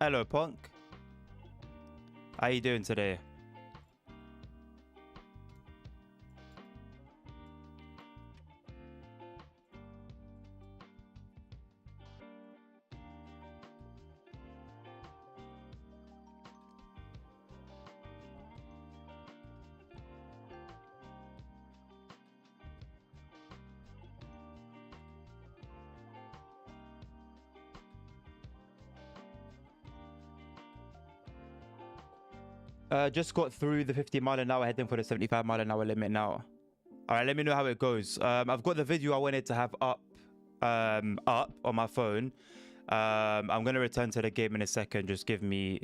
Hello, Punk. How you doing today? Just got through the 50-mile-an-hour, heading for the 75-mile-an-hour limit now. All right, let me know how it goes. I've got the video I wanted to have up on my phone. I'm gonna return to the game in a second. Just give me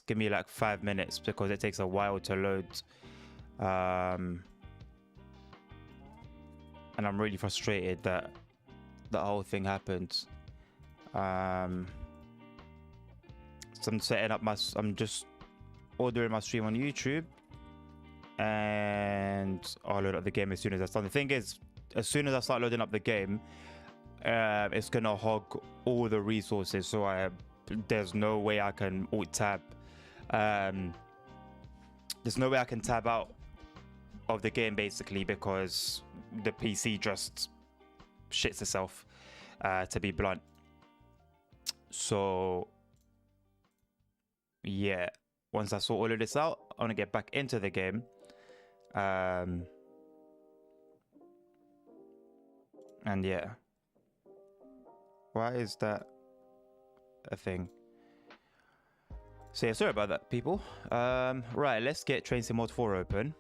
like 5 minutes because it takes a while to load. And I'm really frustrated that the whole thing happened. So I'm setting up I'm just ordering my stream on YouTube, and I'll load up the game as soon as I start. The thing is, as soon as I start loading up the game, it's gonna hog all the resources, so there's no way I can alt tab. There's no way I can tab out of the game basically because the PC just shits itself, to be blunt. So yeah, once I sort all of this out, I want to get back into the game. And yeah, why is that a thing? So yeah, sorry about that, people. Right, let's get Train Sim Mod 4 open.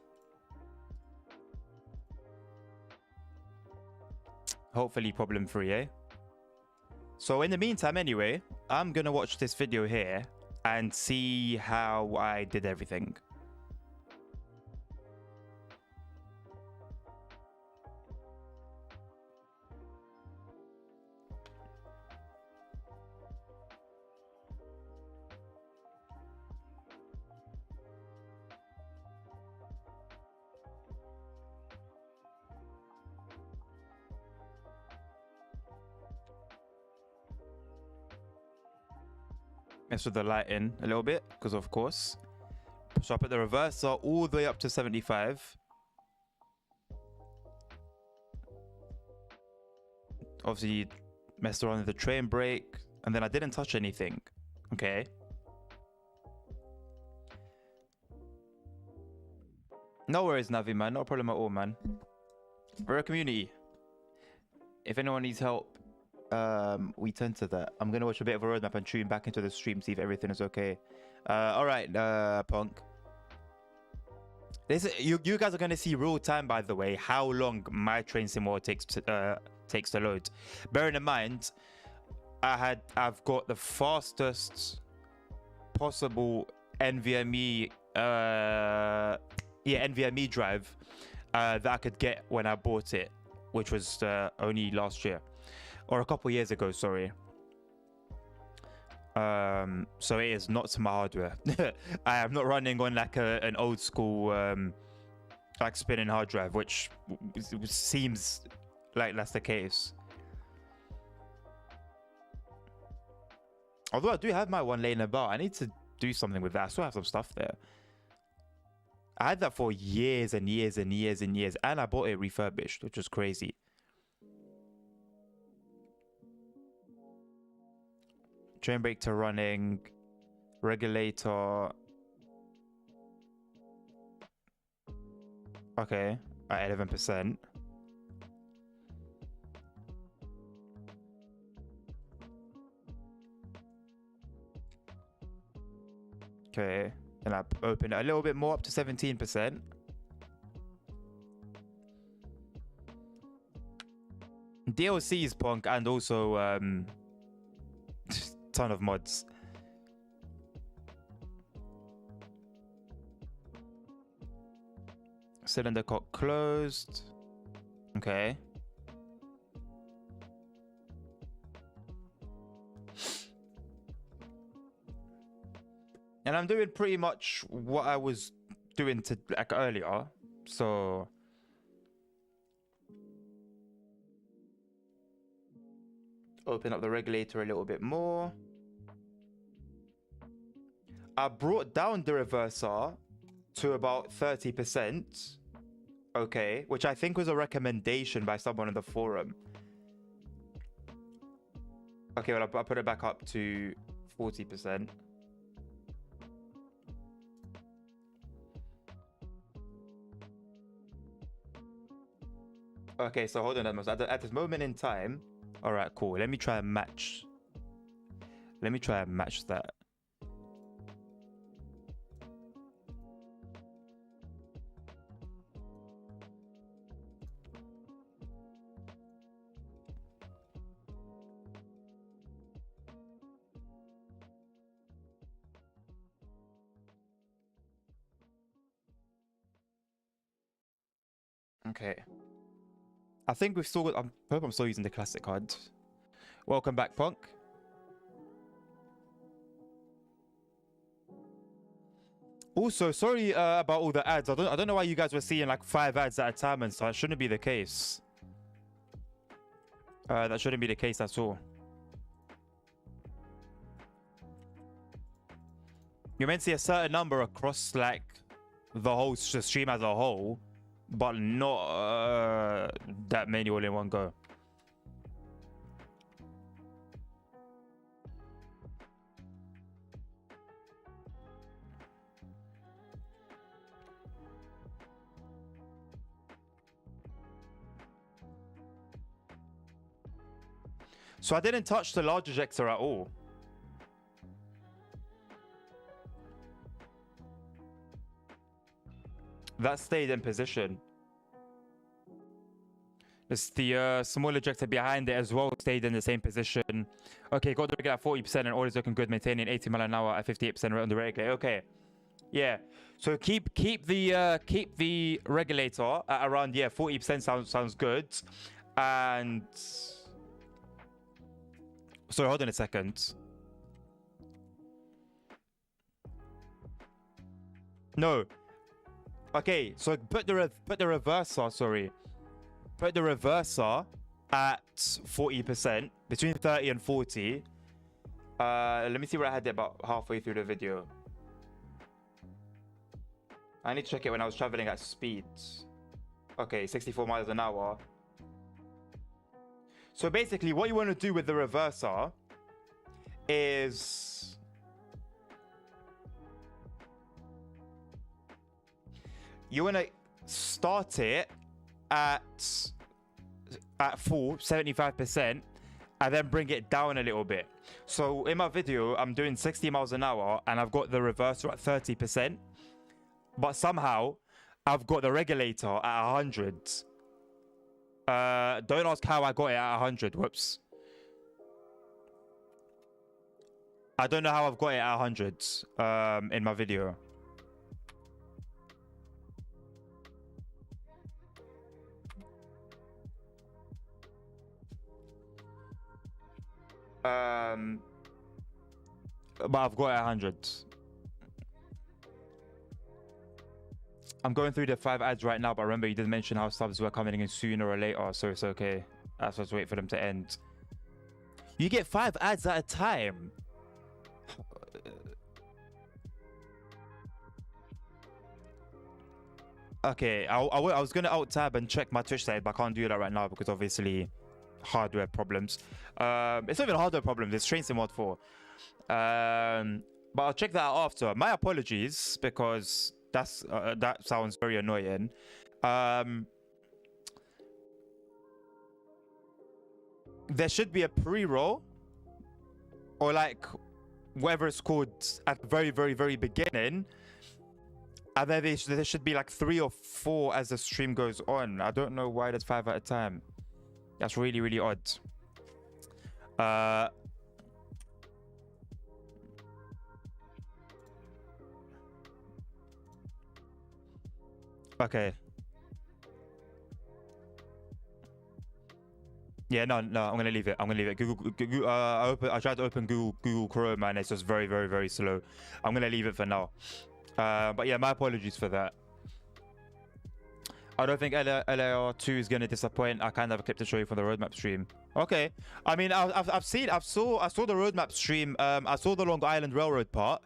Hopefully problem free, eh? So in the meantime, anyway, I'm gonna watch this video here and see how I did everything. Mess with the lighting a little bit because, of course. So I put the reverser all the way up to 75. Obviously, messed around with the train brake, and then I didn't touch anything. Okay. No worries, Navi, man. No problem at all, man. We're a community. If anyone needs help, we turn to that. I'm gonna watch a bit of a roadmap and tune back into the stream, see if everything is okay. All right, Punk. You guys are gonna see real time, by the way, how long my Train Sim World takes to load. Bearing in mind, I've got the fastest possible NVMe NVMe drive that I could get when I bought it, which was only last year. Or a couple years ago, sorry. So it is not to my hardware. I am not running on like an old school like spinning hard drive, which seems like that's the case. Although I do have my one laying about, I need to do something with that. I still have some stuff there. I had that for years and years and years and years, and I bought it refurbished, which was crazy. Train brake to running, regulator. Okay, at 11%. Okay, and I open it a little bit more up to 17%. DLCs, Punk, and also ton of mods. Cylinder cock closed. Okay. And I'm doing pretty much what I was doing like earlier. So open up the regulator a little bit more. I brought down the reverser to about 30%. Okay, which I think was a recommendation by someone in the forum. Okay, well, I'll put it back up to 40%. Okay, so hold on. At this moment in time, all right, cool. Let me try and match. Let me try and match that. Okay. I think we've still got. I hope I'm still using the classic card. Welcome back, Punk. Also, sorry about all the ads. I don't know why you guys were seeing like 5 ads at a time and such. Shouldn't be the case. That shouldn't be the case at all. You're meant to see a certain number across like the whole stream as a whole, but not that many all in one go. So I didn't touch the large ejector at all. That stayed in position. It's the small ejector behind it as well stayed in the same position. Okay, got the regulator at 40% and all is looking good, maintaining 80 mile an hour at 58% on the regulator. Okay, yeah. So keep the regulator at around 40% sounds good. And sorry, hold on a second. No. Okay, so put the reverser, sorry. Put the reverser at 40%, between 30 and 40. Let me see where I had it about halfway through the video. I need to check it when I was traveling at speed. Okay, 64 miles an hour. So basically, what you want to do with the reverser is you want to start it at full 75% and then bring it down a little bit. So in my video, I'm doing 60 miles an hour and I've got the reverser at 30%, but somehow I've got the regulator at 100. Don't ask how I got it at 100. Whoops. I don't know how I've got it at 100 in my video. But I've got it at 100. I'm going through the 5 ads right now, but remember you did mention how subs were coming in sooner or later, so it's okay. I'll just wait for them to end. You get 5 ads at a time. Okay, I was gonna alt tab and check my Twitch site, but I can't do that right now because obviously hardware problems. It's not even hardware problems, it's Train Sim Mod 4. But I'll check that out after. My apologies, because that sounds very annoying. There should be a pre-roll, or like whatever it's called at the very, very, very beginning. And then there should be like 3 or 4 as the stream goes on. I don't know why there's 5 at a time. That's really, really odd. Okay. Yeah, no, I'm gonna leave it. I'm gonna leave it. Google. I tried to open Google Chrome and it's just very, very, very slow. I'm gonna leave it for now. But yeah, my apologies for that. I don't think LAR2 is gonna disappoint. I kind of have a clip to show you from the roadmap stream. Okay. I mean, I saw the roadmap stream. I saw the Long Island Railroad part.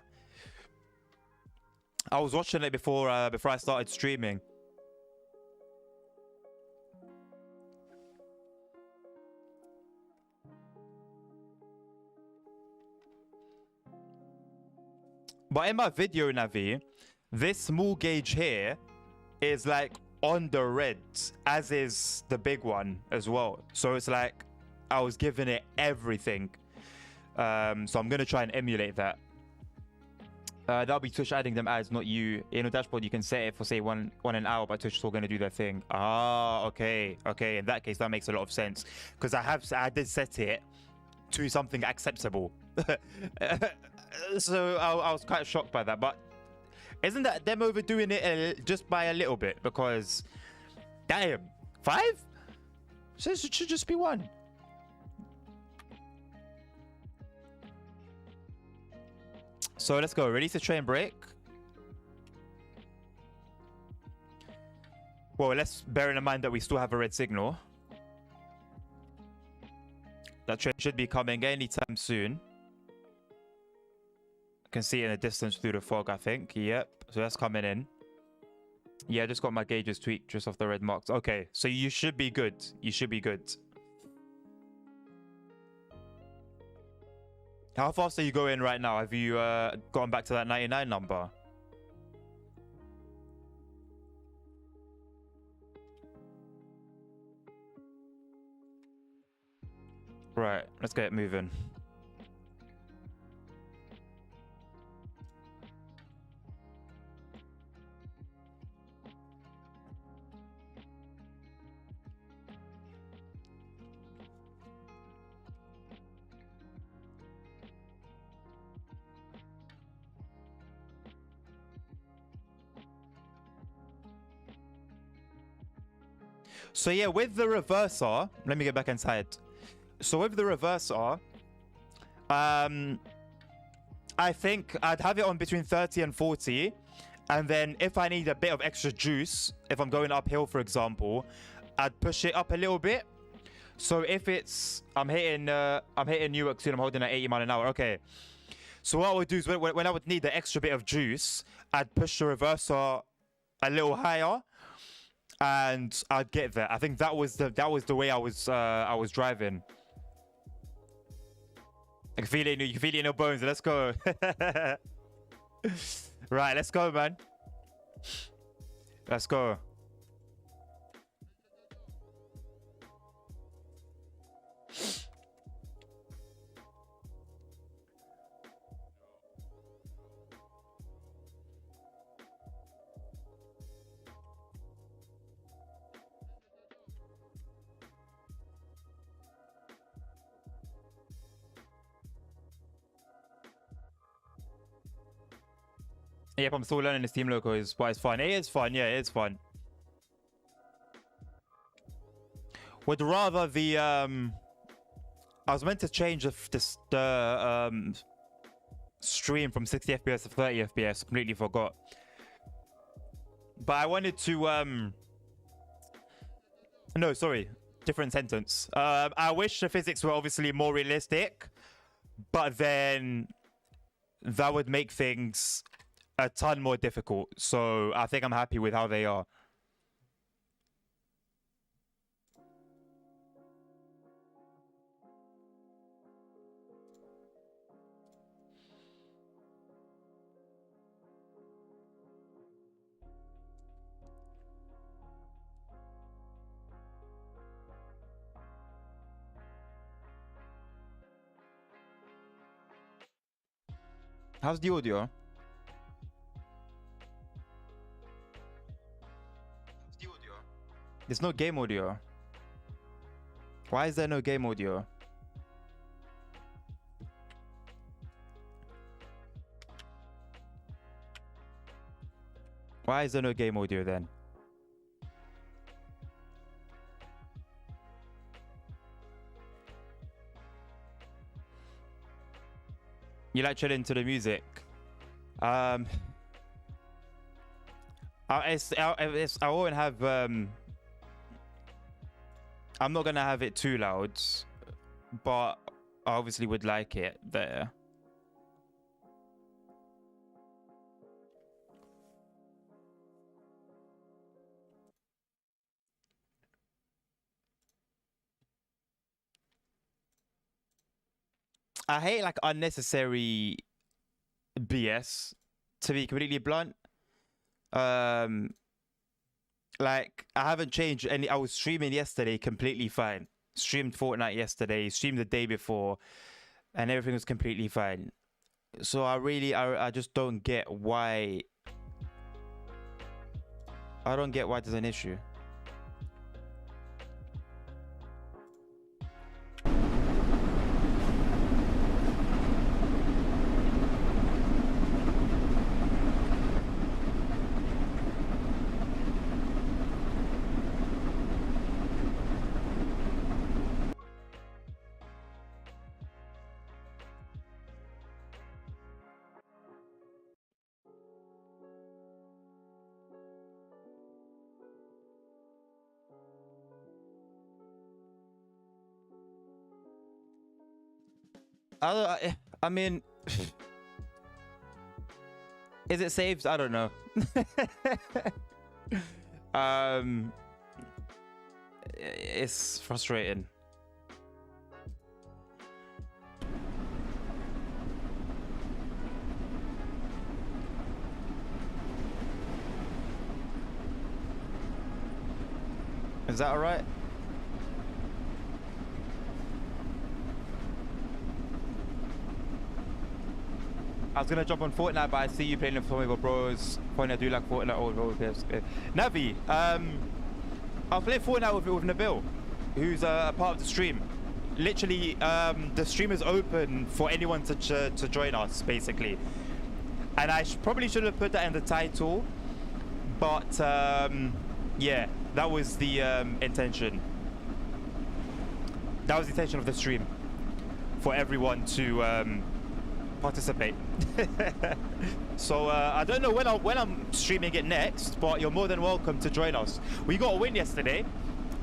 I was watching it before I started streaming. But in my video, Navi, this small gauge here is like on the red, as is the big one as well. So it's like I was giving it everything. So I'm gonna try and emulate that. That'll be Twitch adding them ads, not you. In a dashboard, you can set it for say one an hour, but Twitch is still gonna do their thing. Ah, okay. In that case, that makes a lot of sense because I did set it to something acceptable. So I was quite shocked by that. But isn't that them overdoing it just by a little bit? Because damn, 5? So it should just be 1. So let's go. Release the train brake. Well, let's bear in mind that we still have a red signal. That train should be coming anytime soon. I can see it in the distance through the fog, I think. Yep. So that's coming in. Yeah, I just got my gauges tweaked just off the red marks. Okay, so you should be good. You should be good. How fast are you going right now? Have you gone back to that 99 number? Right, let's get it moving. So yeah, with the reverser, let me get back inside. So with the reverser, I think I'd have it on between 30 and 40. And then if I need a bit of extra juice, if I'm going uphill, for example, I'd push it up a little bit. So if it's, I'm hitting Newark soon, I'm holding at 80 miles an hour. Okay. So what I would do is when I would need the extra bit of juice, I'd push the reverser a little higher. And I'd get there. I think that was the way I was driving. I can feel it. You can feel it in your bones. Let's go. Right, let's go, man. Let's go. Yep, I'm still learning this team logo, but it's fun. It is fun, yeah, it is fun. Would rather the I was meant to change the stream from 60 FPS to 30 FPS. Completely forgot. But I wanted to no, sorry, different sentence. I wish the physics were obviously more realistic, but then that would make things a ton more difficult. So I think I'm happy with how they are. How's the audio? There's no game audio. Why is there no game audio? Why is there no game audio then? You like chilling to the music? I won't have I'm not gonna have it too loud, but I obviously would like it there. I hate like unnecessary BS, to be completely blunt. Like I haven't changed any. I was streaming yesterday completely fine. Streamed Fortnite yesterday, streamed the day before, and everything was completely fine. So I just don't get why. I don't get why there's an issue. I mean, is it saved? I don't know. It's frustrating. Is that all right? I was gonna jump on Fortnite, but I see you playing with some of your bros. Funny, I do like Fortnite. Navi, I was playing Fortnite with Nabil, who's a part of the stream. Literally, the stream is open for anyone to join us, basically. And I probably should have put that in the title, but yeah, that was the intention. That was the intention of the stream, for everyone to participate. So I don't know when I'm streaming it next, but you're more than welcome to join us. We got a win yesterday,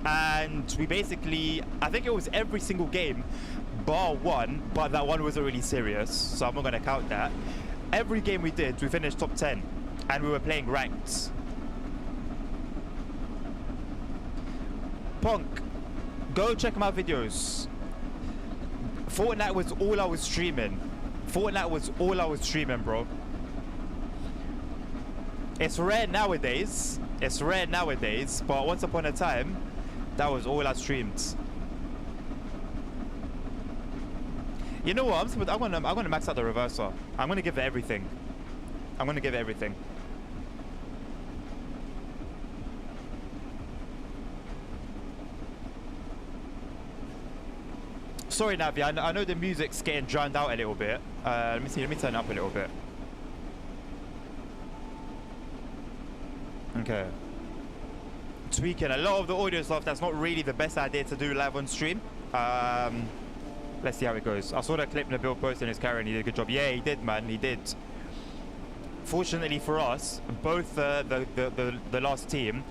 and we basically, I think it was every single game bar one, but that one wasn't really serious, so I'm not going to count that. Every game we did, we finished top 10, and we were playing ranked. Punk, go check my videos. Fortnite was all I was streaming. Fortnite was all I was streaming, bro. It's rare nowadays. It's rare nowadays, but once upon a time, that was all I streamed. You know what? I'm gonna max out the reverser. I'm gonna give it everything. I'm gonna give it everything. Sorry, Navi. I know the music's getting drowned out a little bit. Let me see. Let me turn it up a little bit. Okay. Tweaking a lot of the audio stuff. That's not really the best idea to do live on stream. Let's see how it goes. I saw that clip Nabil posted in his carry and he did a good job. Yeah, he did, man. He did. Fortunately for us, both the last team,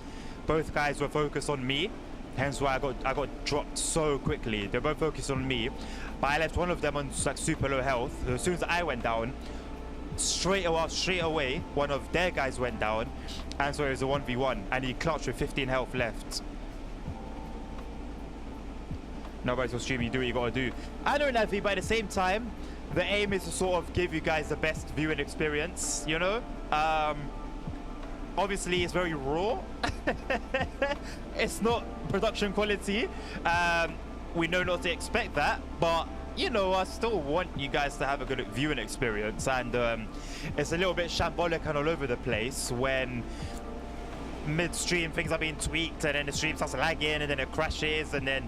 both guys were focused on me. Hence why I got dropped so quickly. They're both focused on me, but I left one of them on like super low health. As soon as I went down, straight away, one of their guys went down, and so it was a 1v1, and he clutched with 15 health left. Nobody's on stream. You do what you gotta do. I know, Navi, but at the same time, the aim is to sort of give you guys the best viewing experience. You know. Obviously, it's very raw. It's not production quality. We know not to expect that, but you know, I still want you guys to have a good viewing experience. And it's a little bit shambolic and all over the place when mid-stream things are being tweaked, and then the stream starts lagging, and then it crashes, and then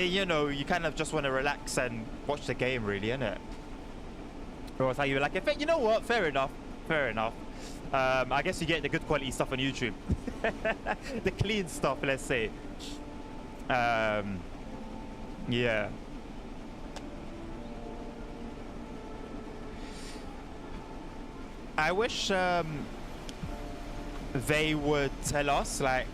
you know, you kind of just want to relax and watch the game, really, innit? Or how you like it. You know what? Fair enough. Fair enough. I guess you get the good quality stuff on YouTube. The clean stuff, let's say. Yeah. I wish they would tell us, like,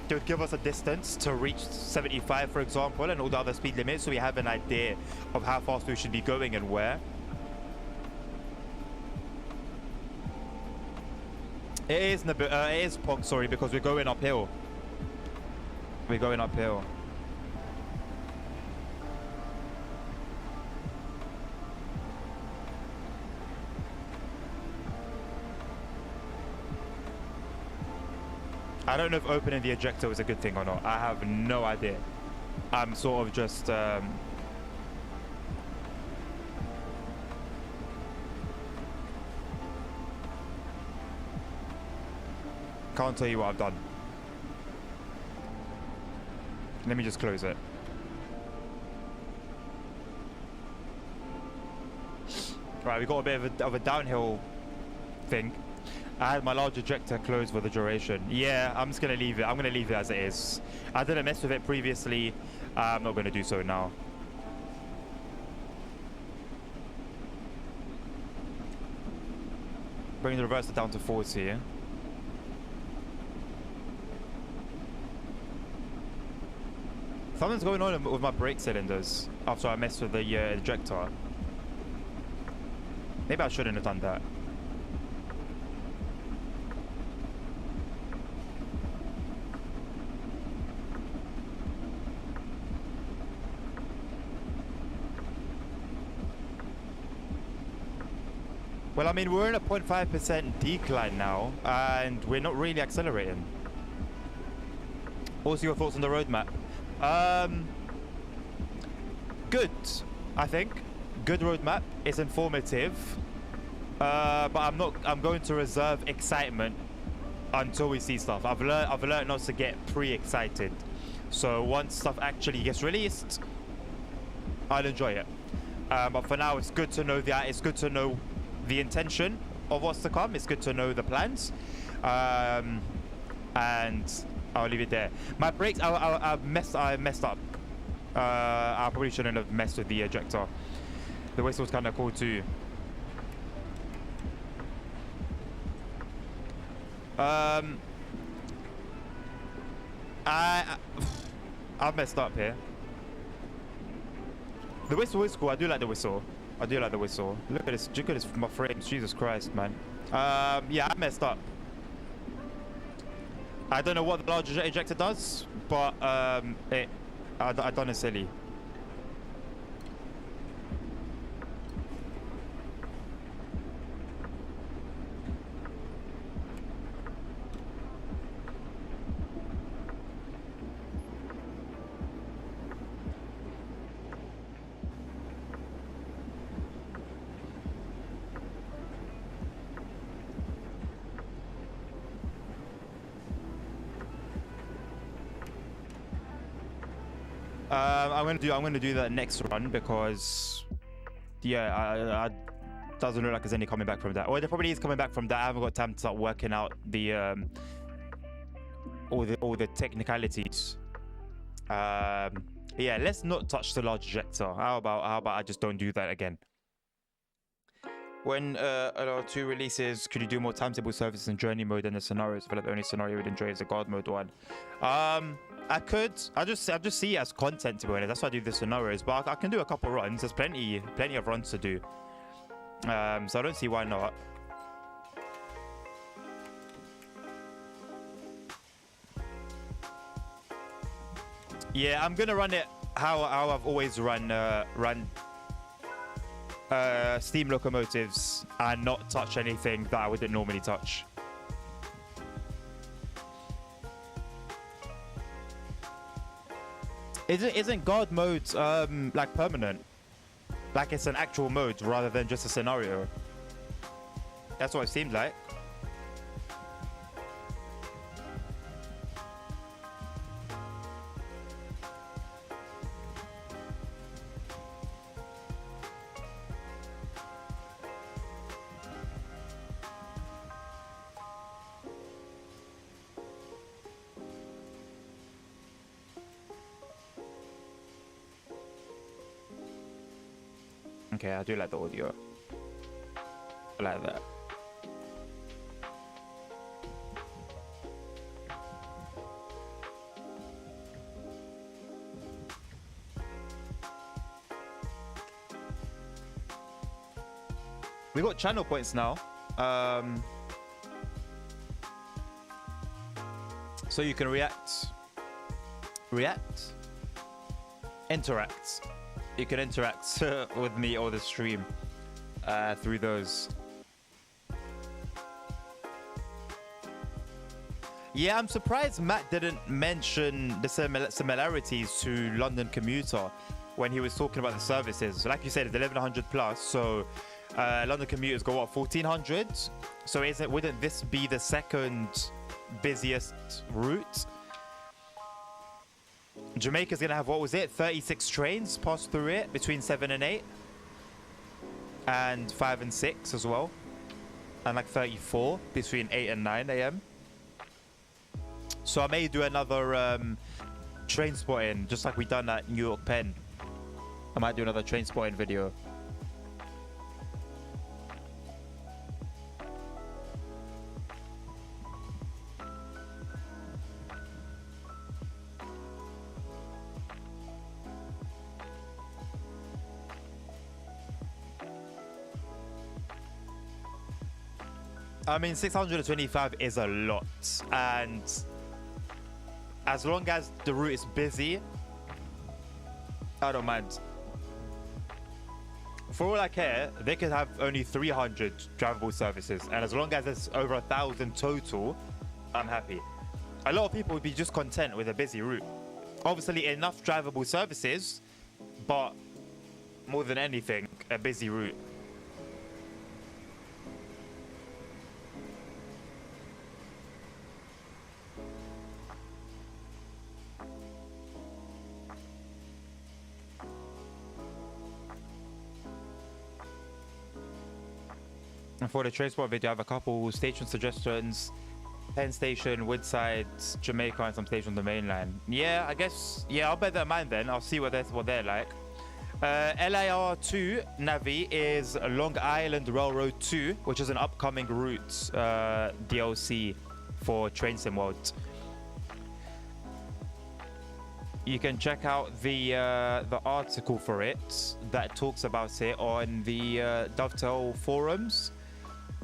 they would give us a distance to reach 75, for example, and all the other speed limits, so we have an idea of how fast we should be going and where. It is Pog, sorry, because we're going uphill. We're going uphill. I don't know if opening the ejector was a good thing or not. I have no idea. I'm sort of just can't tell you what I've done. Let me just close it. Right, we got a bit of a downhill thing. I had my large ejector closed for the duration. Yeah, I'm just gonna leave it. I'm gonna leave it as it is. I didn't mess with it previously. I'm not gonna do so now. Bring the reverser down to 40. Something's going on with my brake cylinders after I messed with the ejector. Maybe I shouldn't have done that. Well, I mean, we're in a 0.5% decline now, and we're not really accelerating. Also, your thoughts on the roadmap? Good, I think. Good roadmap. It's informative, but I'm going to reserve excitement until we see stuff. I've learned not to get pre-excited. So once stuff actually gets released, I'll enjoy it. But for now, it's good to know that. It's good to know the intention of what's to come. It's good to know the plans, and I'll leave it there. My brakes, I messed up. I probably shouldn't have messed with the ejector. The whistle's kind of cool too. I've messed up here. The whistle is cool. I do like the whistle. I do like the whistle. Look at this. Look at this. My frames. Jesus Christ, man. Yeah, I messed up. I don't know what the large ejector does, but I done it silly. I'm gonna do that next run because yeah, I doesn't look like there's any coming back from that. Or there probably is coming back from that. I haven't got time to start working out the all the technicalities. Yeah, let's not touch the large ejector. How about I just don't do that again? When LR2 releases, could you do more timetable services in journey mode than the scenarios? I feel like the only scenario we'd enjoy is the guard mode one. I could. I just see it as content, to be honest. That's why I do the scenarios. But I can do a couple runs. There's plenty of runs to do. So I don't see why not. Yeah, I'm gonna run it how I've always run steam locomotives and not touch anything that I wouldn't normally touch. Isn't guard mode like permanent? Like it's an actual mode rather than just a scenario? That's what it seems like. Okay, I do like the audio. I like that. We got channel points now. So you can interact. You can interact with me or the stream through those. Yeah, I'm surprised Matt didn't mention the similarities to London Commuter when he was talking about the services. Like you said, it's 1100 plus, so London Commuters go what, 1400? So wouldn't this be the second busiest route? Jamaica's gonna have, what was it, 36 trains pass through it between 7 and 8, and 5 and 6 as well, and like 34 between 8 and 9 a.m. So I may do another train spotting, just like we done at New York Penn. I might do another train spotting video. I mean, 625 is a lot, and as long as the route is busy, I don't mind. For all I care, they could have only 300 drivable services, and as long as it's over 1,000 total, I'm happy. A lot of people would be just content with a busy route. Obviously, enough drivable services, but more than anything, a busy route. And for the transport video, I have a couple station suggestions. Penn Station, Woodside, Jamaica, and some stations on the main line. Yeah, I guess, yeah, I'll bear that in mind then. I'll see what they're like. LIR2 Navi is Long Island Railroad 2, which is an upcoming route DLC for Train Sim World. You can check out the article for it that talks about it on the Dovetail forums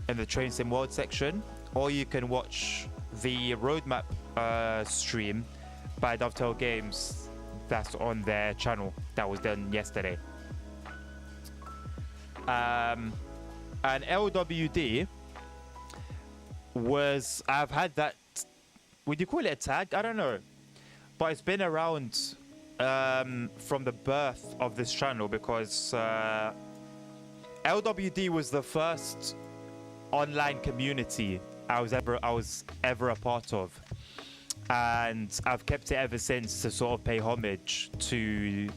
in the Train Sim World section, or you can watch the roadmap stream by Dovetail Games that's on their channel that was done yesterday. And LWD was, I've had that, would you call it a tag? I don't know, but it's been around from the birth of this channel, because LWD was the first online community I was ever a part of, and I've kept it ever since to sort of pay homage to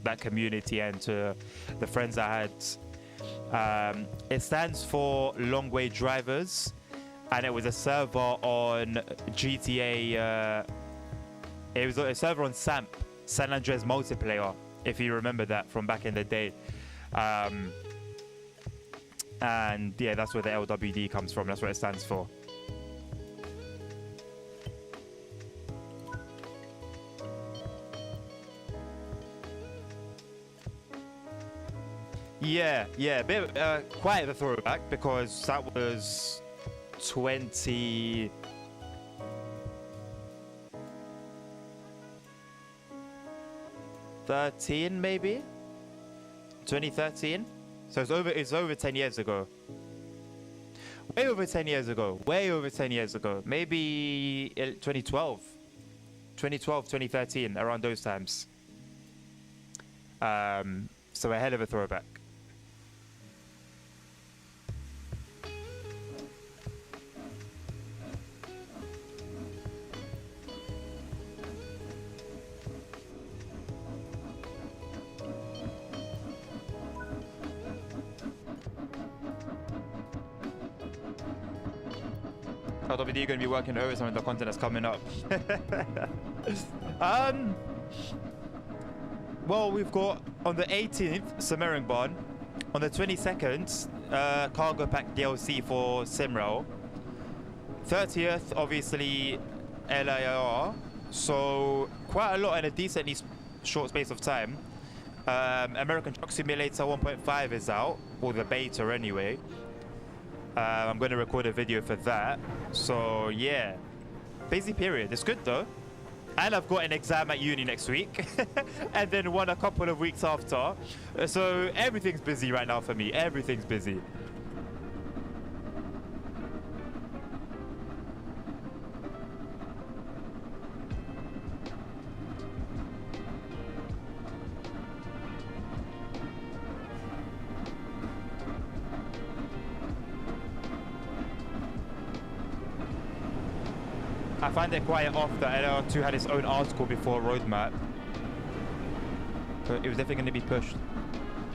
that community and to the friends I had. It stands for Long Way Drivers, and it was a server on GTA. It was a server on SAMP, San Andreas Multiplayer, if you remember that from back in the day. And yeah, that's where the LWD comes from. That's what it stands for. Yeah, a bit quite a throwback, because that was 2013 maybe, 2013. So it's over 10 years ago. Way over 10 years ago. Maybe 2012, 2013, around those times. So a hell of a throwback. LWD going to be working over some of the content that's coming up. Well, we've got on the 18th Sumerian Barn, on the 22nd Cargo Pack DLC for Simrail, 30th obviously LIR, so quite a lot in a decently short space of time. American Truck Simulator 1.5 is out, or the beta anyway. I'm going to record a video for that. So yeah, busy period. It's good though. And I've got an exam at uni next week. And then one a couple of weeks after. So everything's busy right now for me. Everything's busy. I find it quite off that LR2 had its own article before roadmap. But it was definitely going to be pushed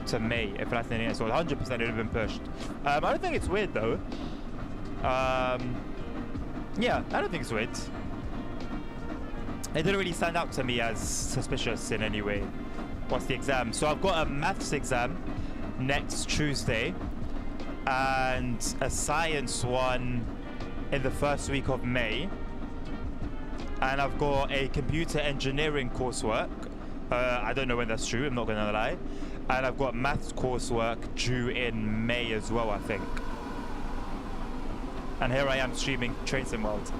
to May if that's anything. So 100% it would have been pushed. I don't think it's weird though. Yeah, I don't think it's weird. It didn't really stand out to me as suspicious in any way. What's the exam? So I've got a maths exam next Tuesday and a science one in the first week of May. And I've got a computer engineering coursework. I don't know when that's true, I'm not gonna lie. And I've got maths coursework due in May as well, I think. And here I am streaming Train Sim World.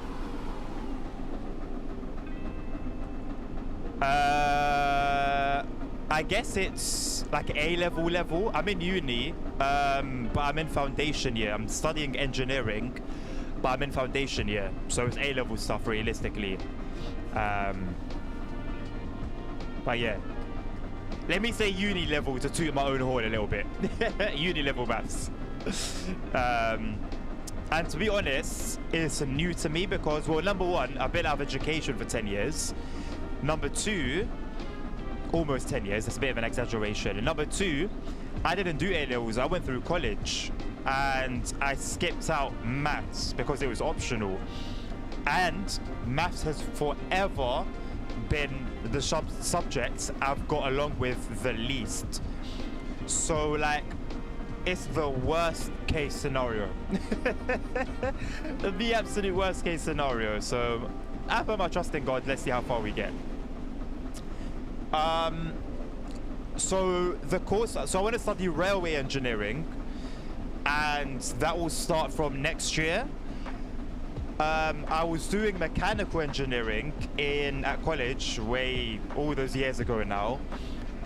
I guess it's like A-level level. I'm in uni, but I'm in foundation year. I'm studying engineering, but I'm in foundation year. So it's A-level stuff realistically. But yeah. Let me say uni level to toot my own horn a little bit. Uni level maths. And to be honest, it's new to me because, well, number one, I've been out of education for 10 years. Number two, almost 10 years, that's a bit of an exaggeration. And number two, I didn't do A-levels, I went through college and I skipped out maths because it was optional. And maths has forever been the subject I've got along with the least. So like, it's the worst case scenario. The absolute worst case scenario. So I put my trust in God. Let's see how far we get. So the course, so I want to study railway engineering, and that will start from next year. I was doing mechanical engineering at college all those years ago now.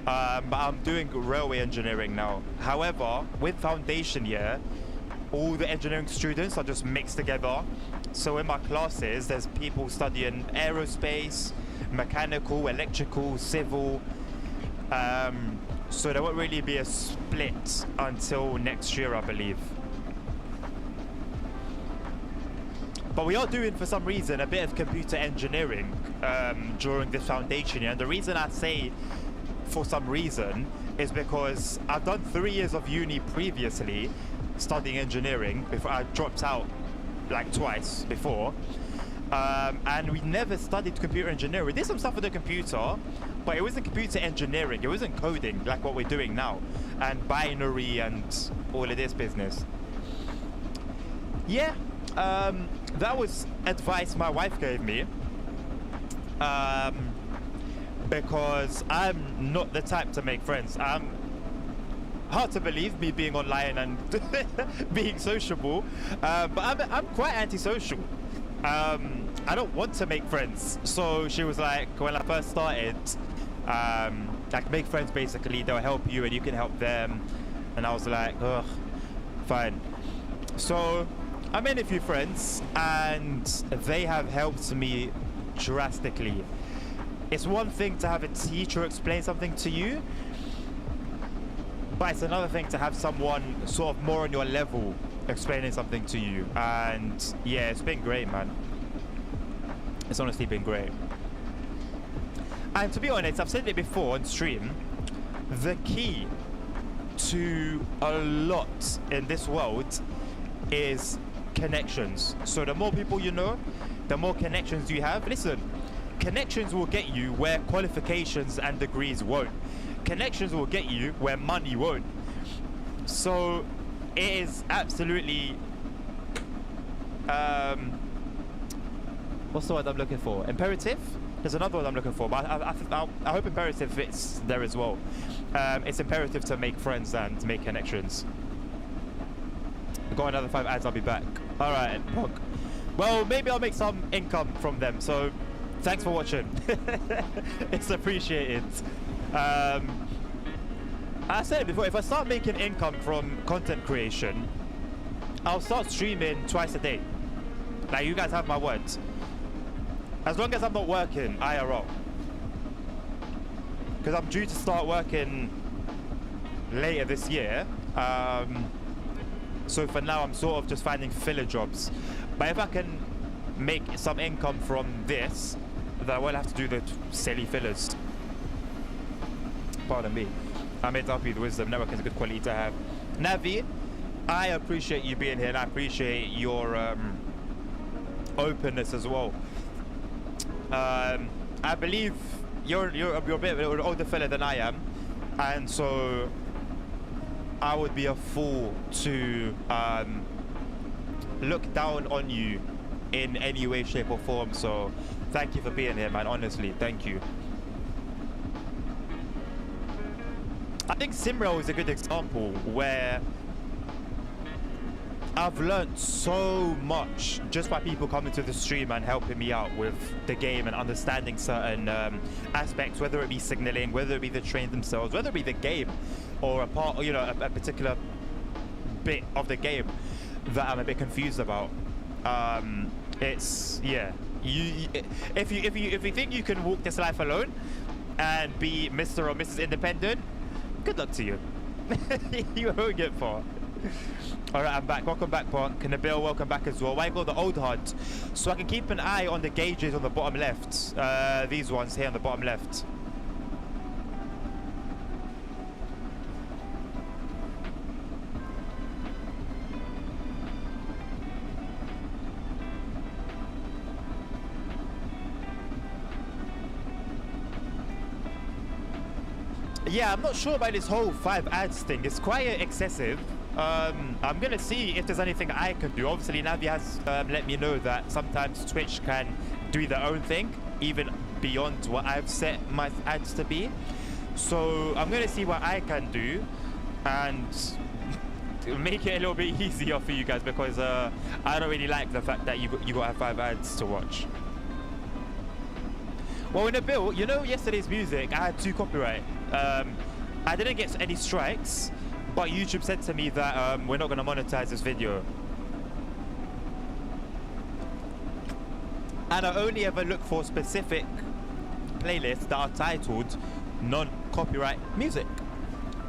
But I'm doing railway engineering now. However, with foundation year, all the engineering students are just mixed together. So in my classes, there's people studying aerospace, mechanical, electrical, civil. So there won't really be a split until next year, I believe. But we are doing, for some reason, a bit of computer engineering during this foundation year. And the reason I say for some reason is because I've done 3 years of uni previously studying engineering before I dropped out like twice before, and we never studied computer engineering. We did some stuff with the computer, but it wasn't computer engineering, it wasn't coding like what we're doing now, and binary and all of this business. Yeah, that was advice my wife gave me, because I'm not the type to make friends. I'm hard to believe, me being online and being sociable, but I'm quite antisocial. I don't want to make friends. So she was like, when I first started, like, make friends basically, they'll help you and you can help them. And I was like, ugh, fine. So I made a few friends and they have helped me drastically. It's one thing to have a teacher explain something to you, but it's another thing to have someone sort of more on your level explaining something to you. And yeah, it's been great, man. It's honestly been great. And to be honest, I've said it before on stream, the key to a lot in this world is connections. So the more people you know, the more connections you have. Listen, connections will get you where qualifications and degrees won't. Connections will get you where money won't. So it is absolutely what's the word I'm looking for? Imperative? There's another word I'm looking for, but I hope imperative fits there as well. It's imperative to make friends and make connections. I've got another 5 ads, I'll be back. Alright, well, maybe I'll make some income from them, so thanks for watching. It's appreciated. I said it before, if I start making income from content creation, I'll start streaming twice a day. Like, you guys have my words. As long as I'm not working IRL. Because I'm due to start working later this year. So for now, I'm sort of just finding filler jobs. But if I can make some income from this, then I won't have to do the silly fillers. Pardon me. I made up with wisdom. Network is a good quality to have. Navi, I appreciate you being here, and I appreciate your openness as well. I believe you're a bit of an older fella than I am, and so I would be a fool to look down on you in any way, shape or form. So thank you for being here, man. Honestly, thank you. I think Simrel is a good example where I've learned so much just by people coming to the stream and helping me out with the game and understanding certain aspects, whether it be signaling, whether it be the trains themselves, whether it be the game or a part, you know, a particular bit of the game that I'm a bit confused about. It's, yeah, if you think you can walk this life alone and be Mr. or Mrs. Independent, good luck to you. You won't get far. Alright, I'm back. Welcome back, Park. Nabil, welcome back as well. Why go the old HUD? So I can keep an eye on the gauges on the bottom left. These ones here on the bottom left. Yeah, I'm not sure about this whole 5 ads thing. It's quite excessive. I'm gonna see if there's anything I can do. Obviously, Navi has let me know that sometimes Twitch can do their own thing, even beyond what I've set my ads to be. So I'm gonna see what I can do and make it a little bit easier for you guys, because I don't really like the fact that you gotta have 5 ads to watch. Well, in a bill, you know, yesterday's music, I had 2 copyright. I didn't get any strikes, but YouTube said to me that we're not going to monetize this video. And I only ever look for specific playlists that are titled non-copyright music,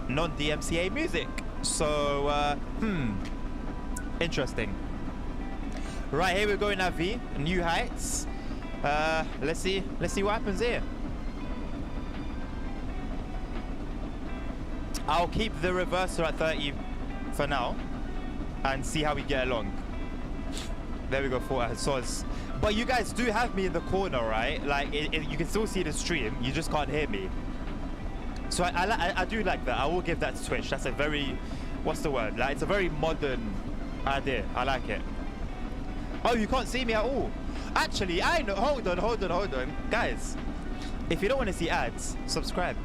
non-DMCA music. So, interesting. Right, here we go, Navi, New Heights. Let's see what happens here. I'll keep the reverser at 30 for now and see how we get along. There we go, 4 soz. But you guys do have me in the corner, right? Like, you can still see the stream, you just can't hear me. So I do like that. I will give that to Twitch. That's a very, what's the word? Like, it's a very modern idea. I like it. Oh, you can't see me at all. Actually, I know. Hold on. Guys, if you don't want to see ads, subscribe.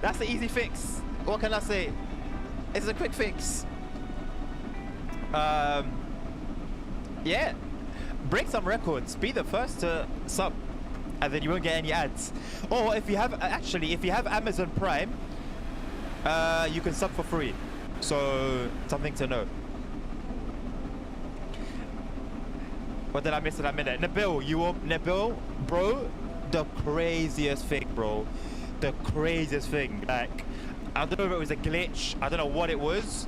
That's the easy fix. What can I say? It's a quick fix. Yeah, break some records. Be the first to sub, and then you won't get any ads. Or if you have, actually, if you have Amazon Prime, you can sub for free. So something to know. What did I miss in that minute? Nabil, bro. The craziest thing, bro. The craziest thing. Like, I don't know if it was a glitch. I don't know what it was.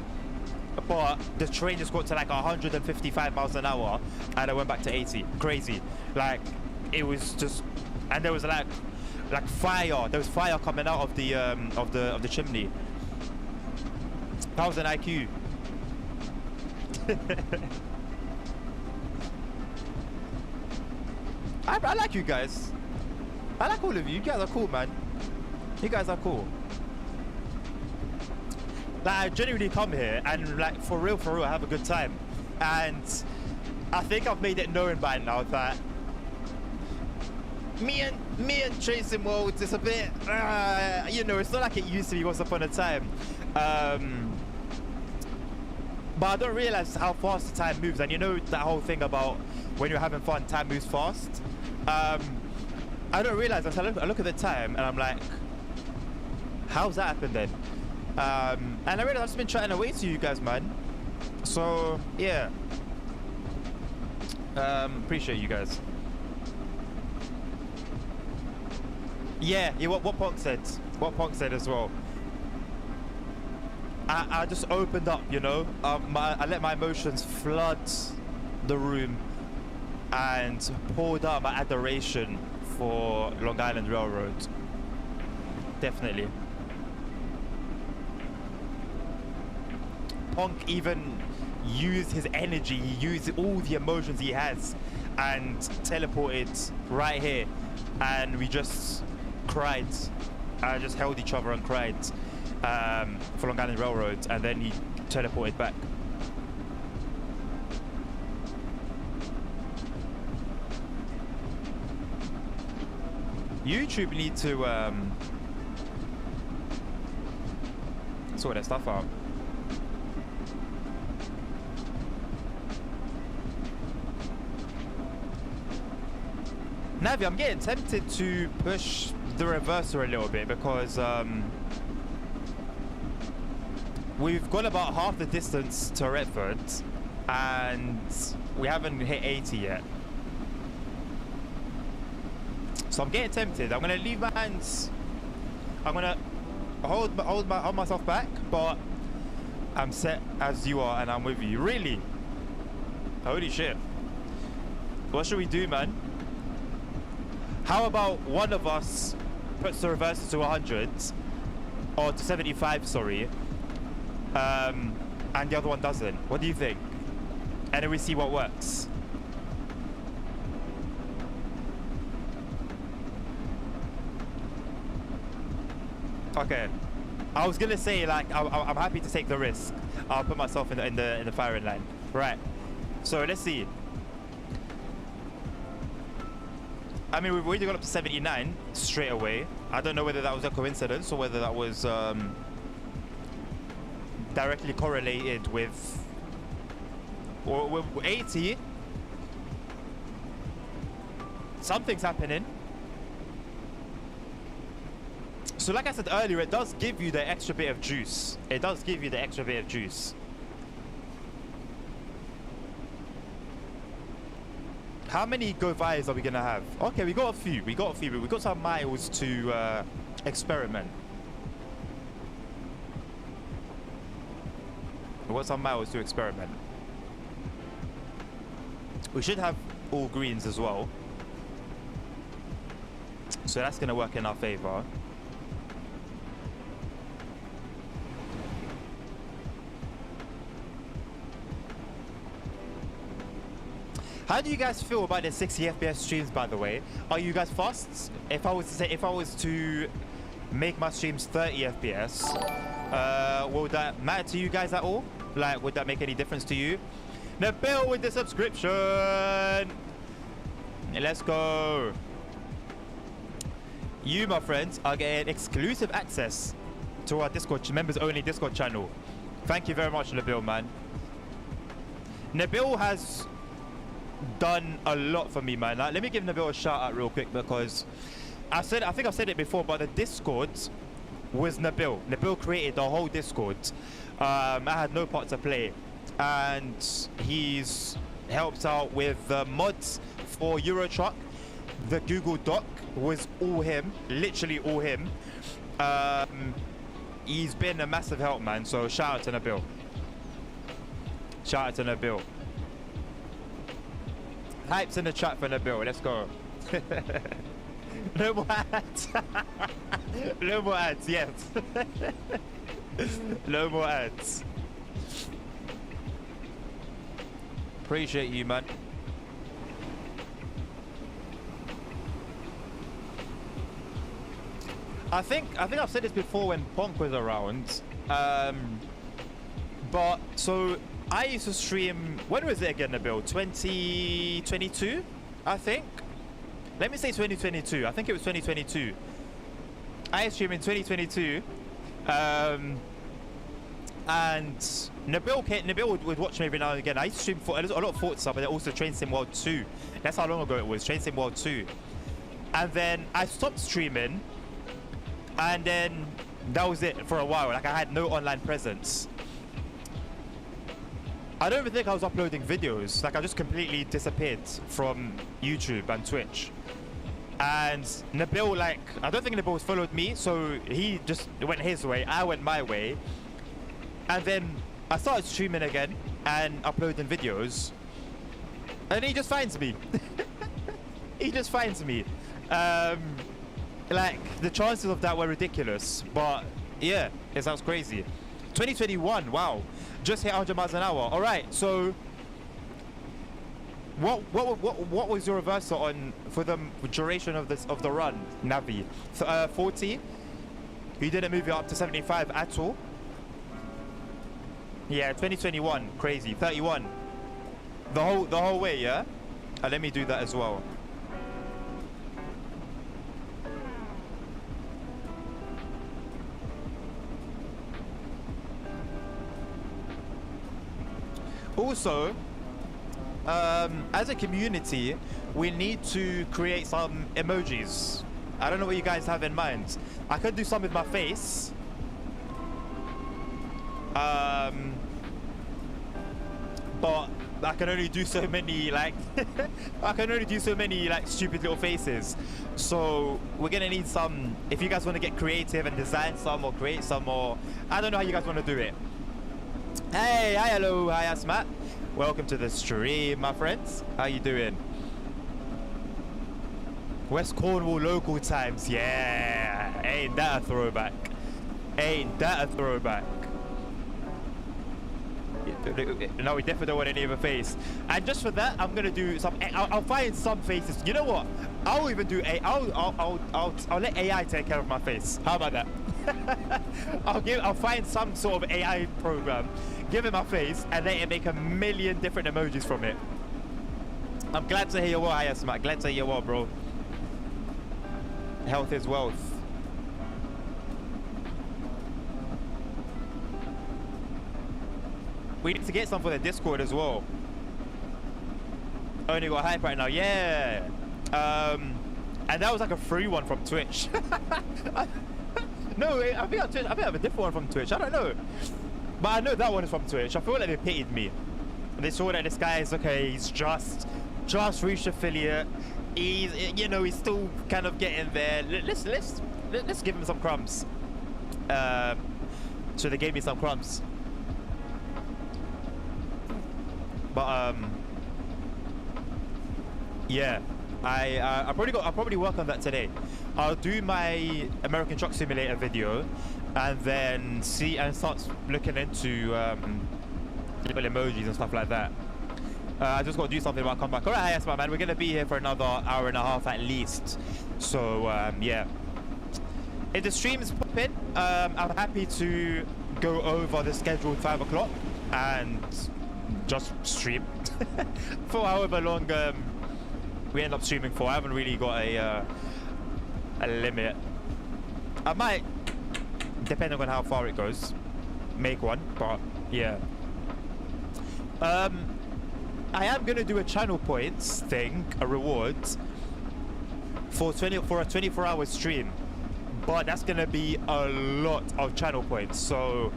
But the train just got to like 155 miles an hour and I went back to 80. Crazy. Like, it was just, and there was like fire. There was fire coming out of the chimney. That was an IQ. I like you guys. I like all of you. You guys are cool, man. You guys are cool. Like, I genuinely come here and, like, for real, I have a good time. And I think I've made it known by now that me and Chasing Worlds is a bit, you know, it's not like it used to be once upon a time. But I don't realize how fast the time moves. And you know that whole thing about when you're having fun, time moves fast. I don't realize. I look at the time and I'm like, how's that happened then? And I realize I've just been chatting away to you guys, man. So yeah, appreciate you guys. Yeah. What Punk said. What Punk said as well. I just opened up, you know. I let my emotions flood the room and poured out my adoration for Long Island Railroad. Definitely. Punk even used his energy, he used all the emotions he has and teleported right here, and we just cried. I just held each other and cried for Long Island Railroad, and then he teleported back. YouTube need to sort their stuff out. Navi, I'm getting tempted to push the reverser a little bit because we've gone about half the distance to Retford and we haven't hit 80 yet. So I'm getting tempted. I'm gonna leave my hands. I'm gonna hold myself back, but I'm set as you are and I'm with you. Really? Holy shit. What should we do, man? How about one of us puts the reverser to 100 or to 75, sorry, and the other one doesn't? What do you think? And then we see what works. Okay, I was gonna say, like, I'm happy to take the risk. I'll put myself in the firing line. Right. So let's see. I mean, we've already got up to 79 straight away. I don't know whether that was a coincidence or whether that was directly correlated with 80. Something's happening. So like I said earlier, it does give you the extra bit of juice. It does give you the extra bit of juice. How many go vias are we gonna have? Okay, we got a few. We got some miles to experiment. We got some miles to experiment. We should have all greens as well. So that's gonna work in our favor. How do you guys feel about the 60 FPS streams, by the way? Are you guys fast? If I was to make my streams 30 FPS, would that matter to you guys at all? Like, would that make any difference to you? Nabil with the subscription. Let's go. You, my friends, are getting exclusive access to our Discord, members only Discord channel. Thank you very much, Nabil, man. Nabil has done a lot for me, man. Like, let me give Nabil a shout out real quick because I think I've said it before, but the Discord was Nabil. Nabil created the whole Discord. I had no part to play, and he's helped out with the mods for Eurotruck. The Google Doc was all him, literally all him. He's been a massive help, man. So shout out to Nabil. Shout out to Nabil. Hypes in the chat for Nabil. Let's go. No more ads. No more ads. Yes. No more ads. Appreciate you, man. I think I've said this before when Ponk was around. But so I used to stream, when was it again, Nabil? 2022, I think. Let me say 2022. I think it was 2022. I streamed in 2022. And Nabil would watch me every now and again. I used to stream for a lot of Forza, but also Train Sim World 2. That's how long ago it was, Train Sim World 2. And then I stopped streaming. And then that was it for a while. Like, I had no online presence. I don't even think I was uploading videos. Like, I just completely disappeared from YouTube and Twitch. And Nabil, like, I don't think Nabil followed me, so he just went his way. I went my way. And then I started streaming again and uploading videos, and he just finds me. He just finds me. Like, the chances of that were ridiculous, but yeah, it sounds crazy. 2021, wow, just hit 100 miles an hour. All right, so what was your reversal on for the duration of the run, Navi? 40. You didn't move it up to 75 at all. Yeah, 2021, crazy. 31, the whole way, yeah. Let me do that as well. Also, as a community, we need to create some emojis. I don't know what you guys have in mind. I could do some with my face. But I can only do so many, like, I can only do so many, like, stupid little faces. So we're gonna need some, if you guys want to get creative and design some or create some, or I don't know how you guys want to do it. Hey, hi, hello, hi, Asmat. Welcome to the stream, my friends. How you doing? West Cornwall local times, yeah. Ain't that a throwback? Ain't that a throwback? No, we definitely don't want any of a face. And just for that, I'm gonna do some. I'll find some faces. You know what? I'll even do a. I'll let AI take care of my face. How about that? I'll find some sort of AI program, give it my face, and let it make a million different emojis from it. I'm glad to hear your well, Ayasmat. Glad to hear your well, bro. Health is wealth. We need to get some for the Discord as well. Only got hype right now, yeah. And that was like a free one from Twitch. No, I think I have a different one from Twitch. I don't know, but I know that one is from Twitch. I feel like they pitied me. And they saw that this guy is okay. He's just reached affiliate. He's, you know, he's still kind of getting there. Let's give him some crumbs. So they gave me some crumbs. But yeah, I'll probably work on that today. I'll do my American Truck Simulator video, and then start looking into little emojis and stuff like that. I just got to do something when I come back. All right, yes, my man. We're gonna be here for another hour and a half at least. So yeah, if the stream is popping, I'm happy to go over the scheduled 5 o'clock and just stream for however long we end up streaming for. I haven't really got a limit. I might, depending on how far it goes, make one, but yeah. I am gonna do a channel points thing, a reward for a 24-hour stream, but that's gonna be a lot of channel points. So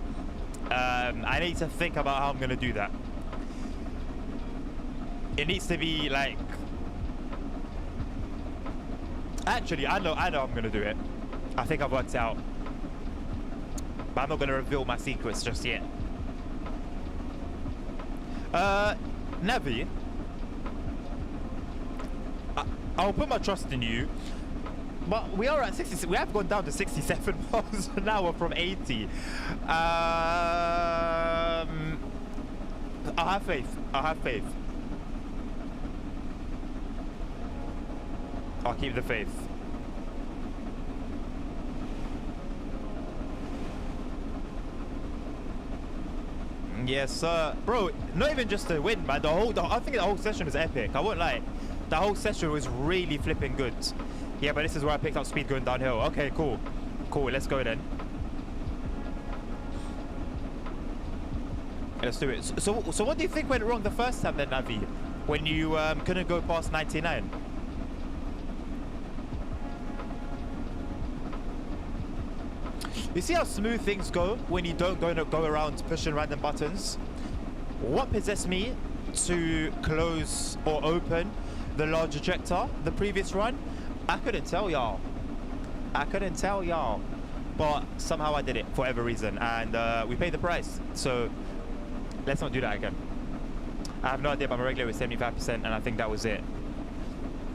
I need to think about how I'm gonna do that. It needs to be like, actually, I know I'm gonna do it. I think I've worked it out, but I'm not gonna reveal my secrets just yet. Navi, I'll put my trust in you, but we are at 60. We have gone down to 67 miles an hour from 80. I have faith. I have faith. I'll keep the faith. Yes, sir. Bro, not even just to win, man. I think the whole session was epic. I won't lie. The whole session was really flipping good. Yeah, but this is where I picked up speed going downhill. Okay, cool. Cool, let's go then. Let's do it. So what do you think went wrong the first time then, Navi? When you couldn't go past 99? You see how smooth things go when you don't go around pushing random buttons? What possessed me to close or open the large ejector the previous run? I couldn't tell y'all. I couldn't tell y'all. but somehow I did it for whatever reason, and we paid the price. So let's not do that again. I have no idea, but my regular was 75%, and I think that was it.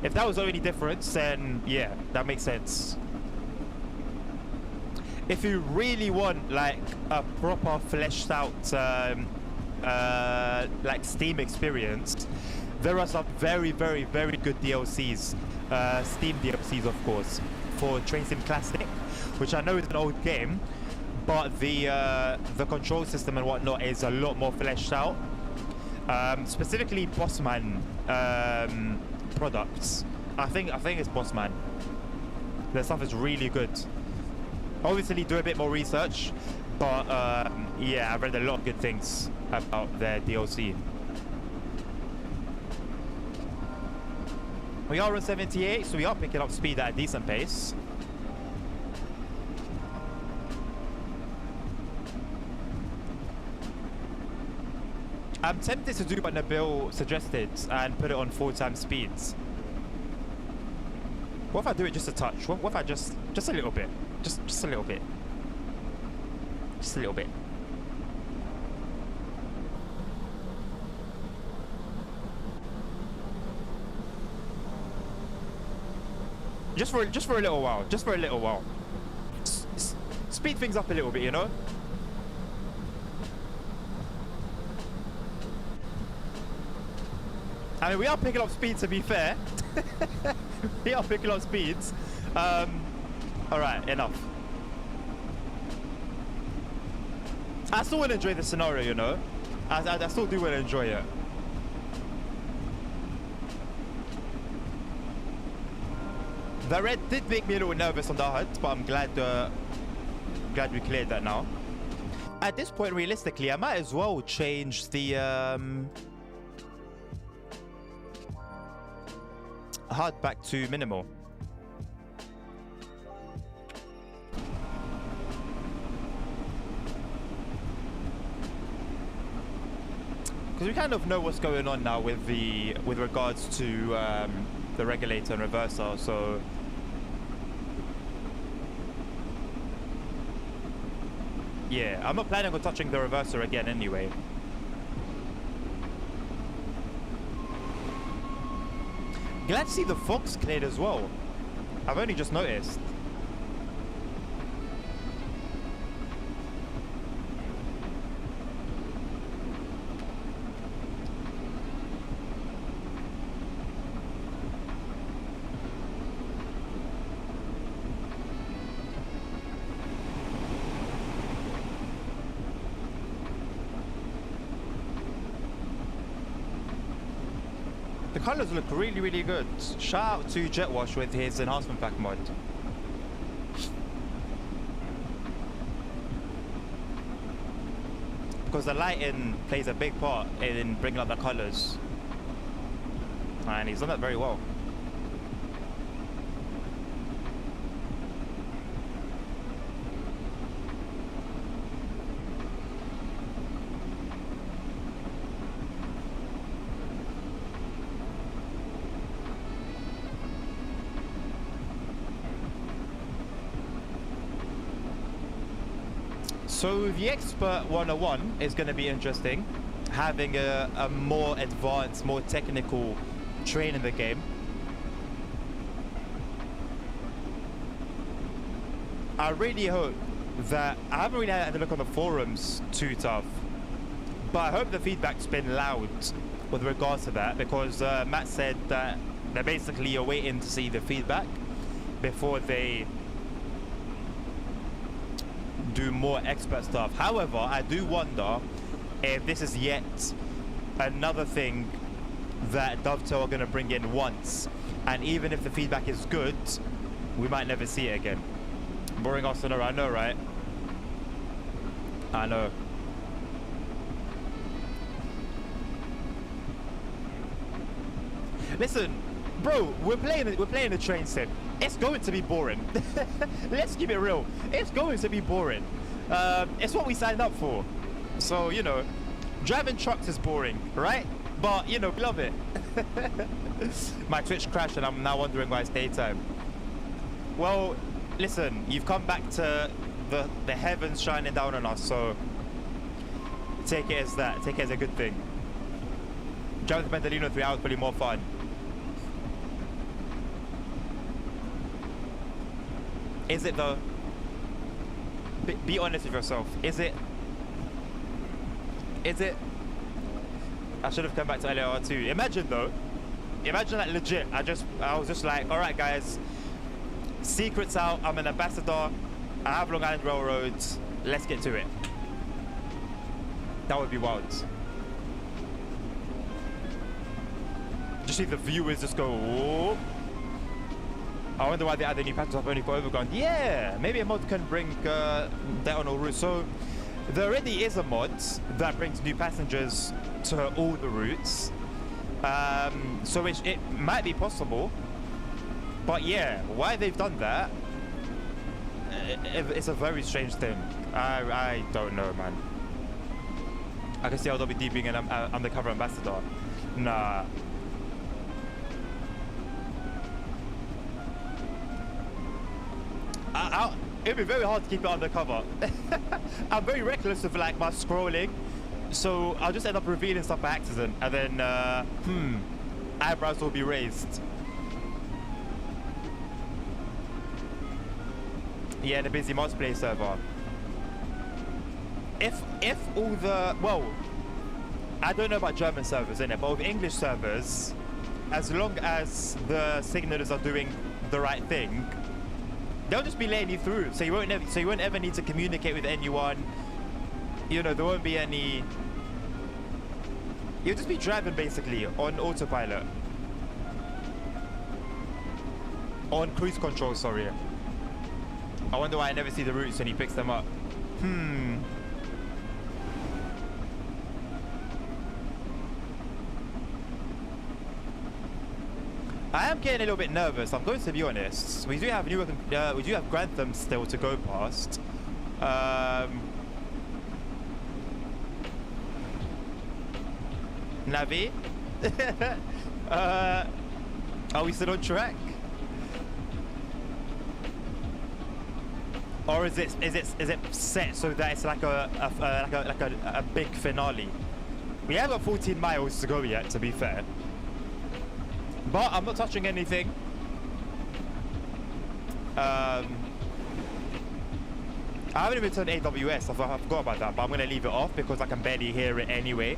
If that was the only difference, then yeah, that makes sense. If you really want like a proper fleshed out like Steam experience, there are some very good DLCs, Steam DLCs of course, for Train Sim Classic, which I know is an old game, but the control system and whatnot is a lot more fleshed out. Specifically Bossman products. I think it's Bossman. Their stuff is really good. Obviously do a bit more research, but yeah, I've read a lot of good things about their DLC. We are on 78, so we are picking up speed at a decent pace. I'm tempted to do what Nabil suggested and put it on 4x speeds. What if I do it just a touch? What if I just a little bit? Just a little bit. Just a little bit. Just for a little while. Just for a little while. Speed things up a little bit, you know? I mean, we are picking up speed, to be fair. We are picking up speeds. Alright, enough. I still want to enjoy the scenario, you know? I still do want to enjoy it. The red did make me a little nervous on the hut, but I'm glad we cleared that now. At this point, realistically, I might as well change the HUD back to minimal. Because we kind of know what's going on now with regards to the regulator and reversal, so yeah, I'm not planning on touching the reverser again anyway. Glad to see the fogs cleared as well. I've only just noticed. The colors look really good. Shout out to Jetwash with his enhancement pack mod. Because the lighting plays a big part in bringing up the colors, and he's done that very well. So the Expert 101 is going to be interesting, having a more advanced, more technical train in the game. I really hope that, I haven't really had a look on the forums too tough, but I hope the feedback's been loud with regards to that, because Matt said that they're basically waiting to see the feedback before they do more expert stuff. However, I do wonder if this is yet another thing that Dovetail are going to bring in once, and even if the feedback is good, we might never see it again. Boring Arsenal, I know, right? I know. Listen, bro, we're playing a train sim. It's going to be boring. Let's keep it real. It's going to be boring. It's what we signed up for. So, you know, driving trucks is boring, right? But, you know, we love it. My Twitch crashed and I'm now wondering why it's daytime. Well, listen, you've come back to the heavens shining down on us, so take it as that. Take it as a good thing. Driving to Pendolino 3 hours probably more fun. Is it though? Be honest with yourself. Is it? Is it? I should have come back to LAR too. Imagine though. Imagine that legit. I was just like, all right, guys. Secrets out. I'm an ambassador. I have Long Island Railroads. Let's get to it. That would be wild. Just see the viewers just go, oh. I wonder why they add the new patterns up only for Overground. Yeah, maybe a mod can bring that on all routes. So there already is a mod that brings new passengers to all the routes. So it might be possible. But yeah, why they've done that, it's a very strange thing. I don't know, man. I can see LWD being an undercover ambassador. Nah. It'd be very hard to keep it undercover. I'm very reckless with like my scrolling, so I'll just end up revealing stuff by accident, and then eyebrows will be raised. Yeah, the busy multiplayer server. If all the, well, I don't know about German servers in it, but with English servers, as long as the signalers are doing the right thing, they'll just be letting you through, so you won't ever need to communicate with anyone. You know, there won't be any. You'll just be driving basically on autopilot, on cruise control. Sorry. I wonder why I never see the routes when he picks them up. I am getting a little bit nervous, I'm going to be honest. We do have Grantham still to go past. Navi? Are we still on track? Or is it set so that it's like a big finale? We have 14 miles to go yet, to be fair. But I'm not touching anything. I haven't even turned AWS. I forgot about that, but I'm gonna leave it off because I can barely hear it anyway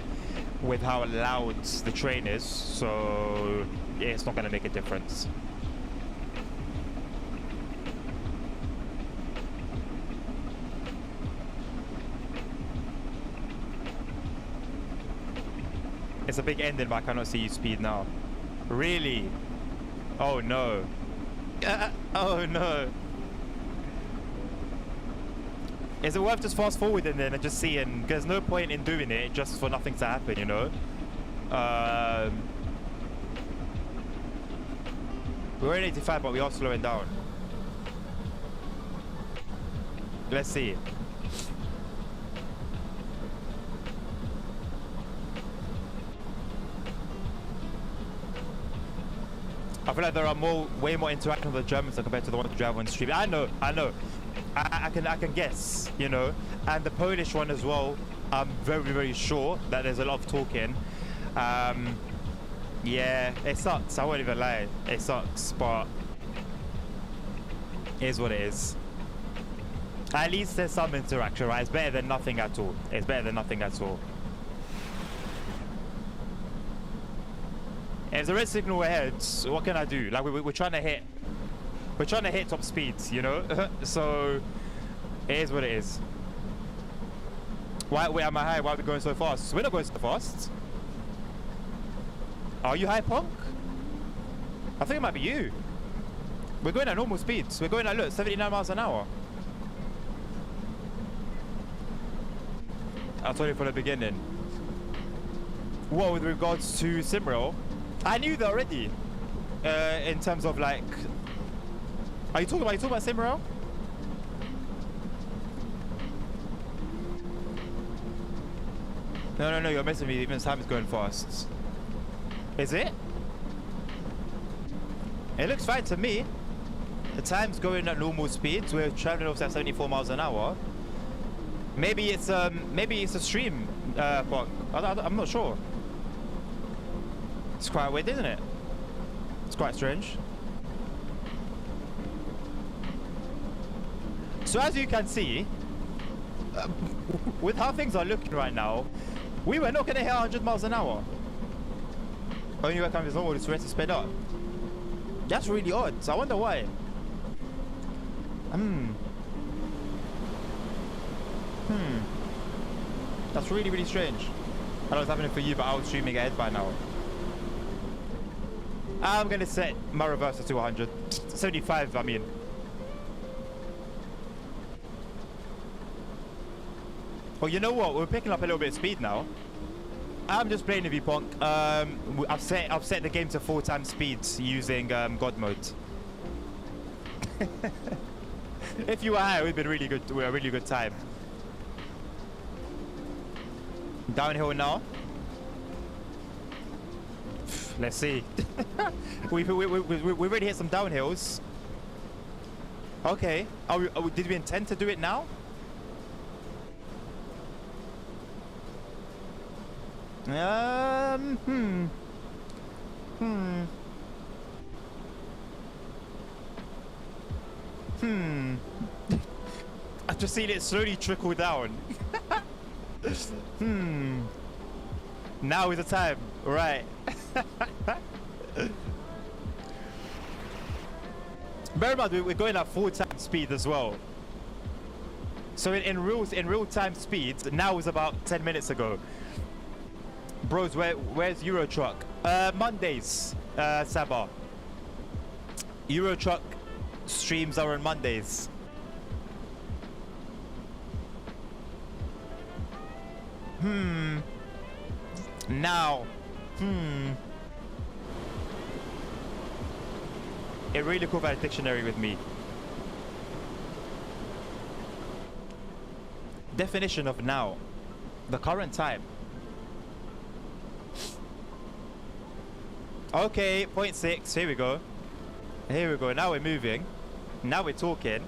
with how loud the train is. So yeah, it's not gonna make a difference. It's a big ending, but I cannot see you speed now. Really? Oh no. Oh no. Is it worth just fast forwarding then and just seeing? There's no point in doing it just for nothing to happen, you know? We're in 85, but we are slowing down. Let's see. I feel like there are way more interaction with the Germans compared to the ones who drive on the street. I know. I can guess, you know. And the Polish one as well. I'm very, very sure that there's a lot of talking. Yeah, it sucks. I won't even lie. It sucks, but it is what it is. At least there's some interaction, right? It's better than nothing at all. It's better than nothing at all. If there's a red signal ahead, what can I do? Like we're trying to hit top speeds, you know. So it is what it is. Why am I high? Why are we going so fast? We're not going so fast. Are you high, punk? I think it might be you. We're going at normal speeds. We're going at, look, 79 miles an hour. I told you from the beginning. What, with regards to Simrail? I knew that already. In terms of like, are you talking about Simrail? No, you're messing with me. Even time is going fast. Is it? It looks fine to me. The time's going at normal speeds. We're traveling off at 74 miles an hour. Maybe it's a stream bug. I'm not sure. It's quite weird, isn't it? It's quite strange. So as you can see, with how things are looking right now, we were not going to hit 100 miles an hour. Only way comes normal is for it to speed up. That's really odd. So I wonder why. That's really, really strange. I know what's happening for you, but I was streaming ahead by now. I'm going to set my reverser to 100. 75, I mean. Well, you know what? We're picking up a little bit of speed now. I'm just playing with you, Punk. I've set the game to 4 times speeds using God mode. If you were here, it would have been really good. A really good time. Downhill now. Let's see. We've already hit some downhills. Okay. Did we intend to do it now? I've just seen it slowly trickle down. Now is the time, right? Bear in mind, we're going at 4 times speed as well. So in real time speed, now is about 10 minutes ago. Bros, where's Euro Truck? Mondays, Sabah. Euro Truck streams are on Mondays. Now. It really could have a dictionary with me. Definition of now. The current time. Okay, 0.6. Here we go. Here we go. Now we're moving. Now we're talking.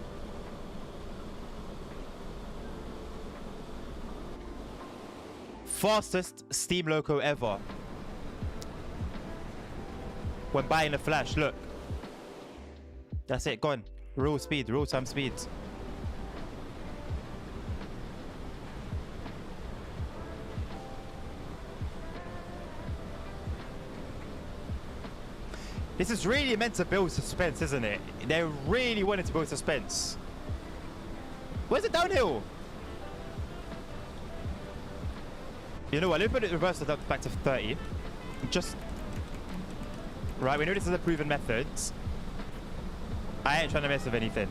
Fastest steam loco ever. When buying a flash, look. That's it, gone. Real speed, real time speed. This is really meant to build suspense, isn't it? They really wanted to build suspense. Where's the downhill? You know what? Let me put it reverse back to 30. Just... Right, we know this is a proven method. I ain't trying to mess with anything.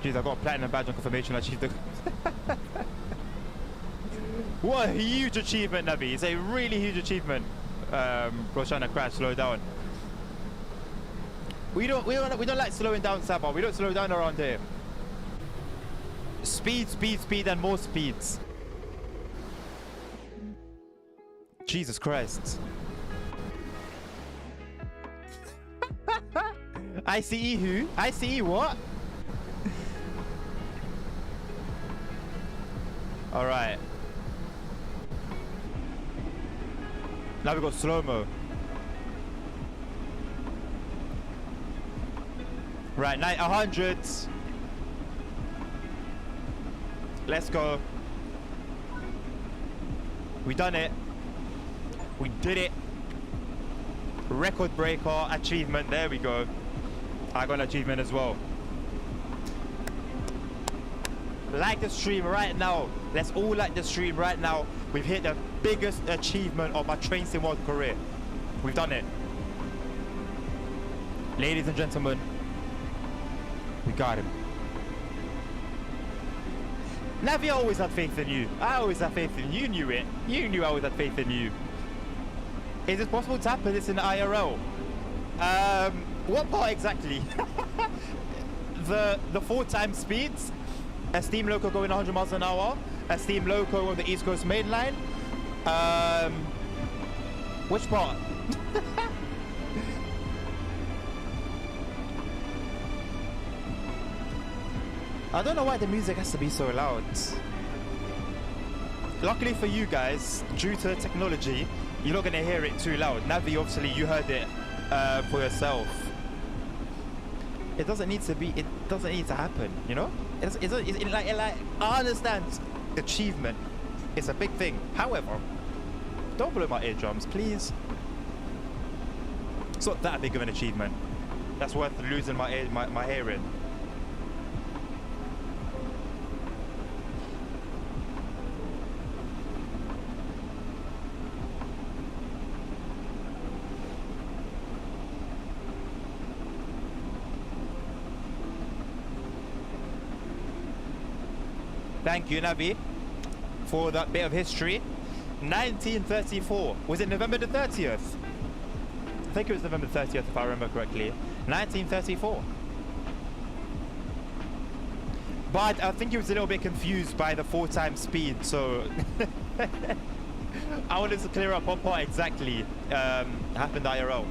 Jeez, I got a platinum badge on confirmation I achieved the... What a huge achievement, Navi. It's a really huge achievement. Bro's trying to crash, slow down. We don't like slowing down, Sabah. We don't slow down around here. Speed, speed, speed, and more speeds. Jesus Christ. ICE who? ICE what? Alright. Now we got slow-mo. Right, 100. Let's go. We done it. We did it. Record breaker achievement. There we go. I got an achievement as well. Like the stream right now. Let's all like the stream right now. We've hit the biggest achievement of my train sim world career. We've done it. Ladies and gentlemen, we got him. Navi, I always had faith in you. I always had faith in you. You knew it. You knew I always had faith in you. Is it possible to happen this in IRL? What part exactly? the 4 times speeds? A steam loco going 100 miles an hour? A steam loco on the East Coast main line? Which part? I don't know why the music has to be so loud. Luckily for you guys, due to technology, you're not gonna hear it too loud. Navi, obviously, you heard it for yourself. It doesn't need to be. It doesn't need to happen. You know. It's like I understand achievement. It's a big thing. However, don't blow my eardrums, please. It's not that big of an achievement. That's worth losing my hearing. Thank you, Navi, for that bit of history. 1934. Was it November the 30th? I think it was November 30th, if I remember correctly. 1934. But I think he was a little bit confused by the 4x speed, so I wanted to clear up what part exactly happened IRL.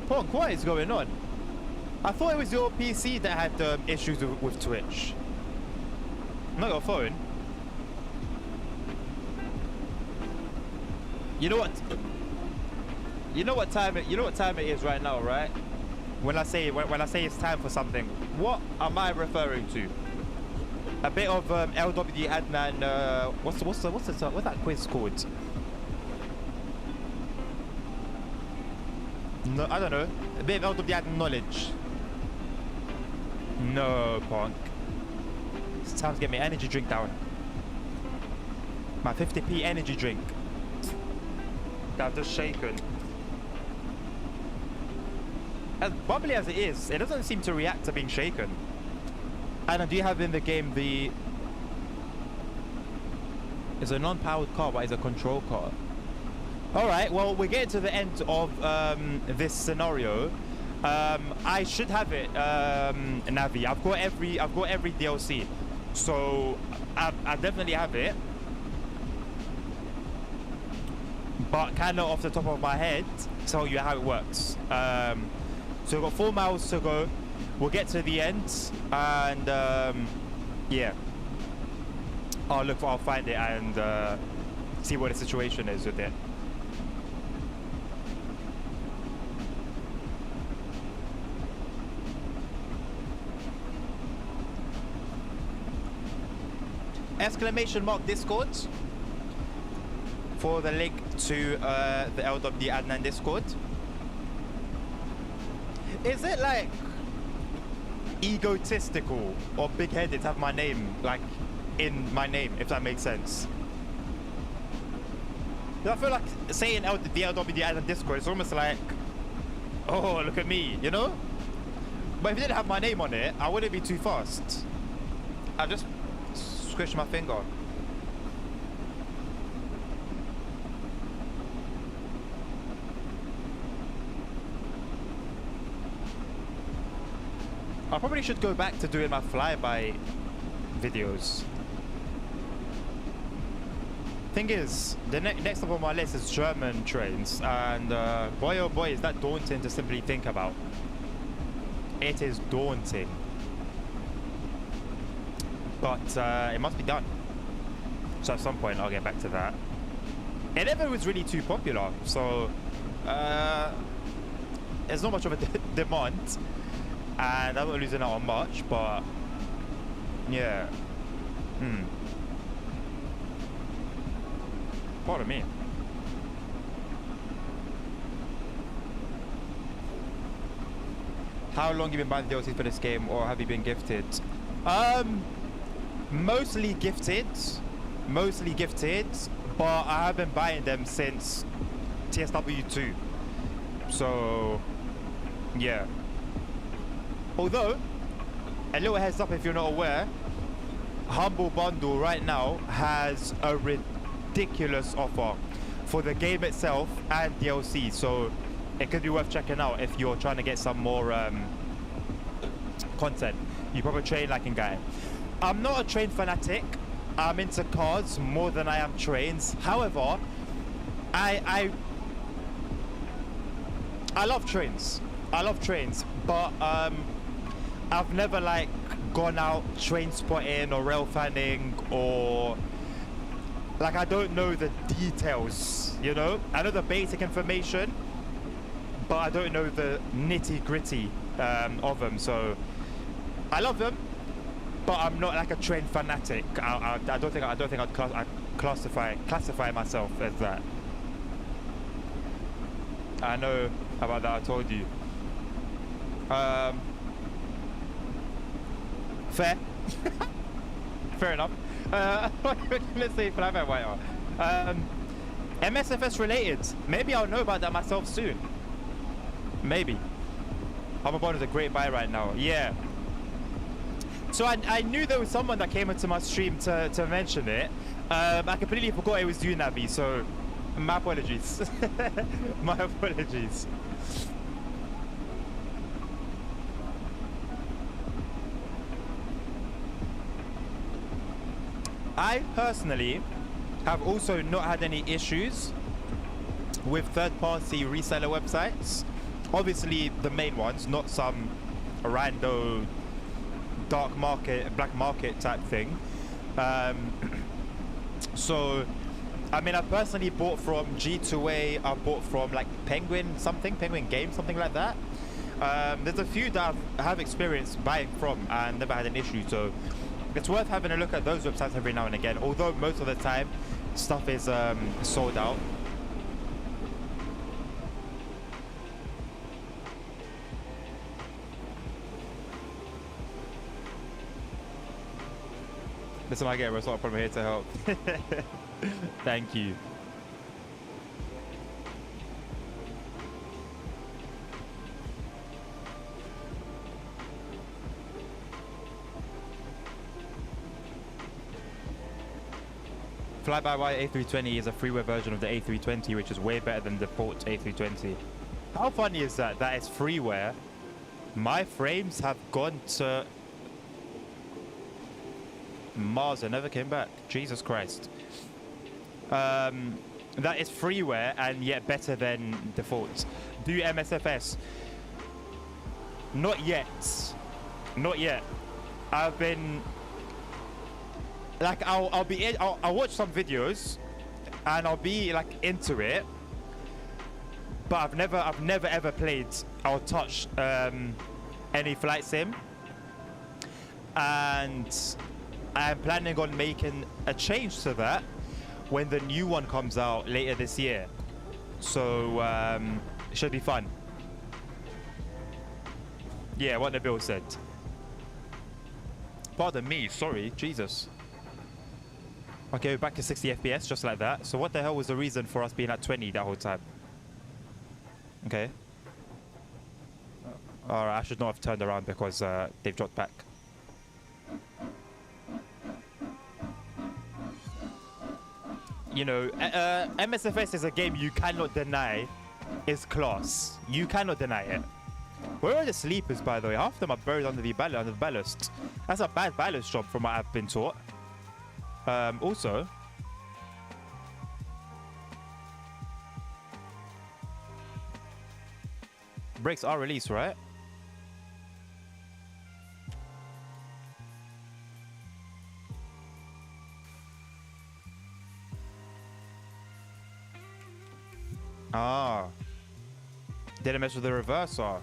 Punk, what is going on? I thought it was your PC that had issues with Twitch. Not your phone. You know what? You know what time it is right now, right? When I say it's time for something, what am I referring to? A bit of LW Adnan. What's that quiz called? No, I don't know. A bit of LW Adnan knowledge. No, Punk. It's time to get my energy drink down. My 50p energy drink. That I've just shaken. As bubbly as it is, it doesn't seem to react to being shaken. And do you have in the game the... It's a non-powered car, but it's a control car. Alright, well, we're getting to the end of this scenario. I should have it, Navi. I've got every DLC. So, I definitely have it. But kind of off the top of my head, tell you how it works. So we've got 4 miles to go. We'll get to the end, and yeah. I'll find it and see what the situation is with it. Exclamation mark Discord for the link to the LW Adnan Discord. Is it like egotistical or big-headed to have my name like in my name, if that makes sense? I feel like saying the LW Adnan Discord is almost like, oh, look at me, you know? But if it didn't have my name on it, I wouldn't be too fast. I just squish my finger. I probably should go back to doing my flyby videos. Thing is, the next up on my list is German trains, and boy oh boy is that daunting to simply think about. It is daunting. But it must be done. So at some point I'll get back to that. It never was really too popular, so there's not much of a demand, and I'm not losing out on much, but yeah. Pardon me. How long have you been buying DLCs for this game, or have you been gifted? Mostly gifted, but I have been buying them since TSW 2. So yeah. Although, a little heads up if you're not aware, Humble Bundle right now has a ridiculous offer for the game itself and DLC, so it could be worth checking out if you're trying to get some more content. You probably train like a guy. I'm not a train fanatic. I'm into cars more than I am trains. However, I love trains. I love trains, but I've never like gone out train spotting or rail fanning, or like I don't know the details, you know? I know the basic information, but I don't know the nitty gritty of them. So I love them, but I'm not like a train fanatic. I don't think I'd classify myself as that. I know about that. I told you. Fair. Fair enough. Let's see flyby white. MSFS related. Maybe I'll know about that myself soon. Maybe. Hoverboard is a great buy right now. Yeah. So I knew there was someone that came into my stream to mention it. I completely forgot it was you, Navi. So my apologies. My apologies. I personally have also not had any issues with third-party reseller websites. Obviously the main ones, not some rando dark market, black market type thing. So I mean, I personally bought from G2A. I bought from like Penguin Game, something like that. There's a few that I have experience buying from and never had an issue, so it's worth having a look at those websites every now and again, although most of the time stuff is sold out. Listen, I get it. It's not a problem. Here to help. Thank you. Fly-by-wire A320 is a freeware version of the A320, which is way better than the default A320. How funny is that? That is freeware. My frames have gone to Mars and never came back. Jesus Christ. That is freeware and yet better than default. Do you MSFS? Not yet. Not yet. I've been like I'll watch some videos and I'll be like into it, but I've never ever played or touched any flight sim, and I'm planning on making a change to that when the new one comes out later this year. So it should be fun. Yeah, what Nabil said. Pardon me, sorry, Jesus. Okay, we're back to 60 FPS, just like that. So what the hell was the reason for us being at 20 that whole time? Okay. Alright, I should not have turned around because they've dropped back. You know, MSFS is a game you cannot deny is class. You cannot deny it. Where are the sleepers, by the way? Half of them are buried under the ballast. That's a bad ballast job from what I've been taught. Also, brakes are released, right? Ah. Didn't mess with the reverser.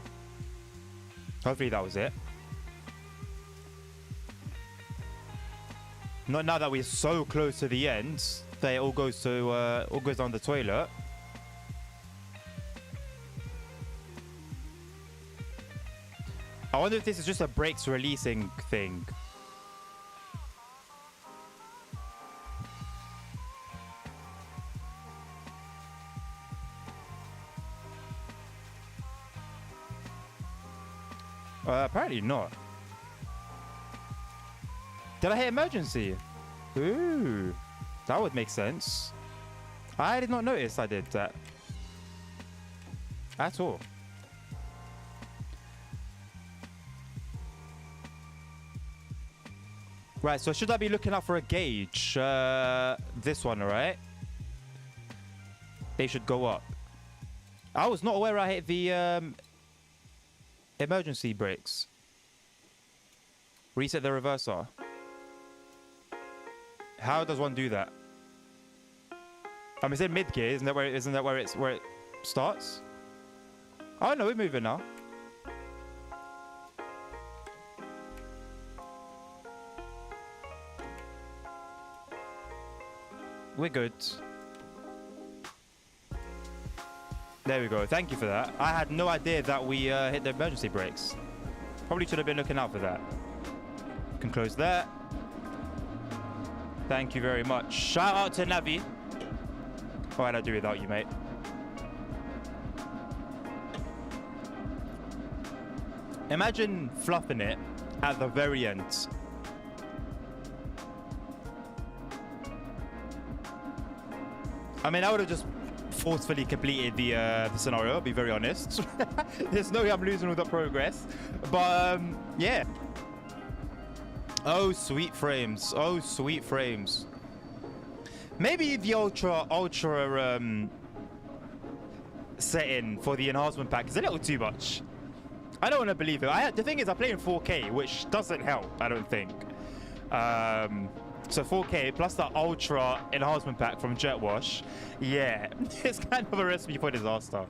Hopefully that was it. Not now that we're so close to the end that it all goes down the toilet. I wonder if this is just a brakes releasing thing. Apparently not. Did I hit emergency? Ooh, that would make sense. I did not notice I did that at all. Right, so should I be looking out for a gauge? This one, right? They should go up. I was not aware I hit the emergency brakes. Reset the reverser. How does one do that? I mean, it's in mid gear, isn't that where it starts? Oh no, we're moving now. We're good. There we go. Thank you for that. I had no idea that we hit the emergency brakes. Probably should have been looking out for that. Can close that. Thank you very much. Shout out to Navi. What would I do without you, mate? Imagine fluffing it at the very end. I mean, I would have just forcefully completed the scenario, I'll be very honest. There's no way I'm losing all the progress. But, yeah. Oh, sweet frames. Oh, sweet frames. Maybe the ultra setting for the enhancement pack is a little too much. I don't want to believe it. The thing is, I play in 4K, which doesn't help, I don't think. So 4K plus the ultra enhancement pack from Jetwash. Yeah, it's kind of a recipe for disaster.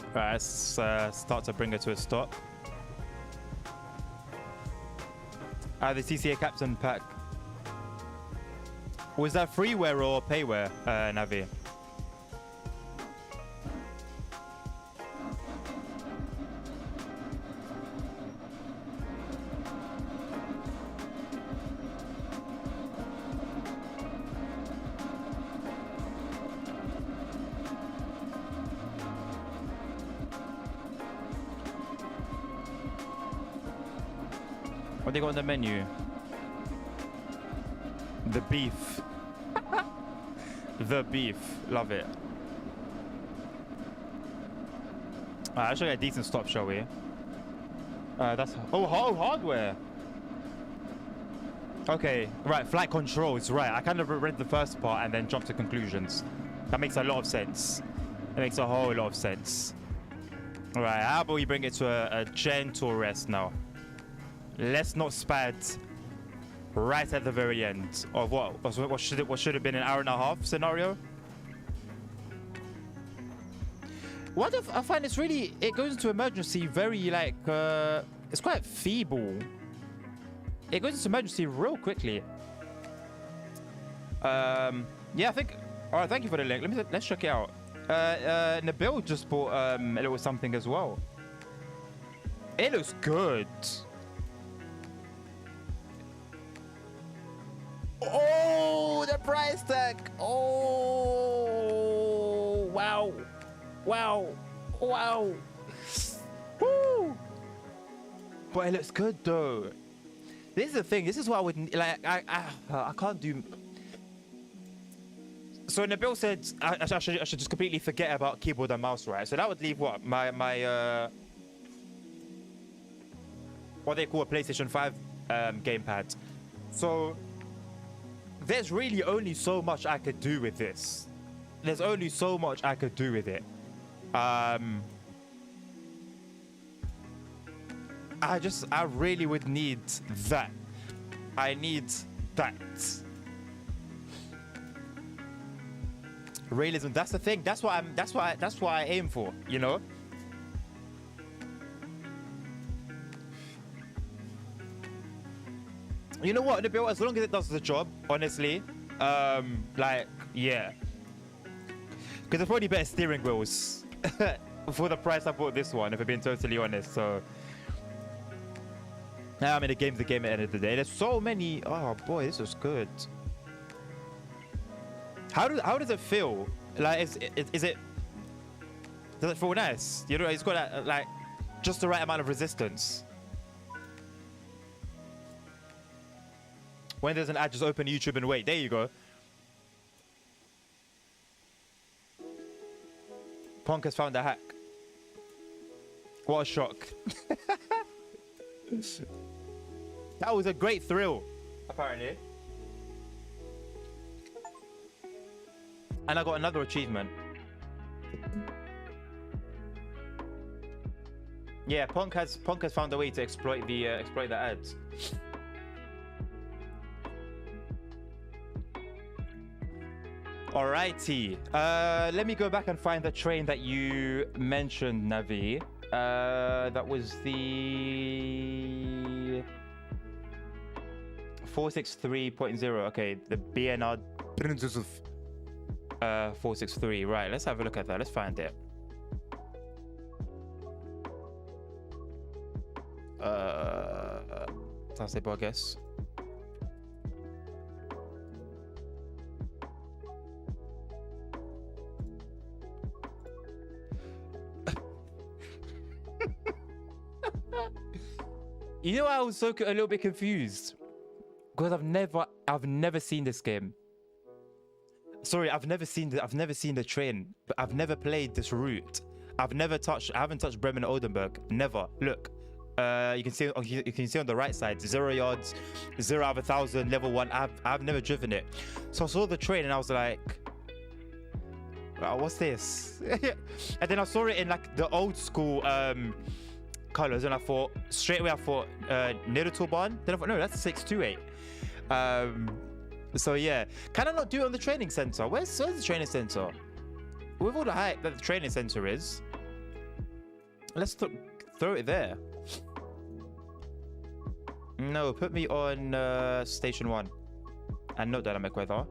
Alright, let's start to bring her to a stop. The CCA Captain pack. Was that freeware or payware, Navi? What they got on the menu? The beef. The beef. Love it. Alright, actually a decent stop, shall we? That's... Oh, hardware. Okay, right, flight controls. Right, I kind of read the first part and then jumped to conclusions. That makes a lot of sense. It makes a whole lot of sense. Alright, how about we bring it to a gentle rest now? Let's not spad right at the very end of what should have been an hour and a half scenario. What if I find it goes into emergency very like it's quite feeble. It goes into emergency real quickly. Yeah, I think. All right, thank you for the link. Let's check it out. Nabil just bought a little something as well. It looks good. Oh, the price tag. Oh, wow. Wow. Wow. Woo. But it looks good though. This is the thing. This is what I would like. I can't do. So Nabil said I should just completely forget about keyboard and mouse, right? So that would leave what my what they call a PlayStation 5 gamepad. So there's really only so much I could do with this. There's only so much I could do with it. I really would need that. I need that. Realism, that's the thing. That's what I aim for, you know? You know what, Nabil, as long as it does the job, honestly, like, yeah. Because there's probably better steering wheels for the price I bought this one, if I'm being totally honest, so. I mean, the game's the game at the end of the day. There's so many. Oh boy, this is good. How does it feel? Like, does it feel nice? You know, it's got that like Just the right amount of resistance. When there's an ad, just open YouTube and wait. There you go. Punk has found a hack. What a shock. That was a great thrill, apparently. And I got another achievement. Yeah, Punk has found a way to exploit the ads. Alrighty. Let me go back and find the train that you mentioned, Navi. That was the 463.0. Okay, the BNR 463. Right, let's have a look at that. Let's find it. Table, I guess. You know, I was a little bit confused because I've never seen this game. Sorry, I've never seen the train, but I've never played this route. I haven't touched Bremen Oldenburg. Never. Look, you can see on the right side, 0 yards, 0 out of 1,000, level 1. I've never driven it. So I saw the train and I was like, wow, what's this? And then I saw it in like the old school colors, and I thought straight away, Nidotobahn. Then I thought, no, that's 628. So yeah, can I not do it on the training center? Where's the training center? With all the hype that the training center is, let's throw it there. No, put me on station 1 and no dynamic weather.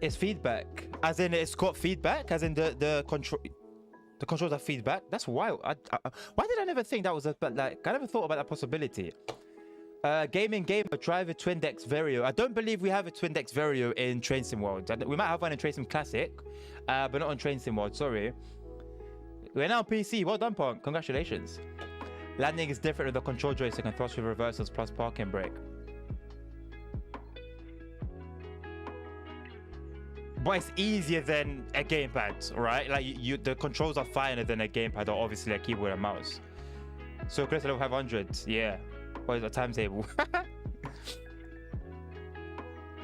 It's feedback, as in it's got feedback, as in the controls have feedback. That's wild. Why did I never think that was but like I never thought about that possibility. Gaming gamer driver Twindex Vario. I don't believe we have a Twindex Vario in Train Sim World. We might have one in Train Sim Classic, but not on Train Sim World. Sorry. We're now on PC. Well done, Punk. Congratulations. Landing is different with the control joystick and thrust with reversals plus parking brake. But it's easier than a gamepad, right? Like the controls are finer than a gamepad, or obviously a keyboard and mouse. So close to level 500, yeah. What is the timetable?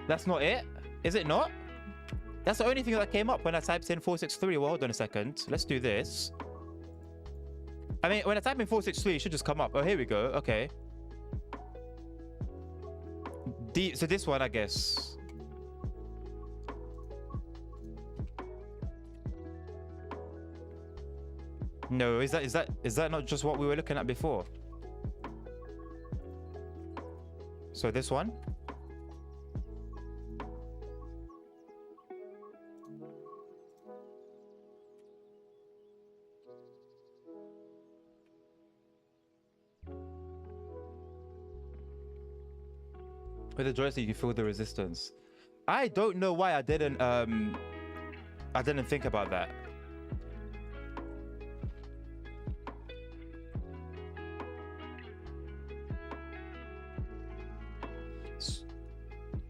That's not it, is it not? That's the only thing that came up when I typed in 463. Well, hold on a second. Let's do this. I mean, when I type in 463, it should just come up. Oh, here we go. Okay. So this one, I guess. No, is that not just what we were looking at before? So this one? With the joystick you feel the resistance. I don't know why I didn't think about that.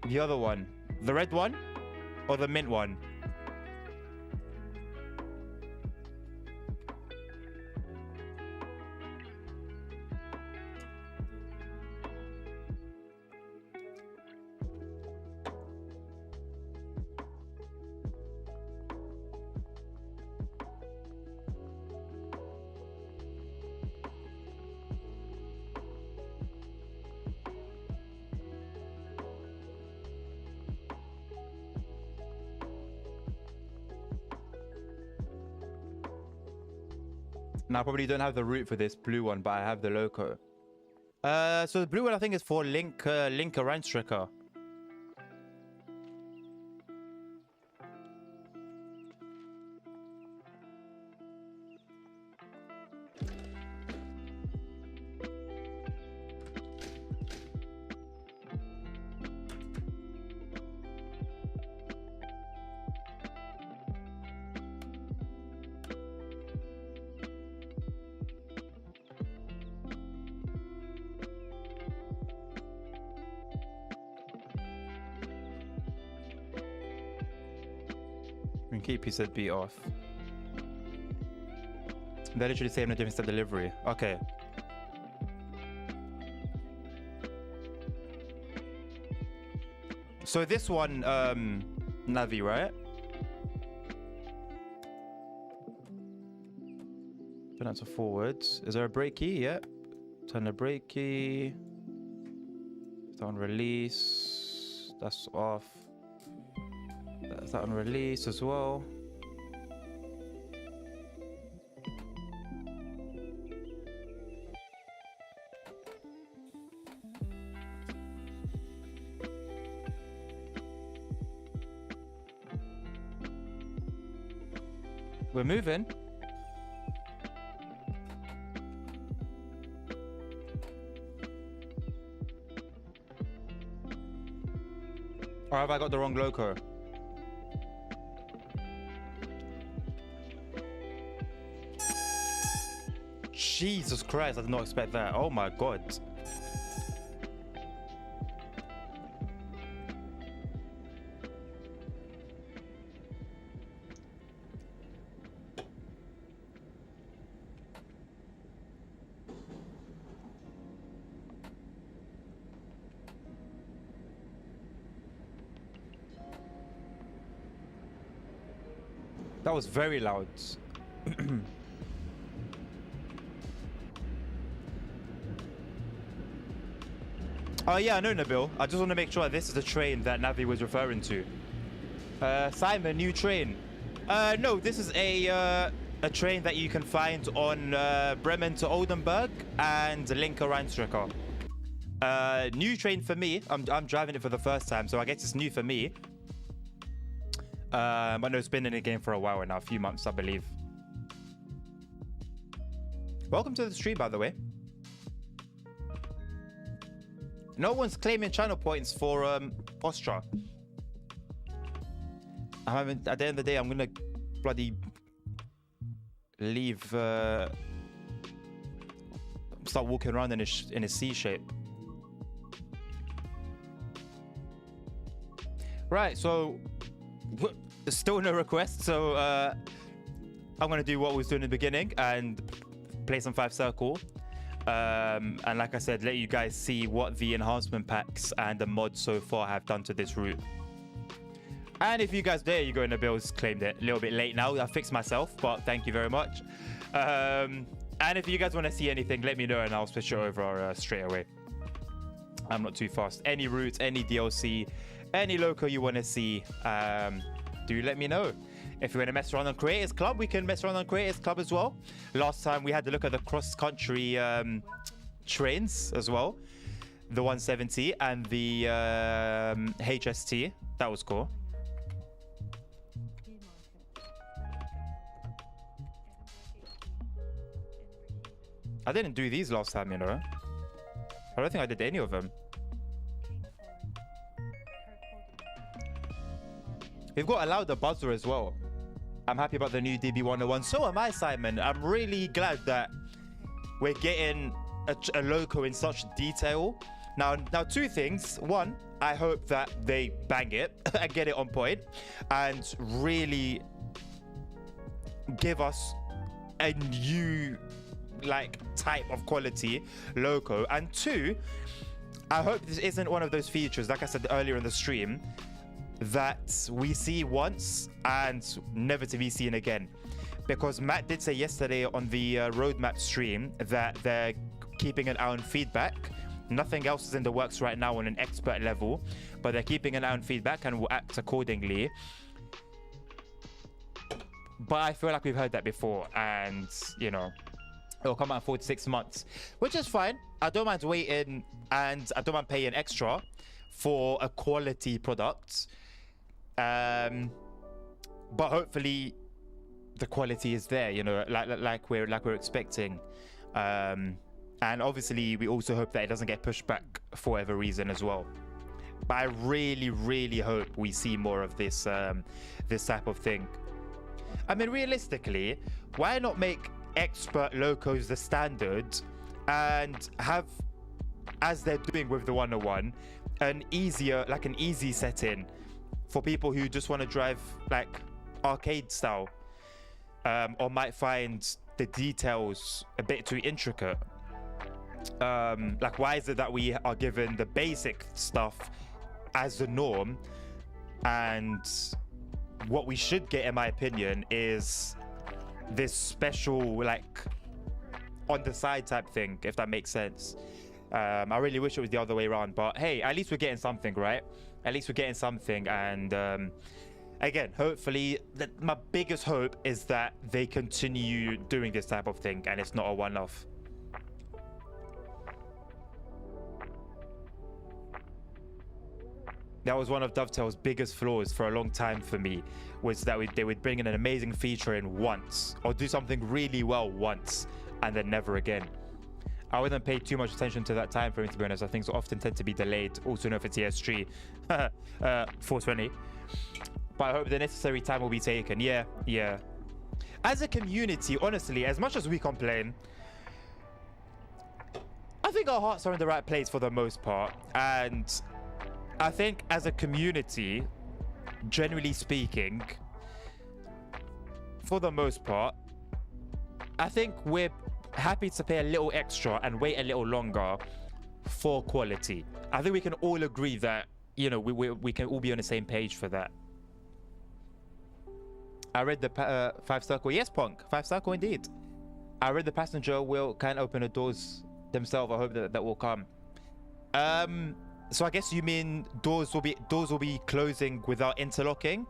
The other one, the red one or the mint one? Now, I probably don't have the route for this blue one, but I have the loco. So the blue one I think is for Link Reinstrecker. Keep he said beat off. They're literally saying the difference to delivery. Okay. So this one, Navi, right? Turn that to forwards. Is there a brake key? Yep. Turn the brake key. That on release. That's off. That's that on release as well. We're moving. Or have I got the wrong loco? Jesus Christ, I did not expect that. Oh my God. That was very loud. Oh yeah, I know, Nabil. I just want to make sure this is the train that Navi was referring to. Simon, new train. No, this is a train that you can find on Bremen to Oldenburg and Linke Rheinstrecke. New train for me. I'm driving it for the first time, so I guess it's new for me. I know it's been in the game for a while now, a few months, I believe. Welcome to the stream, by the way. No one's claiming channel points for Ostra. At the end of the day, I'm gonna bloody leave. Start walking around in a C shape. Right, so still no request. So I'm gonna do what we was doing in the beginning and play some 5 circle. And like I said, let you guys see what the enhancement packs and the mods so far have done to this route. And if you guys, there you go, Nabil's claimed it. A little bit late now. I fixed myself, but thank you very much. And if you guys want to see anything, let me know and I'll switch it over straight away. I'm not too fast. Any routes, any DLC, any loco you want to see, do let me know. If you want to mess around on Creators Club, we can mess around on Creators Club as well. Last time we had to look at the cross-country trains as well. The 170 and the HST. That was cool. I didn't do these last time, you know. I don't think I did any of them. We've got a louder buzzer as well. I'm happy about the new DB101. So am I, Simon. I'm really glad that we're getting a loco in such detail. Now, 2 things. One, I hope that they bang it and get it on point and really give us a new type of quality loco. And 2, I hope this isn't one of those features, like I said earlier in the stream, that we see once and never to be seen again. Because Matt did say yesterday on the roadmap stream that they're keeping an eye on feedback. Nothing else is in the works right now on an expert level, but they're keeping an eye on feedback and will act accordingly. But I feel like we've heard that before, and you know, it'll come out in 4 to 6 months, which is fine. I don't mind waiting, and I don't mind paying extra for a quality product. But hopefully the quality is there, you know, like we're expecting. And obviously we also hope that it doesn't get pushed back for whatever reason as well. But I really hope we see more of this this type of thing. I mean, realistically, why not make expert locos the standard and have, as they're doing with the 101, an easy setting for people who just want to drive arcade style, or might find the details a bit too intricate. Like, why is it that we are given the basic stuff as the norm, and what we should get, in my opinion, is this special, like, on the side type thing, if that makes sense. I really wish it was the other way around, but hey, at least we're getting something, right? At least we're getting something. And again, hopefully, my biggest hope is that they continue doing this type of thing and it's not a one-off. That was one of Dovetail's biggest flaws for a long time for me, was that they would bring in an amazing feature in once, or do something really well once, and then never again. I wouldn't pay too much attention to that time frame, to be honest. I think things often tend to be delayed, also known for TS3, 420. But I hope the necessary time will be taken. Yeah. As a community, honestly, as much as we complain, I think our hearts are in the right place for the most part. And I think as a community, generally speaking, for the most part, I think we're happy to pay a little extra and wait a little longer for quality. I think we can all agree that, you know, we can all be on the same page for that. I read the 5 circle. Yes, Punk, 5 circle indeed. I read the passenger can open the doors themselves. I hope that will come. So I guess you mean doors will be closing without interlocking,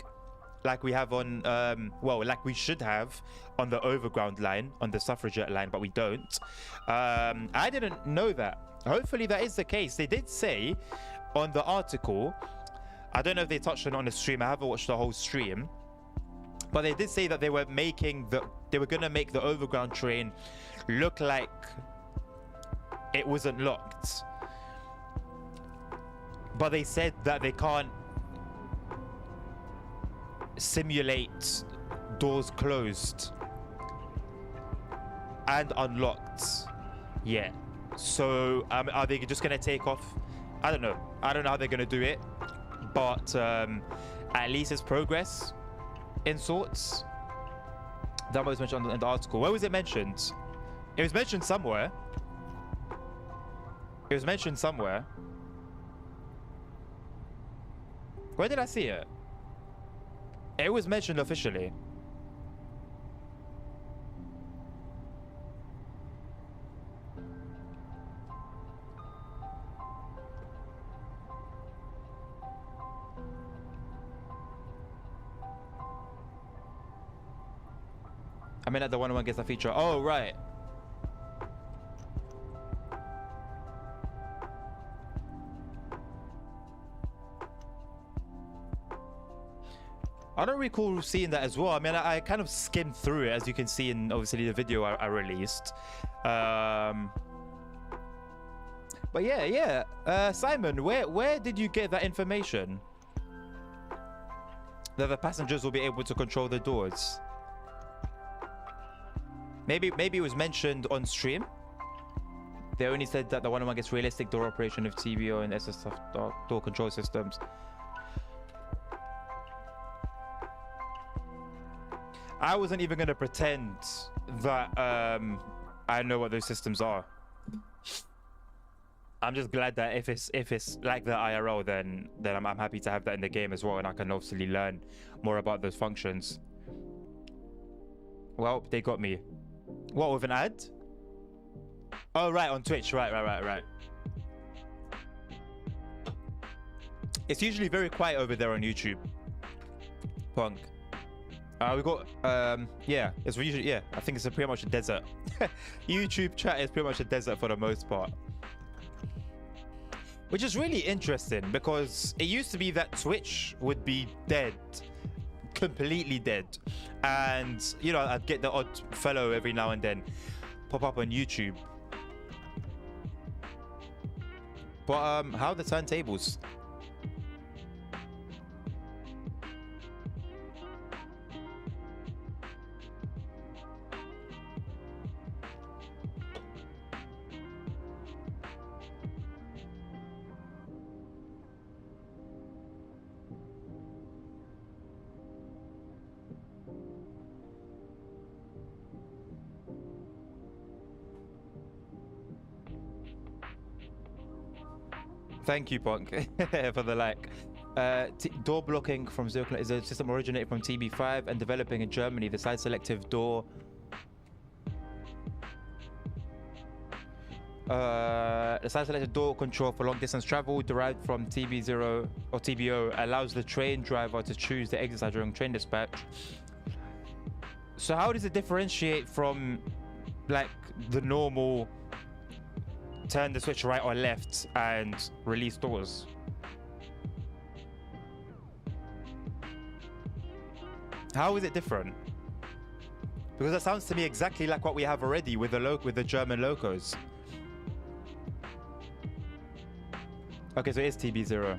like we have on like we should have on the overground line, on the suffragette line, but we don't. I didn't know that. Hopefully that is the case. They did say on the article, I don't know if they touched on the stream, I haven't watched the whole stream, but they did say that they were gonna make the overground train look like it wasn't locked. But they said that they can't simulate doors closed and unlocked yet. So are they just gonna take off? I don't know how they're gonna do it, but at least it's progress in sorts. That was mentioned in the article. Where was it mentioned? It was mentioned somewhere. Where did I see it? It was mentioned officially. I mean, at the 101 gets a feature. Oh, right. I don't recall seeing that as well. I mean, I kind of skimmed through it, as you can see in obviously the video I released. But yeah. Simon, where did you get that information? That the passengers will be able to control the doors? Maybe it was mentioned on stream. They only said that the 101 gets realistic door operation of TBO and SS door control systems. I wasn't even going to pretend that I know what those systems are. I'm just glad that if it's like the IRL, then I'm happy to have that in the game as well, and I can obviously learn more about those functions. Well, they got me. What, with an ad? Oh, right, on Twitch. Right. It's usually very quiet over there on YouTube. Punk. We got it's usually, I think it's pretty much a desert. YouTube chat is pretty much a desert for the most part, which is really interesting, because it used to be that Twitch would be dead, completely dead, and you know, I'd get the odd fellow every now and then pop up on YouTube. But how are the turntables? Thank you, Punk, for the like. Door blocking from 0 is a system originated from TB5 and developing in Germany. The side selective door. The side selective door control for long distance travel derived from TB0 or TBO allows the train driver to choose the exit side during train dispatch. So how does it differentiate from like the normal turn the switch right or left and release doors? How is it different? Because that sounds to me exactly like what we have already with the German locos. Okay, so it is TB0.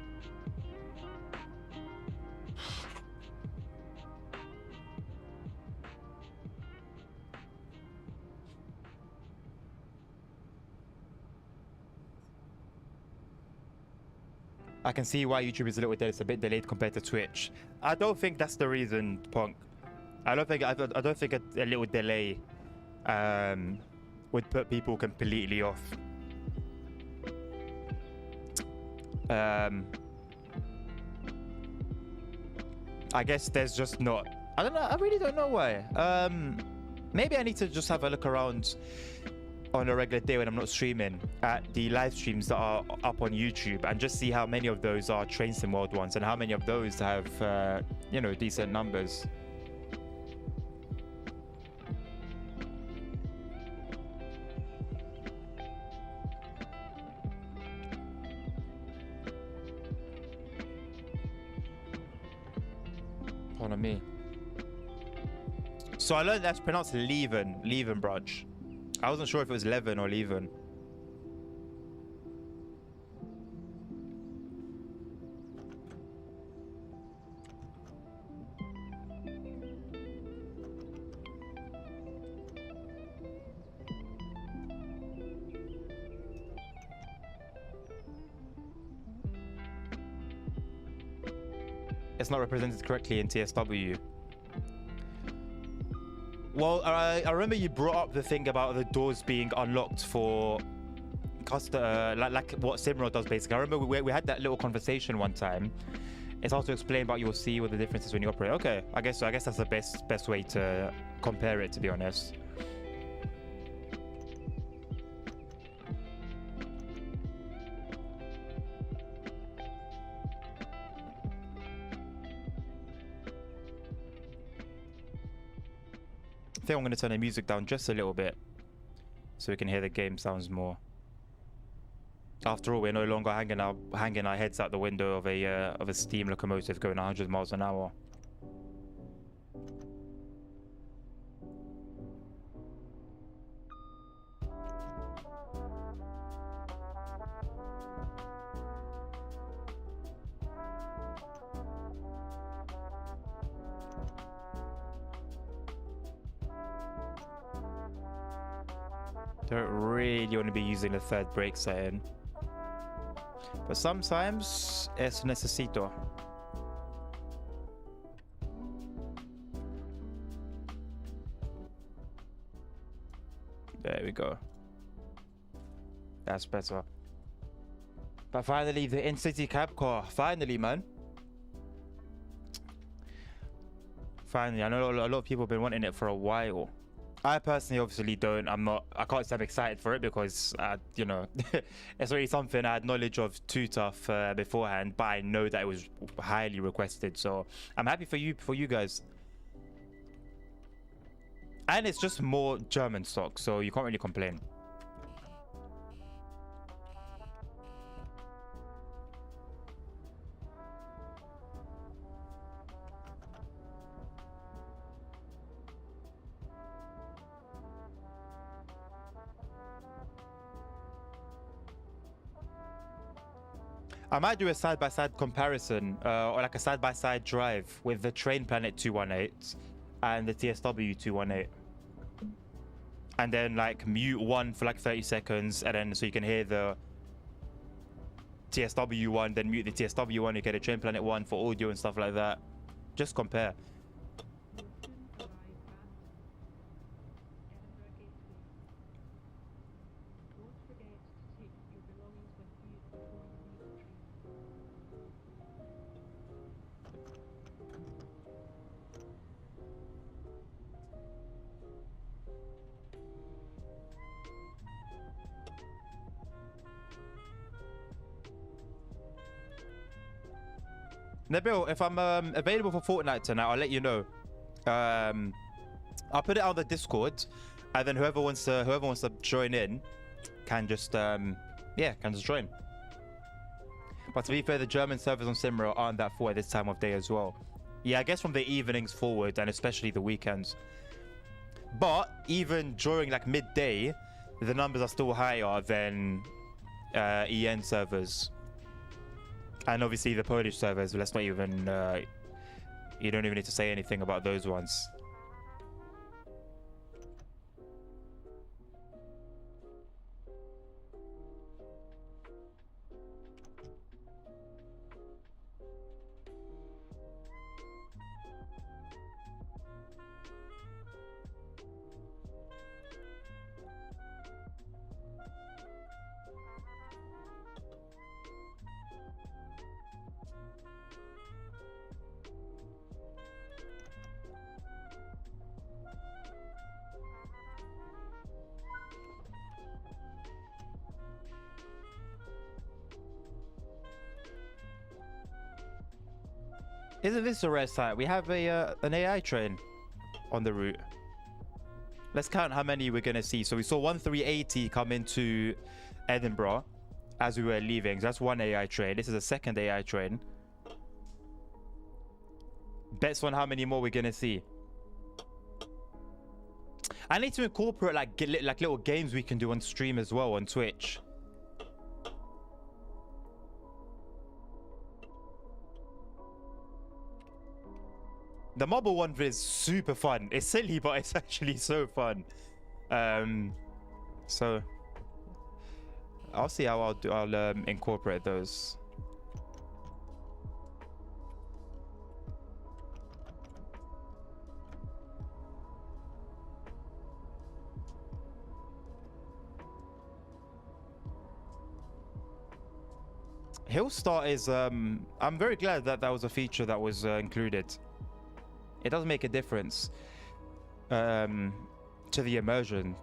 I can see why YouTube is a little delayed. It's a bit delayed compared to Twitch. I don't think that's the reason, Punk. I don't think a little delay would put people completely off. I guess there's just not. I don't know. I really don't know why. Maybe I need to just have a look around on a regular day when I'm not streaming at the live streams that are up on YouTube and just see how many of those are Train Sim World ones and how many of those have, you know, decent numbers. Pardon me. So I learned that's pronounced Leven branch. I wasn't sure if it was Leven or Leven. It's not represented correctly in TSW. Well, I remember you brought up the thing about the doors being unlocked for like what Simrod does basically. I remember we had that little conversation one time. It's also explained about you'll see what the difference is when you operate. Okay, I guess that's the best way to compare it, to be honest. I think I'm going to turn the music down just a little bit so we can hear the game sounds more. After all, we're no longer hanging our heads out the window of a steam locomotive going 100 miles an hour. Don't really want to be using the third brake setting, but sometimes es necesito. There we go. That's better. But finally, the in-city cab car. Finally, man. Finally, I know a lot of people have been wanting it for a while. I personally obviously don't. I can't say I'm excited for it because, you know, it's already something I had knowledge of too tough beforehand, but I know that it was highly requested. So I'm happy for you guys. And it's just more German stock, so you can't really complain. I might do a side-by-side comparison or like a side-by-side drive with the Train Planet 218 and the TSW 218. And then like mute one for like 30 seconds and then so you can hear the TSW one, then mute the TSW one, you get a Train Planet one for audio and stuff like that. Just compare. Nabil, if I'm available for Fortnite tonight, I'll let you know. I'll put it on the Discord, and then whoever wants to join in can just can just join. But to be fair, the German servers on Simra aren't that full at this time of day as well. Yeah, I guess from the evenings forward, and especially the weekends. But even during like midday, the numbers are still higher than EN servers. And obviously the Polish servers, let's not even, you don't even need to say anything about those ones. Isn't this a rare site? We have an AI train on the route. Let's count how many we're gonna see. So we saw 1380 come into Edinburgh as we were leaving. So that's one AI train. This is a second AI train. Bets on how many more we're gonna see. I need to incorporate like little games we can do on stream as well on Twitch. The mobile one is super fun. It's silly, but it's actually so fun. So I'll see how I'll incorporate those. Hill Start is I'm very glad that that was a feature that was included. It does make a difference to the immersion.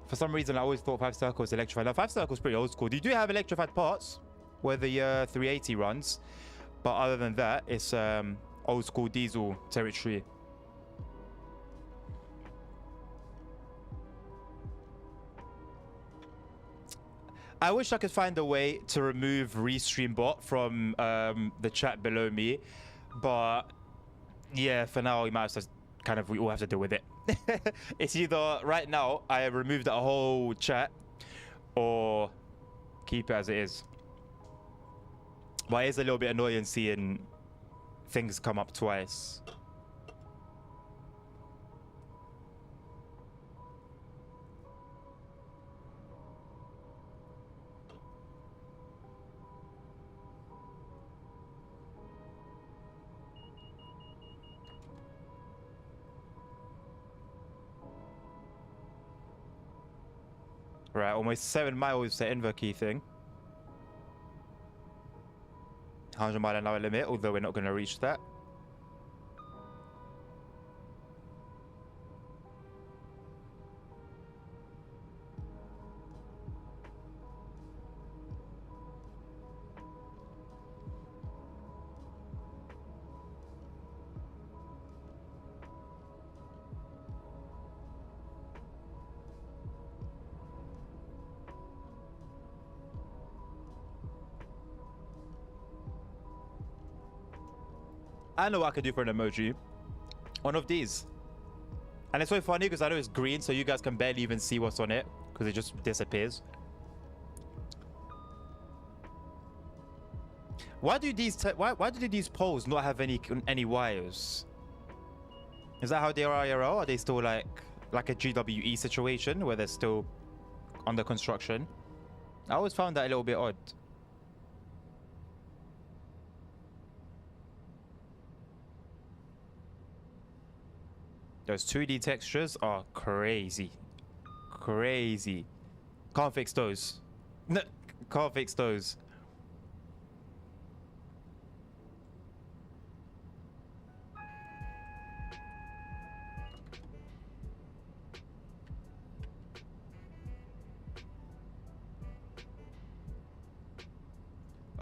For some reason, I always thought 5 Circles electrified. Now, 5 Circles pretty old school. You do have electrified parts where the 380 runs, but other than that, it's old school diesel territory. I wish I could find a way to remove Restream Bot from the chat below me, but yeah, for now we might have to we all have to deal with it. It's either right now I remove that whole chat or keep it as it is. But it is a little bit annoying seeing things come up twice. Right, almost 7 miles to Inverkey thing. 100-mile-an-hour limit, although we're not going to reach that. I know what I could do for an emoji. One of these. And it's so funny because I know it's green, so you guys can barely even see what's on it because it just disappears. Why do these poles not have any wires? Is that how they are IRL? Are they still like a GWE situation where they're still under construction? I always found that a little bit odd. Those 2D textures are crazy. Crazy. Can't fix those. Can't fix those.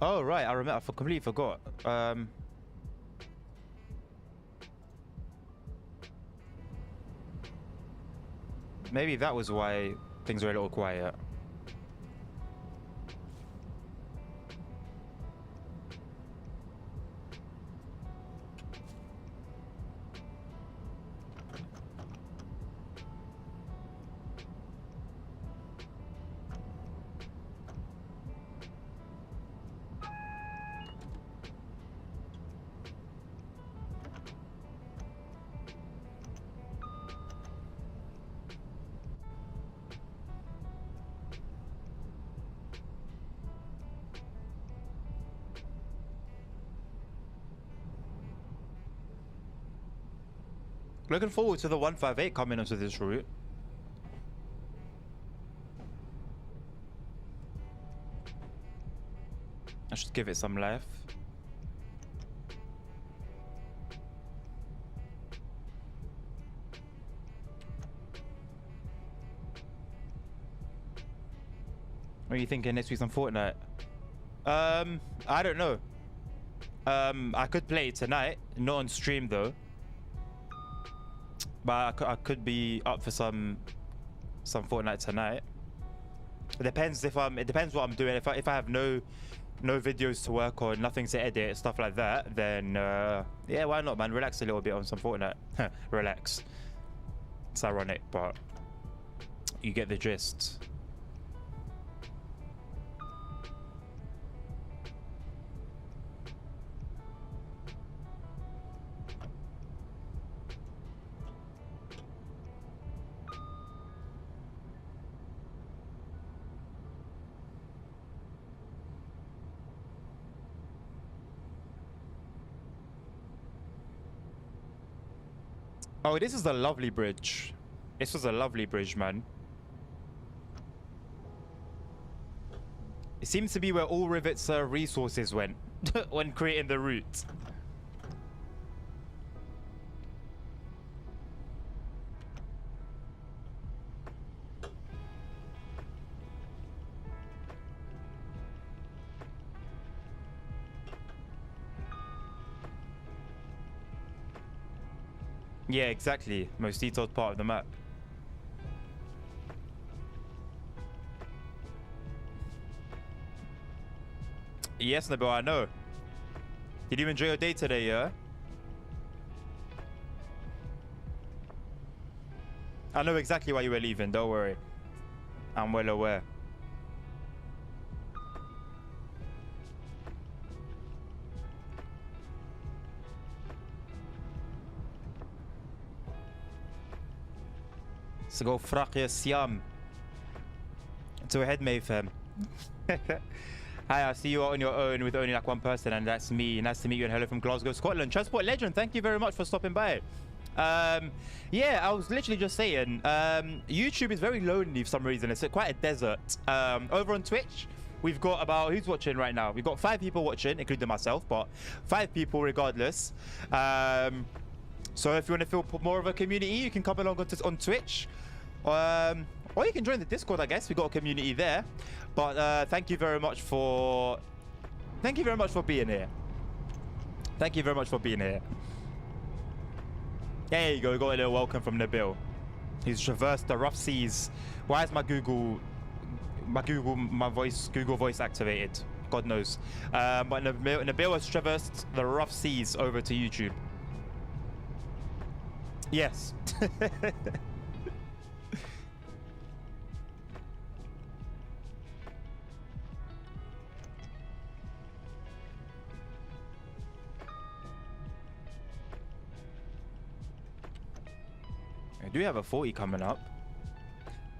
Oh, right. I remember. I completely forgot. Maybe that was why things were a little quiet. Looking forward to the 158 coming onto this route. I should give it some life. What are you thinking next week's on Fortnite? I don't know. I could play it tonight, not on stream though. But I could be up for some Fortnite tonight. It depends if it depends what I'm doing. If I have no videos to work on, nothing to edit, stuff like that, then yeah, why not, man? Relax a little bit on some Fortnite. Relax. It's ironic, but you get the gist. Oh, this is a lovely bridge. This was a lovely bridge, man. It seems to be where all Rivet's resources went when creating the route. Yeah, exactly. Most detailed part of the map. Yes, Nabil, I know. Did you enjoy your day today, yeah? I know exactly why you were leaving, don't worry. I'm well aware. So go frak je siam. To ahead, Mayfam. Hi, I see you are on your own with only like one person, and that's me. Nice to meet you, and hello from Glasgow, Scotland. Transport Legend, thank you very much for stopping by. Yeah, I was literally just saying, YouTube is very lonely for some reason. It's quite a desert. Over on Twitch, we've got about, who's watching right now? We've got 5 people watching, including myself, but 5 people regardless. So if you want to feel more of a community, you can come along on Twitch. Or you can join the Discord, I guess. We've got a community there. But thank you very much for being here. Thank you very much for being here. There you go. We got a little welcome from Nabil. He's traversed the rough seas. Why is my Google voice activated? God knows. But Nabil has traversed the rough seas over to YouTube. Yes. I do have a 40 coming up.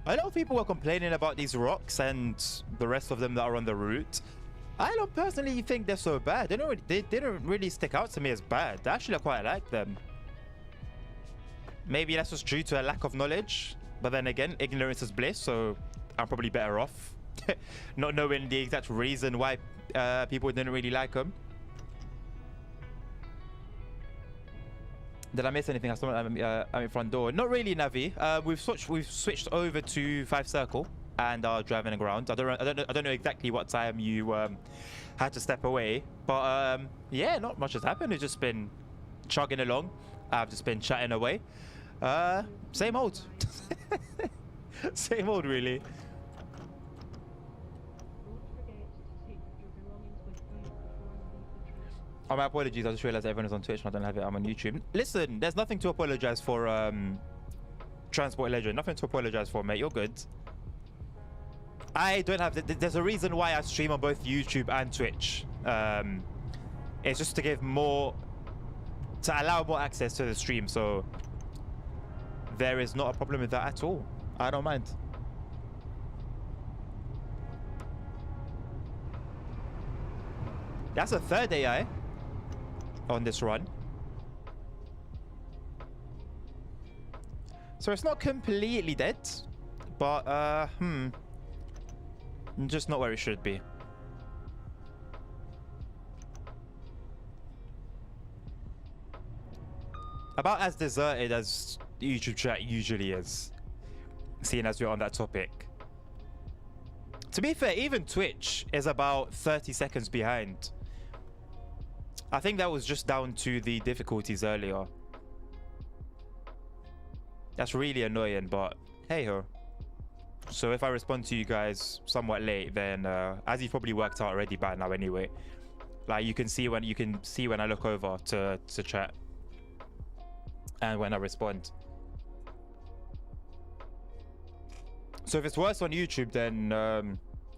A lot of people were complaining about these rocks and the rest of them that are on the route. I don't personally think they're so bad. They didn't really stick out to me as bad. Actually, I quite like them. Maybe that's just due to a lack of knowledge. But then again, ignorance is bliss, so I'm probably better off not knowing the exact reason why people didn't really like them. Did I miss anything? I saw I'm in front door. Not really, Navi. We've switched over to 5 circle and are driving around. I don't know exactly what time you had to step away, but yeah, not much has happened. It's just been chugging along. I've just been chatting away. Same old. Same old, really. Oh, my apologies. I just realized everyone is on Twitch and I don't have it. I'm on YouTube. Listen, there's nothing to apologize for, Transport Legend. Nothing to apologize for, mate. You're good. I don't have... There's a reason why I stream on both YouTube and Twitch. It's just to give more... To allow more access to the stream, so... There is not a problem with that at all. I don't mind. That's a third AI on this run. So it's not completely dead, but just not where it should be. About as deserted as YouTube chat usually is, seeing as we're on that topic. To be fair, even Twitch is about 30 seconds behind. I think that was just down to the difficulties earlier. That's really annoying, but hey ho. So if I respond to you guys somewhat late, then as you've probably worked out already by now anyway, like you can see when I look over to chat and when I respond. So if it's worse on YouTube, then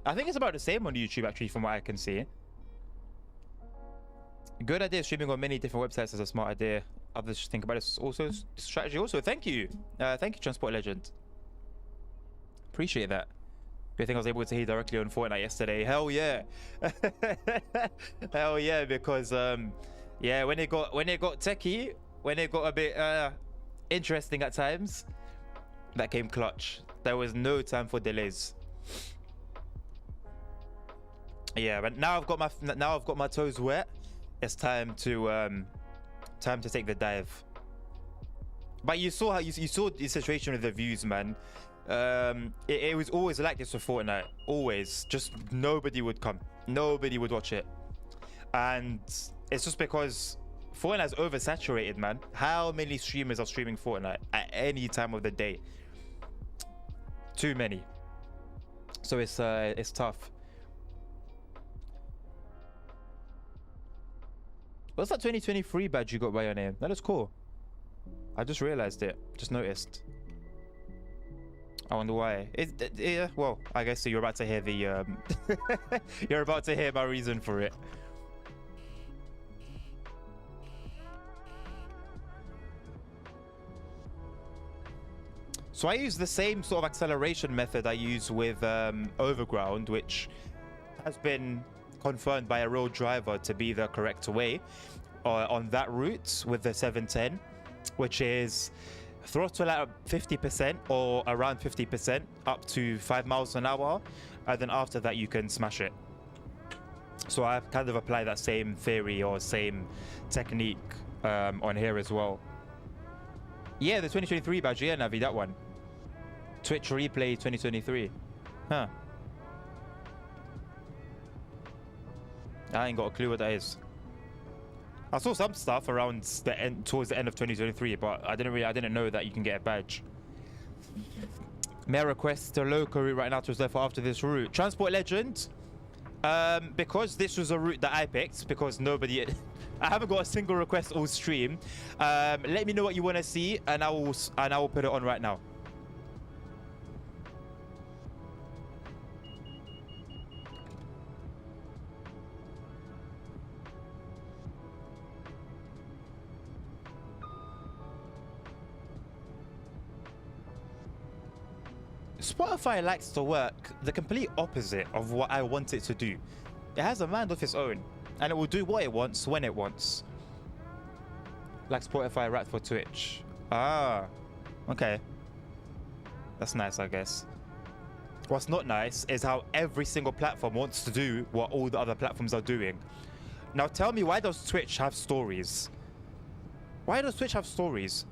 I think it's about the same on YouTube actually, from what I can see. Good idea. Streaming on many different websites is a smart idea. Others should think about it. Also strategy. Also, thank you, Transport Legend. Appreciate that. Good thing I was able to hear directly on Fortnite yesterday. Hell yeah. Hell yeah, because yeah, when it got techie, when it got a bit interesting at times, that came clutch. There was no time for delays. Yeah, but now I've got my toes wet. It's time to take the dive. But you saw how you saw the situation with the views, man. It was always like this with Fortnite. Always, just nobody would come, nobody would watch it, and it's just because Fortnite is oversaturated, man. How many streamers are streaming Fortnite at any time of the day? Too many. So it's tough. What's that 2023 badge you got by your name? That is cool. I just realized it. Just noticed. I wonder why. Yeah, well, I guess you're about to hear the you're about to hear my reason for it. So I use the same sort of acceleration method I use with Overground, which has been confirmed by a real driver to be the correct way on that route with the 710, which is throttle at 50% or around 50% up to 5 miles an hour, and then after that you can smash it. So I've kind of applied that same theory or same technique on here as well. Yeah, the 2023 badge, yeah, Navi, that one. Twitch replay 2023. Huh. I ain't got a clue what that is. I saw some stuff around the end, towards the end of 2023, but I didn't know that you can get a badge. May I request a local route right now to reserve for after this route? Transport Legend, because this was a route that I picked, because nobody, I haven't got a single request all stream. Let me know what you want to see, and I will put it on right now. Spotify likes to work the complete opposite of what I want it to do. It has a mind of its own, and it will do what it wants when it wants. Like Spotify wrapped for Twitch. Ah, okay. That's nice, I guess. What's not nice is how every single platform wants to do what all the other platforms are doing. Now tell me, why does Twitch have stories? Why does Twitch have stories?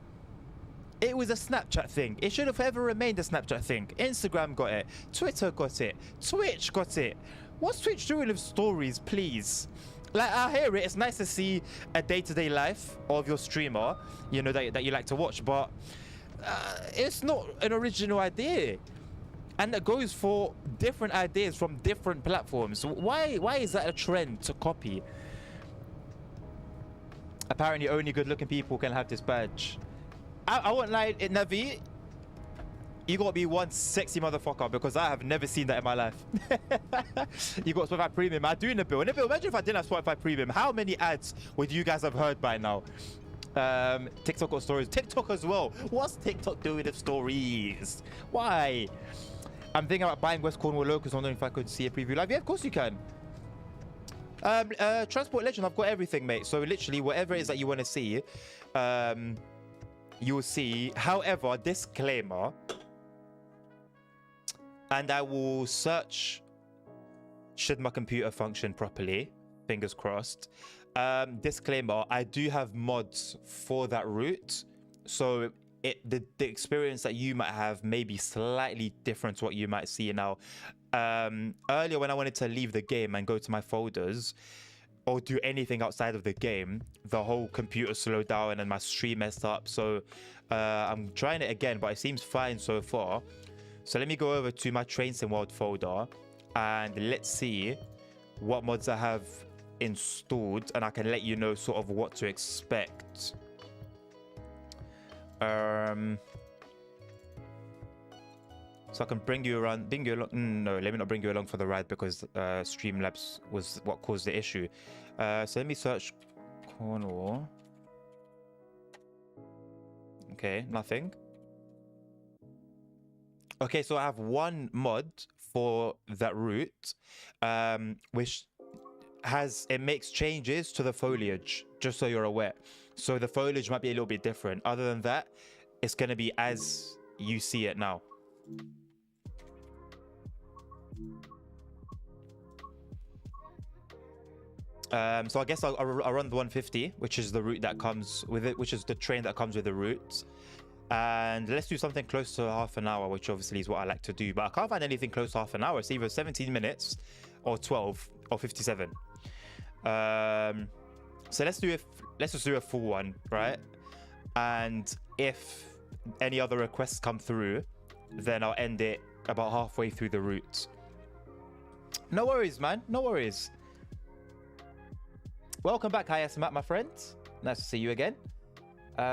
It was a Snapchat thing. It should have ever remained a Snapchat thing. Instagram got it. Twitter got it. Twitch got it. What's Twitch doing with stories, please? Like, I hear it. It's nice to see a day-to-day life of your streamer, you know, that you like to watch. But it's not an original idea. And that goes for different ideas from different platforms. Why is that a trend to copy? Apparently only good looking people can have this badge. I won't lie, Navi, you gotta be one sexy motherfucker, because I have never seen that in my life. You got Spotify Premium. I do, Nabil. Nabil, imagine if I didn't have Spotify Premium. How many ads would you guys have heard by now? TikTok or stories? TikTok as well. What's TikTok doing with stories? Why? I'm thinking about buying West Cornwall Locals. Wondering if I could see a preview live. Yeah, of course you can. Transport Legend, I've got everything, mate. So literally whatever it is that you want to see, you'll see. However, disclaimer, and I will search should my computer function properly, fingers crossed. Disclaimer, I do have mods for that route, so the experience that you might have may be slightly different to what you might see now. Earlier when I wanted to leave the game and go to my folders or do anything outside of the game, the whole computer slowed down and my stream messed up. So I'm trying it again, but it seems fine so far. So let me go over to my Train Sim World folder and let's see what mods I have installed, and I can let you know sort of what to expect. So I can bring you around, bring you along. No, let me not bring you along for the ride, because Streamlabs was what caused the issue. So let me search Cornwall. Okay, nothing. Okay, so I have one mod for that route, which it makes changes to the foliage, just so you're aware. So the foliage might be a little bit different. Other than that, it's going to be as you see it now. So I guess I'll run the 150, which is the route that comes with it, which is the train that comes with the route. And let's do something close to half an hour, which obviously is what I like to do. But I can't find anything close to half an hour. It's either 17 minutes or 12 or 57. So let's just do a full one, right? And if any other requests come through, then I'll end it about halfway through the route. No worries, man. No worries. Welcome back, Matt, my friend. Nice to see you again. And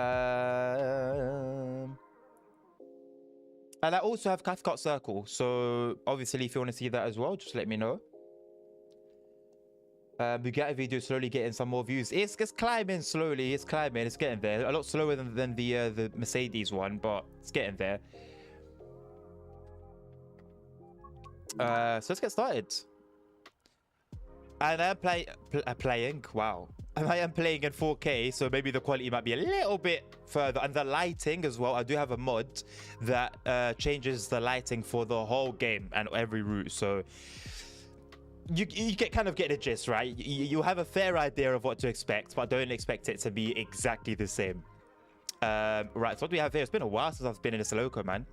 I also have Cathcart Circle, so obviously if you want to see that as well, just let me know. Bugatti video slowly getting some more views. It's climbing slowly. It's climbing. It's getting there. A lot slower than the Mercedes one, but it's getting there. So let's get started. And I'm playing. Wow. And I am playing in 4K, so maybe the quality might be a little bit further. And the lighting as well. I do have a mod that changes the lighting for the whole game and every route. So you get kind of get the gist, right? You have a fair idea of what to expect, but don't expect it to be exactly the same. Right, so what do we have here? It's been a while since I've been in this loco, man.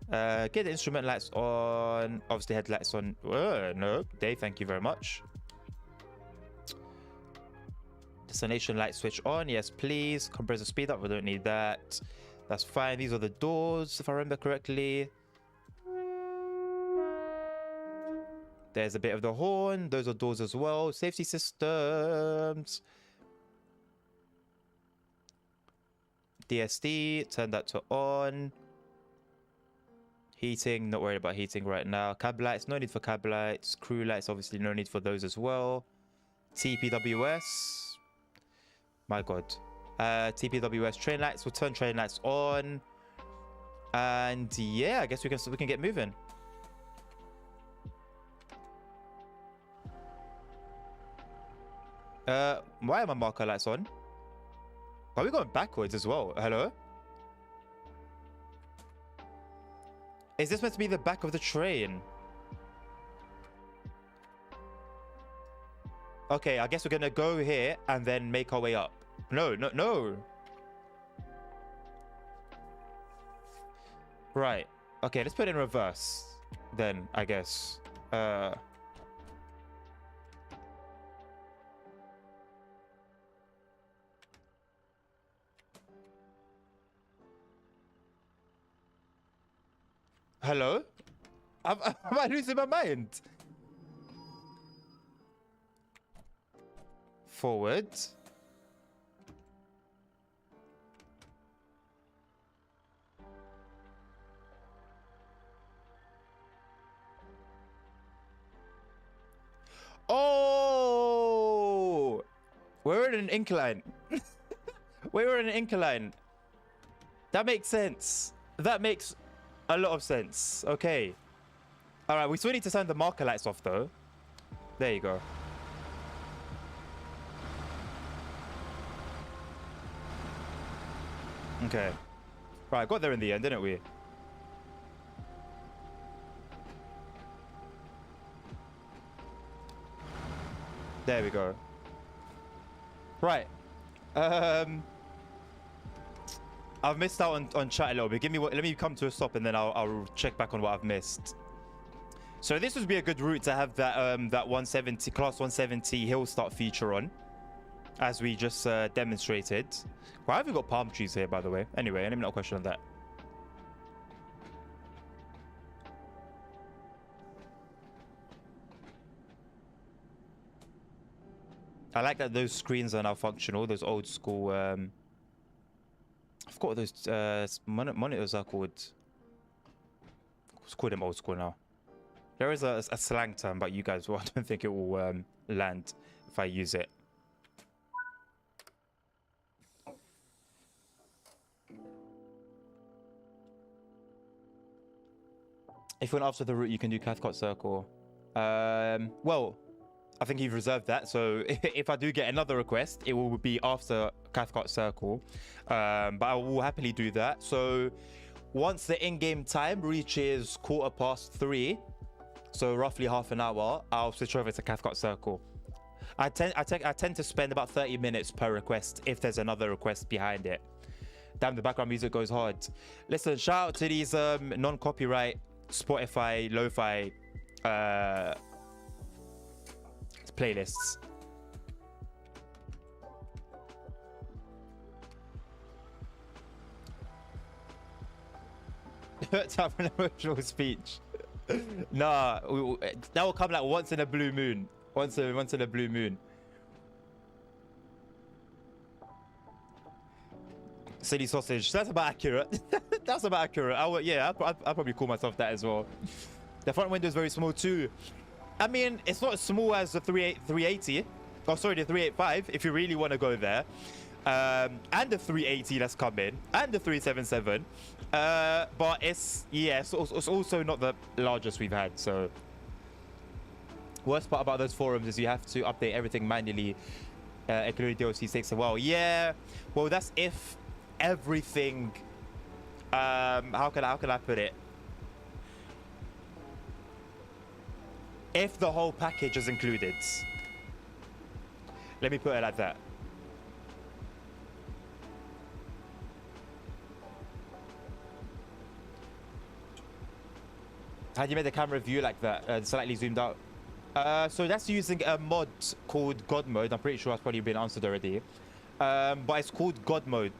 Get the instrument lights on. Obviously headlights on. No, Dave, thank you very much. Destination light switch on. Yes, please. Compressor speed up. We don't need that. That's fine. These are the doors, if I remember correctly. There's a bit of the horn. Those are doors as well. Safety systems. DSD. Turn that to on. Heating. Not worried about heating right now. Cab lights. No need for cab lights. Crew lights. Obviously no need for those as well. TPWS. My god. TPWS train lights. We'll turn train lights on. And yeah, I guess we can get moving. Why are my marker lights on? Are we going backwards as well? Hello? Is this meant to be the back of the train? Okay, I guess we're gonna go here and then make our way up. No. Right. Okay, let's put it in reverse then, I guess. Hello? Am I losing my mind? Forward. Oh! We're in an incline. We're in an incline. That makes sense. That makes a lot of sense. Okay. All right, we still need to turn the marker lights off, though. There you go. Okay. Right, got there in the end, didn't we? There we go. Right. I've missed out on chat a little bit. Let me come to a stop and then I'll check back on what I've missed. So this would be a good route to have that that 170 class 170 hill start feature on, as we just demonstrated. Why have we got palm trees here, by the way? Anyway, let me not question on that. I like that those screens are now functional. Those old school. I forgot what those monitors are called. Let's call them old school now. There is a slang term, but you guys, well, I don't think it will land if I use it. If you went after the route, you can do Cathcart Circle. Well, I think you've reserved that. So if I do get another request, it will be after Cathcart Circle. But I will happily do that. So once the in-game time reaches 3:15, so roughly half an hour, I'll switch over to Cathcart Circle. I tend to spend about 30 minutes per request if there's another request behind it. Damn, the background music goes hard. Listen, shout out to these non-copyright Spotify lo-fi playlists. To have an emotional speech. Nah, that will come like once in a blue moon. Once in a blue moon. Silly sausage. That's about accurate. That's about accurate. I'll probably call myself that as well. The front window is very small too. I mean, it's not as small as the 380. Oh, sorry, the 385. If you really want to go there, and the 380 that's coming, and the 377. But it's also not the largest we've had. So, worst part about those forums is you have to update everything manually, including DLC 6 as well. Yeah, well, that's if everything. How can I put it? If the whole package is included. Let me put it like that. How do you make the camera view like that? Slightly zoomed out. So that's using a mod called God Mode. I'm pretty sure that's probably been answered already. But it's called God Mode.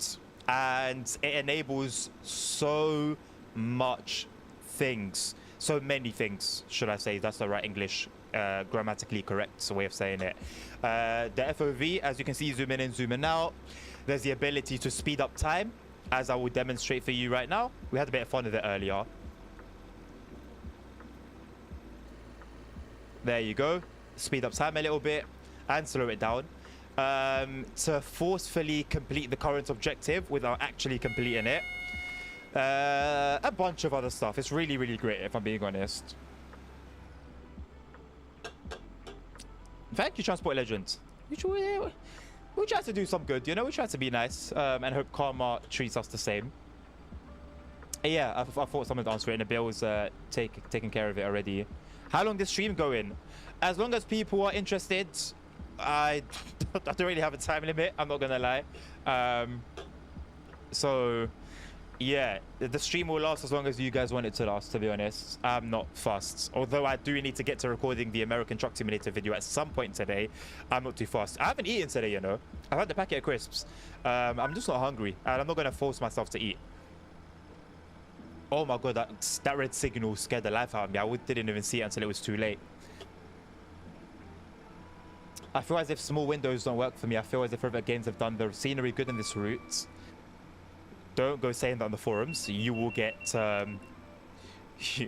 And it enables so much things. So many things, should I say. That's the right English, grammatically correct way of saying it. The FOV, as you can see, zoom in and zoom in out. There's the ability to speed up time, as I will demonstrate for you right now. We had a bit of fun with it earlier. There you go. Speed up time a little bit and slow it down. To forcefully complete the current objective without actually completing it. A bunch of other stuff. It's really, really great, if I'm being honest. Thank you, Transport Legend. We try to do some good, you know? We try to be nice, and hope karma treats us the same. Yeah, I thought someone would answer it, and the bill was taking care of it already. How long does stream go in? As long as people are interested. I don't really have a time limit, I'm not gonna lie. So yeah, the stream will last as long as you guys want it to last, to be honest. I'm not fussed. Although I do need to get to recording the American Truck Simulator video at some point today. I'm not too fussed. I haven't eaten today, you know. I've had the packet of crisps. I'm just not hungry, and I'm not gonna force myself to eat. Oh my god, that red signal scared the life out of me. I didn't even see it until it was too late. I feel as if small windows don't work for me. I feel as if Rivet Games have done the scenery good in this route. Don't go saying that on the forums. You will get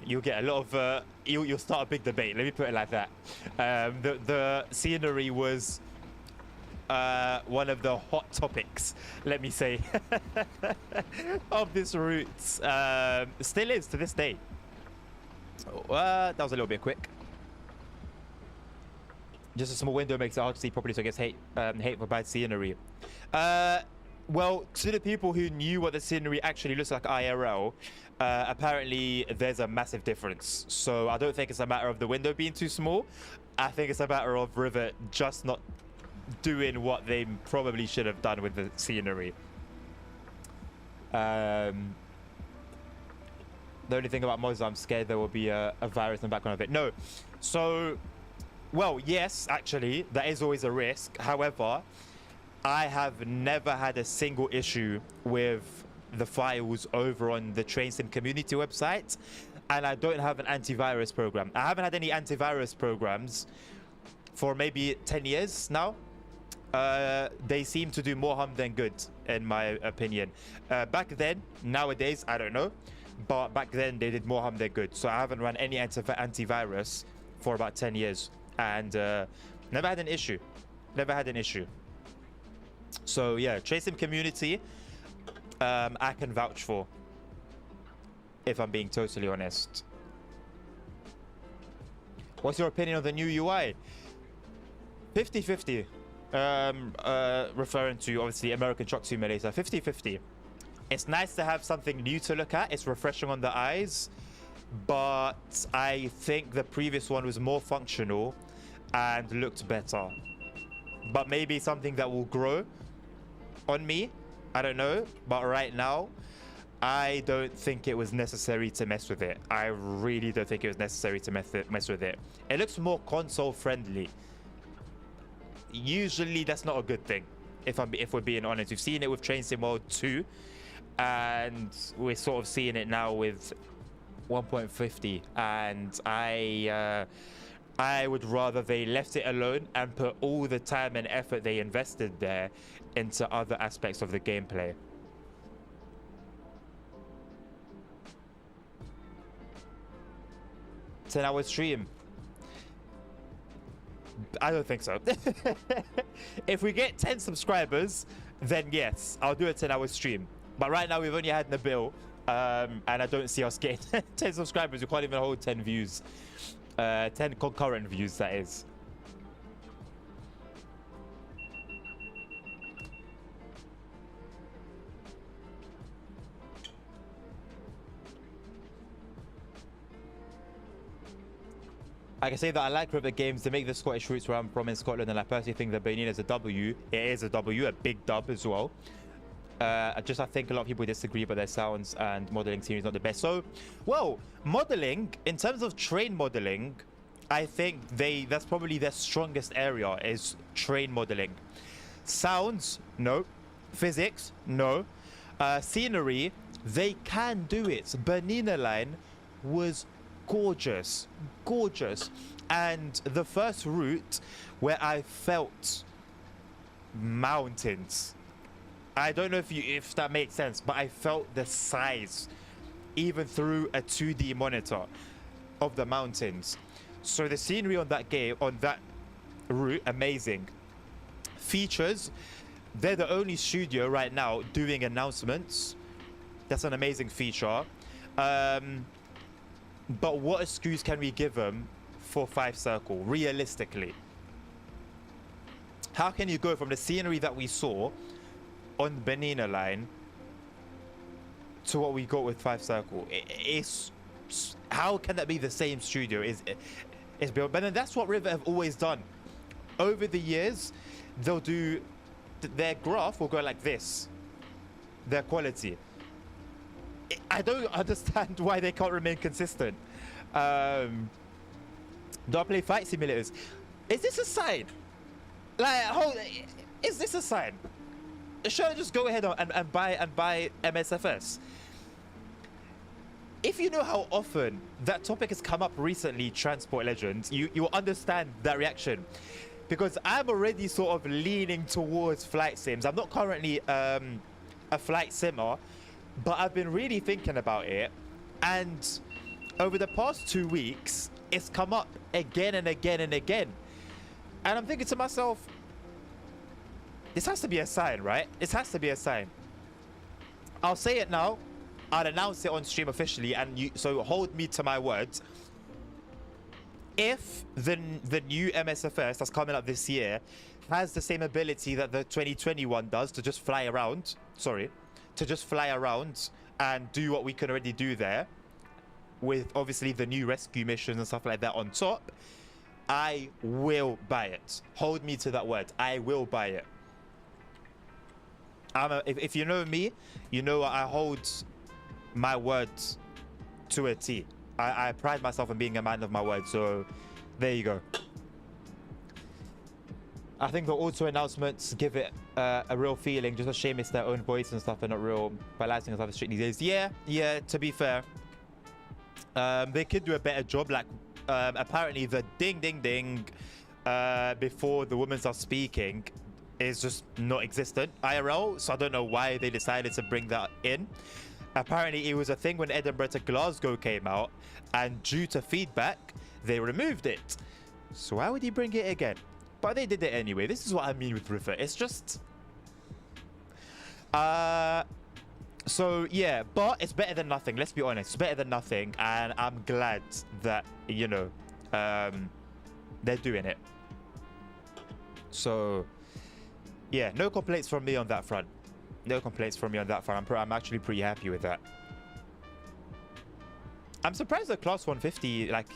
you'll get a lot of you'll start a big debate. Let me put it like that. The scenery was one of the hot topics, let me say, of this route. Still is to this day. That was a little bit quick. Just a small window makes it hard to see properly, so I guess hate for bad scenery. Well, to the people who knew what the scenery actually looks like IRL, apparently there's a massive difference. So I don't think it's a matter of the window being too small. I think it's a matter of Rivet just not doing what they probably should have done with the scenery. The only thing about mods, I'm scared there will be a virus in the background of it. No. So, well, yes, actually, that is always a risk. However, I have never had a single issue with the files over on the Train Sim community website, and I don't have an antivirus program. I haven't had any antivirus programs for maybe 10 years now. They seem to do more harm than good, in my opinion. Back then, nowadays, I don't know, but back then they did more harm than good. So I haven't run any antivirus for about 10 years, and never had an issue. Never had an issue. So yeah, Train Sim community, I can vouch for, if I'm being totally honest. What's your opinion on the new UI? 50-50. Referring to obviously American Truck Simulator. 50-50. It's nice to have something new to look at. It's refreshing on the eyes, but I think the previous one was more functional and looked better. But maybe something that will grow on me, I don't know. But right now, I don't think it was necessary to mess with it. I really don't think it was necessary to mess with it. It looks more console friendly. Usually that's not a good thing, if we're being honest. We've seen it with Train Sim World 2, and we're sort of seeing it now with 1.50, and I would rather they left it alone and put all the time and effort they invested there into other aspects of the gameplay. It's an hour stream. I don't think so. If we get 10 subscribers, then yes, I'll do a 10-hour stream. But right now we've only had Nabil, and I don't see us getting 10 subscribers. We can't even hold 10 views. 10 concurrent views, that is. I can say that I like Rivet Games to make the Scottish routes where I'm from in Scotland, and I personally think that Benin is a W. It is a W, a big dub as well. I think a lot of people disagree, but their sounds and modeling seem is not the best. So, well, modeling, in terms of train modeling, I think that's probably their strongest area, is train modeling. Sounds, no. Physics, no. Scenery, they can do it. Bernina Line was gorgeous, gorgeous. And the first route where I felt mountains, I don't know if that makes sense, but I felt the size even through a 2D monitor of the mountains. So the scenery on that game, on that route, amazing. Features, they're the only studio right now doing announcements. That's an amazing feature. But what excuse can we give them for 5 Circle, realistically? How can you go from the scenery that we saw on the Bernina Line to what we got with 5 Circle? How can that be the same studio? It's built, but then that's what Rivet have always done. Over the years, they'll do their graph will go like this. Their quality. I don't understand why they can't remain consistent. Do I play fight simulators? Is this a sign? Like, is this a sign? Should I just go ahead and buy MSFS? if you know how often that topic has come up recently, Transport Legends, you will understand that reaction. Because I'm already sort of leaning towards flight sims. I'm not currently a flight simmer, but I've been really thinking about it. And over the past 2 weeks, it's come up again and again and again. And I'm thinking to myself, this has to be a sign, right? This has to be a sign. I'll say it now. I'll announce it on stream officially, and so hold me to my words. If the new MSFS that's coming up this year has the same ability that the 2021 does to just fly around, to just fly around and do what we can already do there, with obviously the new rescue missions and stuff like that on top, I will buy it. Hold me to that word. I will buy it. If you know me, you know I hold my words to a T. I pride myself on being a man of my word, so there you go. I think the auto announcements give it a real feeling. Just a shame it's their own voice and stuff and not real balancing and stuff strictly these days. Yeah, to be fair. They could do a better job. Like, apparently the ding ding ding before the women start speaking is just not existent IRL, so I don't know why they decided to bring that in. Apparently it was a thing when Edinburgh to Glasgow came out, and due to feedback they removed it. So why would he bring it again? But they did it anyway. This is what I mean with River. It's just so yeah, but it's better than nothing. Let's be honest, it's better than nothing, and I'm glad that, you know, they're doing it. So yeah, no complaints from me on that front. No complaints from me on that front. I'm actually pretty happy with that. I'm surprised the Class 150 like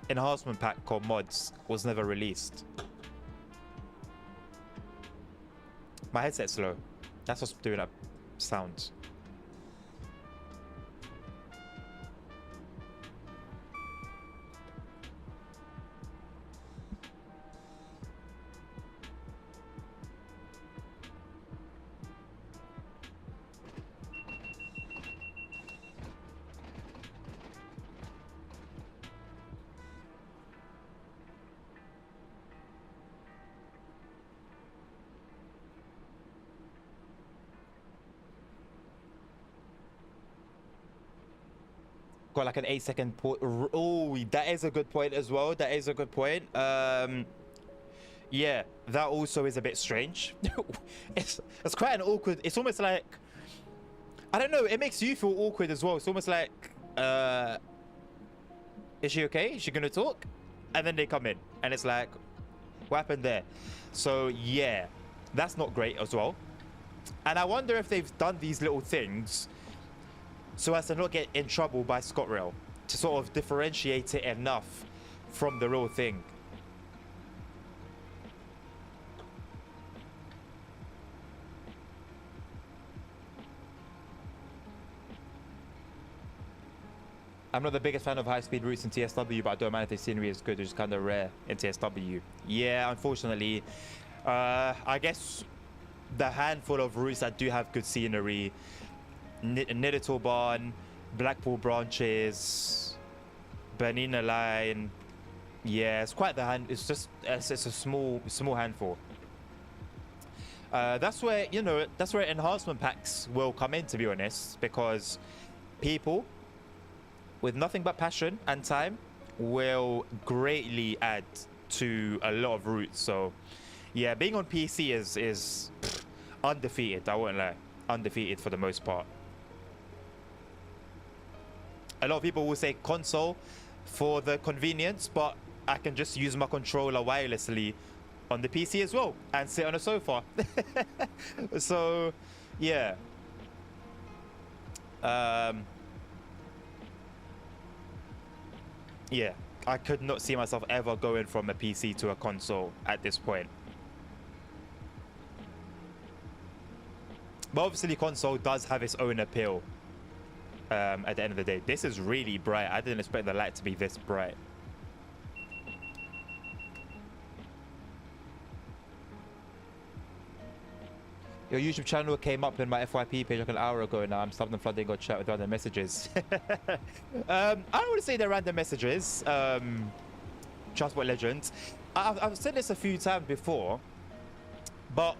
enhancement pack or mods was never released. My headset's slow. That's what's doing that sound. Got like an 8-second port. Oh, that is a good point as well. That is a good point. Yeah, that also is a bit strange. it's quite an awkward. It's almost like, I don't know, it makes you feel awkward as well. It's almost like, is she okay? Is she gonna talk? And then they come in and it's like, what happened there? So yeah, that's not great as well. And I wonder if they've done these little things so as to not get in trouble by ScotRail, to sort of differentiate it enough from the real thing. I'm not the biggest fan of high-speed routes in TSW, but I don't mind if the scenery is good. It's just kind of rare in TSW. Yeah, unfortunately. I guess the handful of routes that do have good scenery, Nidital Blackpool branches, Bernina line. Yeah, it's quite the hand. It's just it's a small handful. That's where, you know, that's where enhancement packs will come in, to be honest, because people with nothing but passion and time will greatly add to a lot of routes. So yeah, being on PC is undefeated. I won't lie, undefeated for the most part. A lot of people will say console for the convenience, but I can just use my controller wirelessly on the PC as well and sit on a sofa. So yeah, yeah, I could not see myself ever going from a PC to a console at this point. But obviously console does have its own appeal. At the end of the day, this is really bright. I didn't expect the light to be this bright. Your YouTube channel came up in my FYP page like an hour ago now. I'm stopping flooding or chat with random messages. I don't want to say they're random messages. Transport Legends. I've said this a few times before, but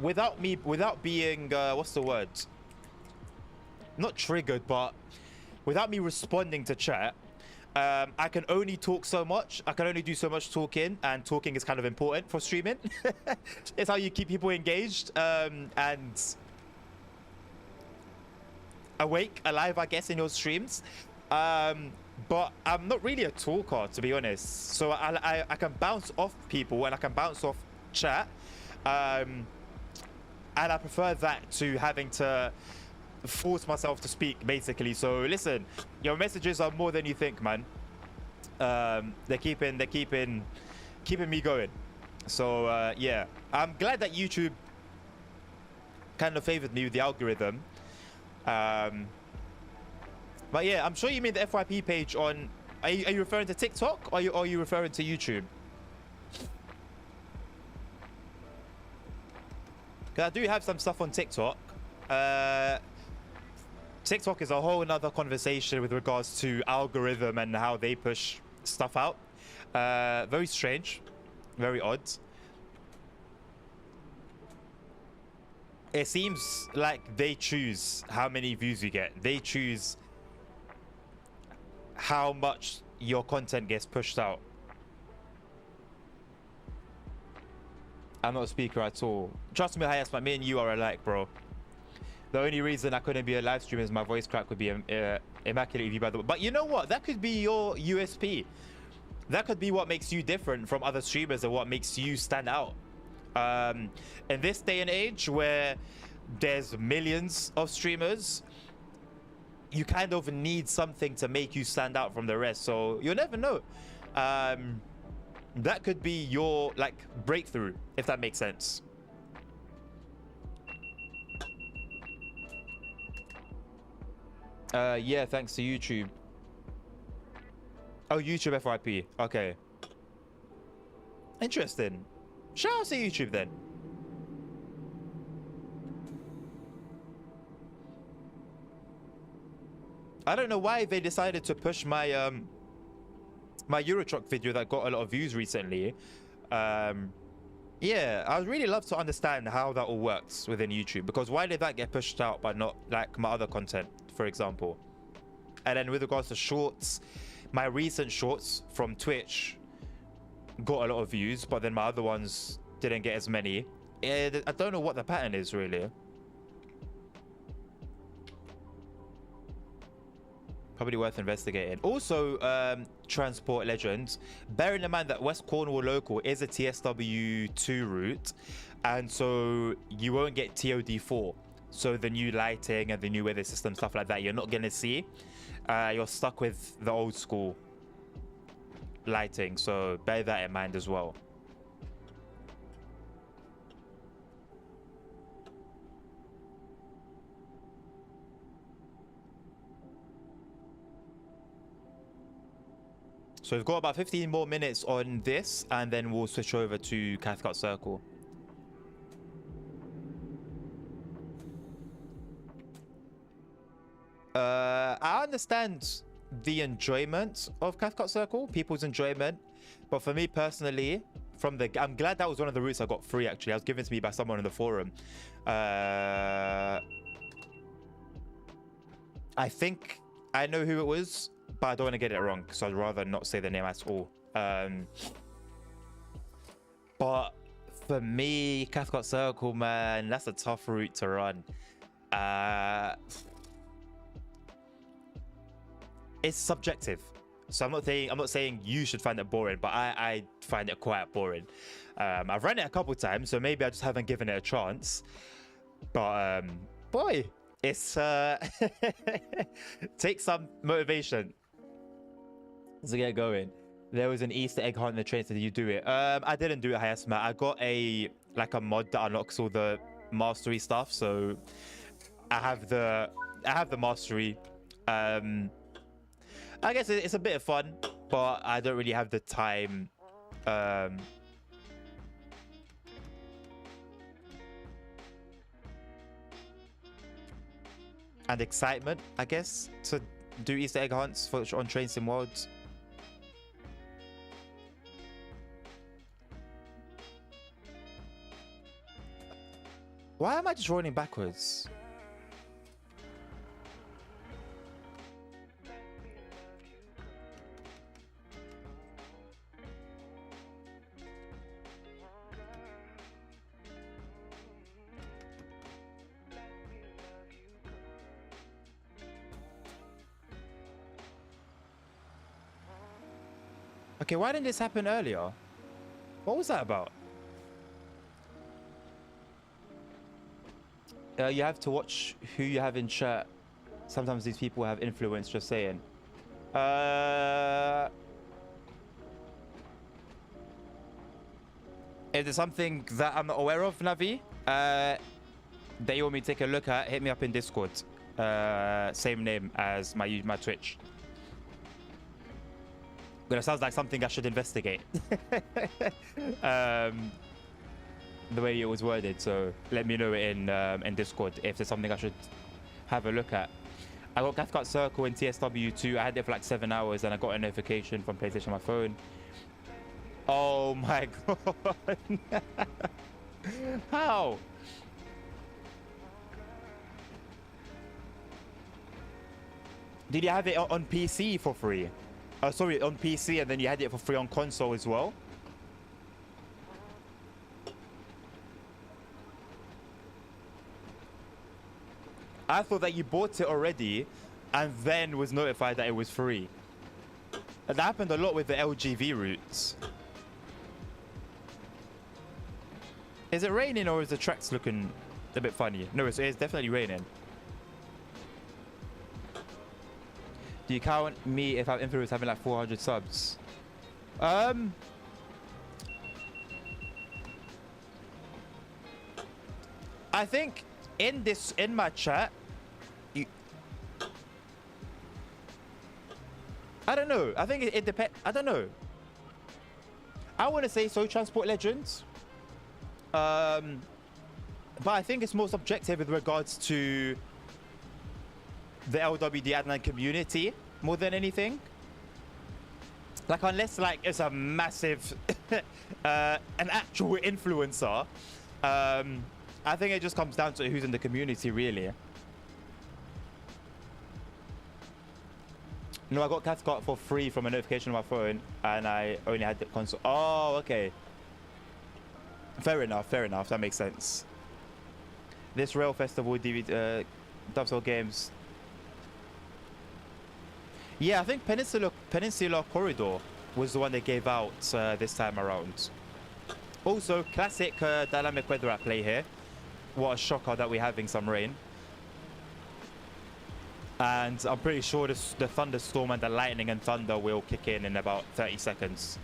without being, what's the word? Not triggered, but without me responding to chat, I can only talk so much. I can only do so much talking, and talking is kind of important for streaming. It's how you keep people engaged and awake, alive, I guess, in your streams. But I'm not really a talker, to be honest. So I can bounce off people and I can bounce off chat. And I prefer that to having to force myself to speak, basically. So listen, your messages are more than you think, man. They're keeping me going. So yeah, I'm glad that YouTube kind of favored me with the algorithm. But yeah, I'm sure you mean the FYP page on. Are you referring to TikTok or are you referring to YouTube? Because I do have some stuff on TikTok. TikTok is a whole another conversation with regards to algorithm and how they push stuff out. Very strange, very odd. It seems like they choose how many views you get. They choose how much your content gets pushed out. I'm not a speaker at all. Trust me, Hayas, me and you are alike, bro. The only reason I couldn't be a live streamer is my voice crack would be immaculate view, by the way. But you know what? That could be your USP. That could be what makes you different from other streamers and what makes you stand out. In this day and age where there's millions of streamers, you kind of need something to make you stand out from the rest. So you'll never know. That could be your like breakthrough, if that makes sense. Yeah, thanks to YouTube. Oh, YouTube FYP. Okay. Interesting. Shout out to YouTube then. I don't know why they decided to push my my Eurotruck video that got a lot of views recently. Yeah, I would really love to understand how that all works within YouTube, because why did that get pushed out but not like my other content, for example? And then with regards to shorts, my recent shorts from Twitch got a lot of views, but then my other ones didn't get as many. I don't know what the pattern is really. Probably worth investigating. Also, Transport Legends, bearing in mind that West Cornwall Local is a TSW2 route, and so you won't get TOD4. So the new lighting and the new weather system, stuff like that, you're not gonna see. You're stuck with the old school lighting, so bear that in mind as well. So we've got about 15 more minutes on this, and then we'll switch over to Cathcart Circle. I understand the enjoyment of Cathcart Circle, people's enjoyment, but for me personally, I'm glad that was one of the routes I got free. Actually, I was given to me by someone in the forum. I think I know who it was, but I don't want to get it wrong, so I'd rather not say the name at all. But for me, Cathcart Circle, man, that's a tough route to run. It's subjective, so I'm not saying you should find it boring, but I find it quite boring. I've run it a couple times, so maybe I just haven't given it a chance. But boy, it's takes some motivation to get going. There was an Easter egg hunt in the train, so did you do it? I didn't do it, Hayasma. I got a mod that unlocks all the mastery stuff, so I have the mastery. I guess it's a bit of fun, but I don't really have the time. and excitement, I guess, to do Easter egg hunts on Train Sim Worlds. Why am I just rolling backwards? Okay, why didn't this happen earlier? What was that about? You have to watch who you have in chat. Sometimes these people have influence, just saying. Is there something that I'm not aware of, Navi? That you want me to take a look at? Hit me up in Discord. Same name as my Twitch. But it sounds like something I should investigate. The way it was worded, so let me know in Discord if there's something I should have a look at. I got Cathcart Circle in TSW 2. I had it for like 7 hours and I got a notification from PlayStation on my phone. Oh my god. How? Did you have it on PC for free? Oh, sorry, on PC, and then you had it for free on console as well? I thought that you bought it already and then was notified that it was free. That happened a lot with the LGV routes. Is it raining or is the tracks looking a bit funny? No, it's definitely raining. Do you count me if I'm influenced having like 400 subs? I think in my chat, I don't know. I think it depends. I don't know. I want to say so, Transport Legends. But I think it's more subjective with regards to the LWD admin community more than anything. Like, unless like it's a massive an actual influencer, I think it just comes down to who's in the community, really. No, I got Cathcart for free from a notification on my phone, and I only had the console. Oh, okay. Fair enough, fair enough. That makes sense. This Rail Festival DVD, Dovetail Games. Yeah, I think Peninsula Corridor was the one they gave out this time around. Also, classic dynamic weather at play here. What a shocker that we're having some rain. And I'm pretty sure the thunderstorm and the lightning and thunder will kick in about 30 seconds.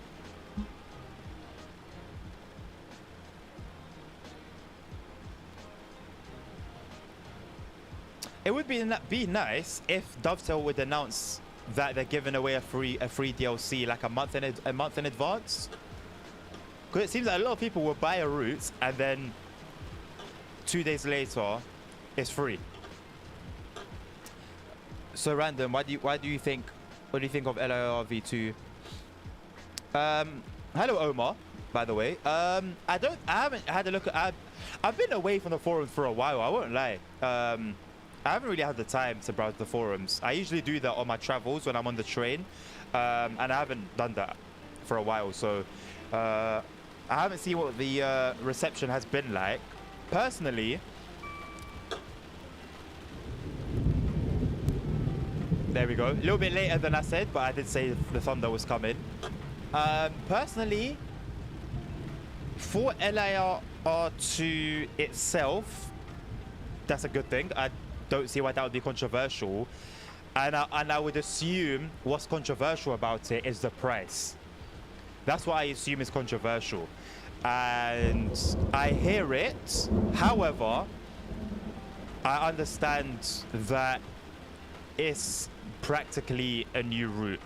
It would be nice if Dovetail would announce that they're giving away a free DLC like a month in advance. Because it seems like a lot of people will buy a route and then 2 days later it's free. So random. What do you think of LIR V2? Hello Omar, by the way. I haven't had a look at. I've been away from the forums for a while. I won't lie. I haven't really had the time to browse the forums. I usually do that on my travels when I'm on the train, and I haven't done that for a while. So I haven't seen what the reception has been like. Personally, there we go. A little bit later than I said, but I did say the thunder was coming. Personally, for LIR2 itself, that's a good thing. I don't see why that would be controversial. And I would assume what's controversial about it is the price. That's what I assume is controversial. And I hear it. However, I understand that it's practically a new route.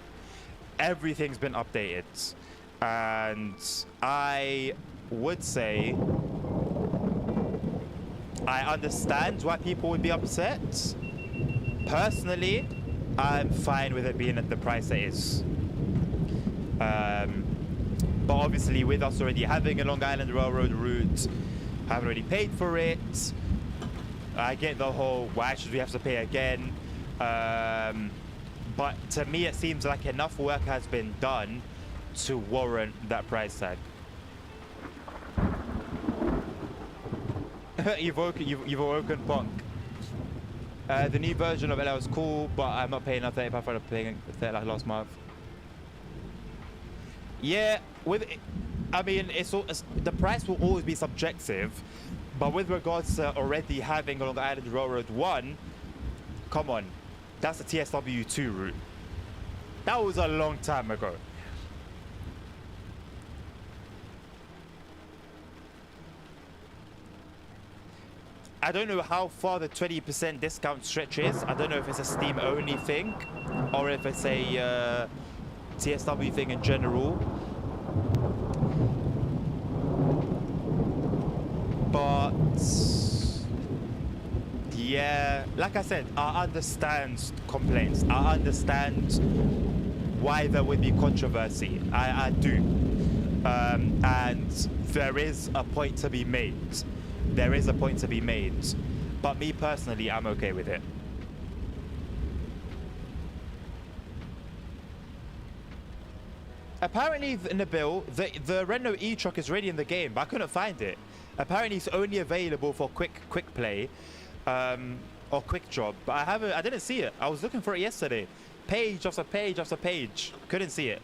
Everything's been updated. And I would say I understand why people would be upset. Personally, I'm fine with it being at the price it is. But obviously, with us already having a Long Island Railroad route, having already paid for it, I get the whole why should we have to pay again. But to me, it seems like enough work has been done to warrant that price tag. You've awoken Punk. The new version of LL is cool, but I'm not paying enough £35 for paying it like last month. Yeah, I mean, the price will always be subjective, but with regards to already having Long Island Railroad 1, come on, that's the TSW 2 route. That was a long time ago. I don't know how far the 20% discount stretches. I don't know if it's a Steam only thing or if it's a TSW thing in general. But yeah, like I said, I understand complaints. I understand why there would be controversy. I do. And there is a point to be made. There is a point to be made. But me personally, I'm okay with it. Apparently, in the bill, the Renault e-truck is already in the game, but I couldn't find it. Apparently, it's only available for quick play, or quick job. But I didn't see it. I was looking for it yesterday. Page after page after page. Couldn't see it.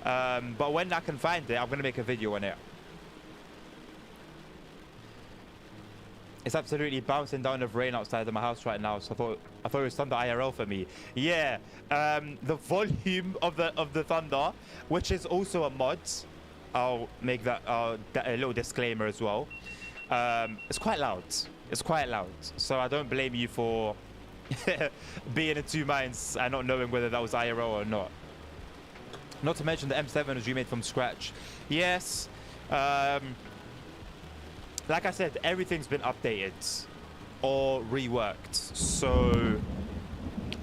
But when I can find it, I'm gonna make a video on it. It's absolutely bouncing down with rain outside of my house right now, so I thought it was thunder IRL for me. Yeah, the volume of the thunder, which is also a mod. I'll make that a little disclaimer as well. It's quite loud. It's quite loud. So I don't blame you for being in two minds and not knowing whether that was IRL or not. Not to mention the M7 was remade from scratch. Yes. Like I said, everything's been updated or reworked. So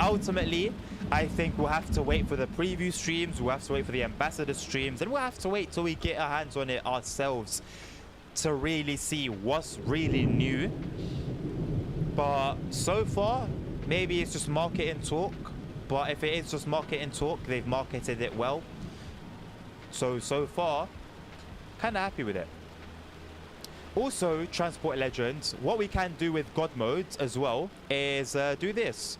ultimately, I think we'll have to wait for the preview streams, we'll have to wait for the ambassador streams, and we'll have to wait till we get our hands on it ourselves to really see what's really new. But so far, maybe it's just marketing talk. But if it is just marketing talk, they've marketed it well. So far, kind of happy with it. Also, Transport Legends, what we can do with God modes as well is do this.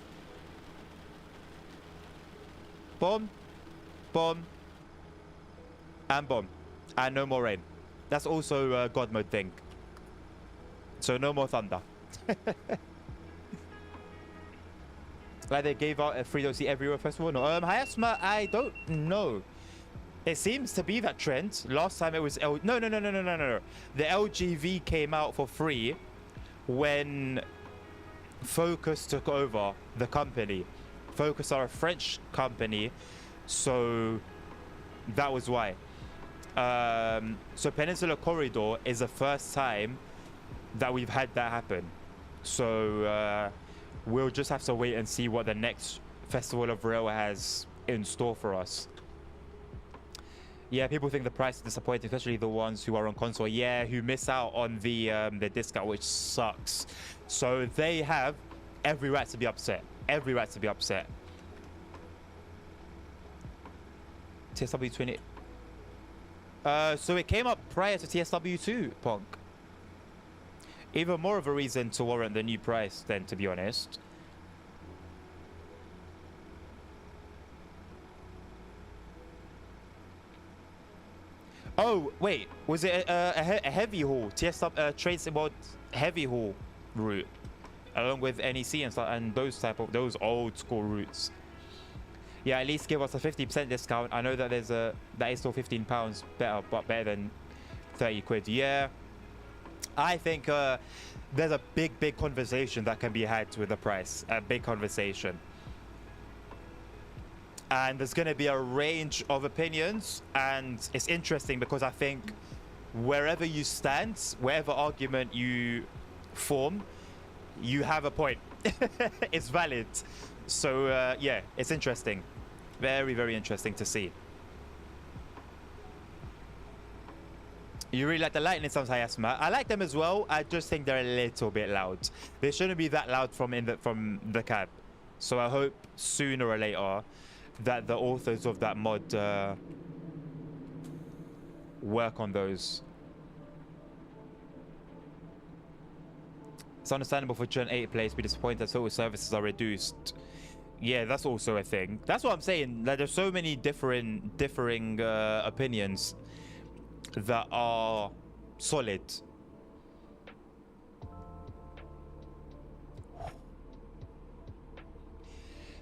Bomb, bomb, and bomb. And no more rain. That's also a God mode thing. So no more thunder. Like they gave out a free DLC everywhere festival? No. Hayasma, I don't know. It seems to be that trend. Last time it was no. The LGV came out for free when Focus took over the company. Focus are a French company, so that was why. So Peninsula Corridor is the first time that we've had that happen. So we'll just have to wait and see what the next Festival of Rail has in store for us. Yeah, people think the price is disappointing, especially the ones who are on console. Yeah, who miss out on the discount, which sucks. So they have every right to be upset. Every right to be upset. TSW 20. So it came up prior to TSW 2, Punk. Even more of a reason to warrant the new price, then, to be honest. Oh, wait. Was it a heavy haul? TSW trades about heavy haul route, along with NEC and stuff, and those old school routes. Yeah, at least give us a 50% discount. I know that that is still £15 better, but better than 30 quid. Yeah, I think there's a big conversation that can be had with the price. A big conversation. And there's going to be a range of opinions, and it's interesting because I think wherever you stand, wherever argument you form, you have a point. it's valid. So yeah, it's interesting. Very, very interesting to see. You really like the lightning sounds, Hayasma. I like them as well. I just think they're a little bit loud. They shouldn't be that loud from the cab. So I hope sooner or later that the authors of that mod work on those. It's understandable for Gen 8 players to be disappointed that total services are reduced. Yeah, that's also a thing. That's what I'm saying. Like, there's so many differing opinions that are solid.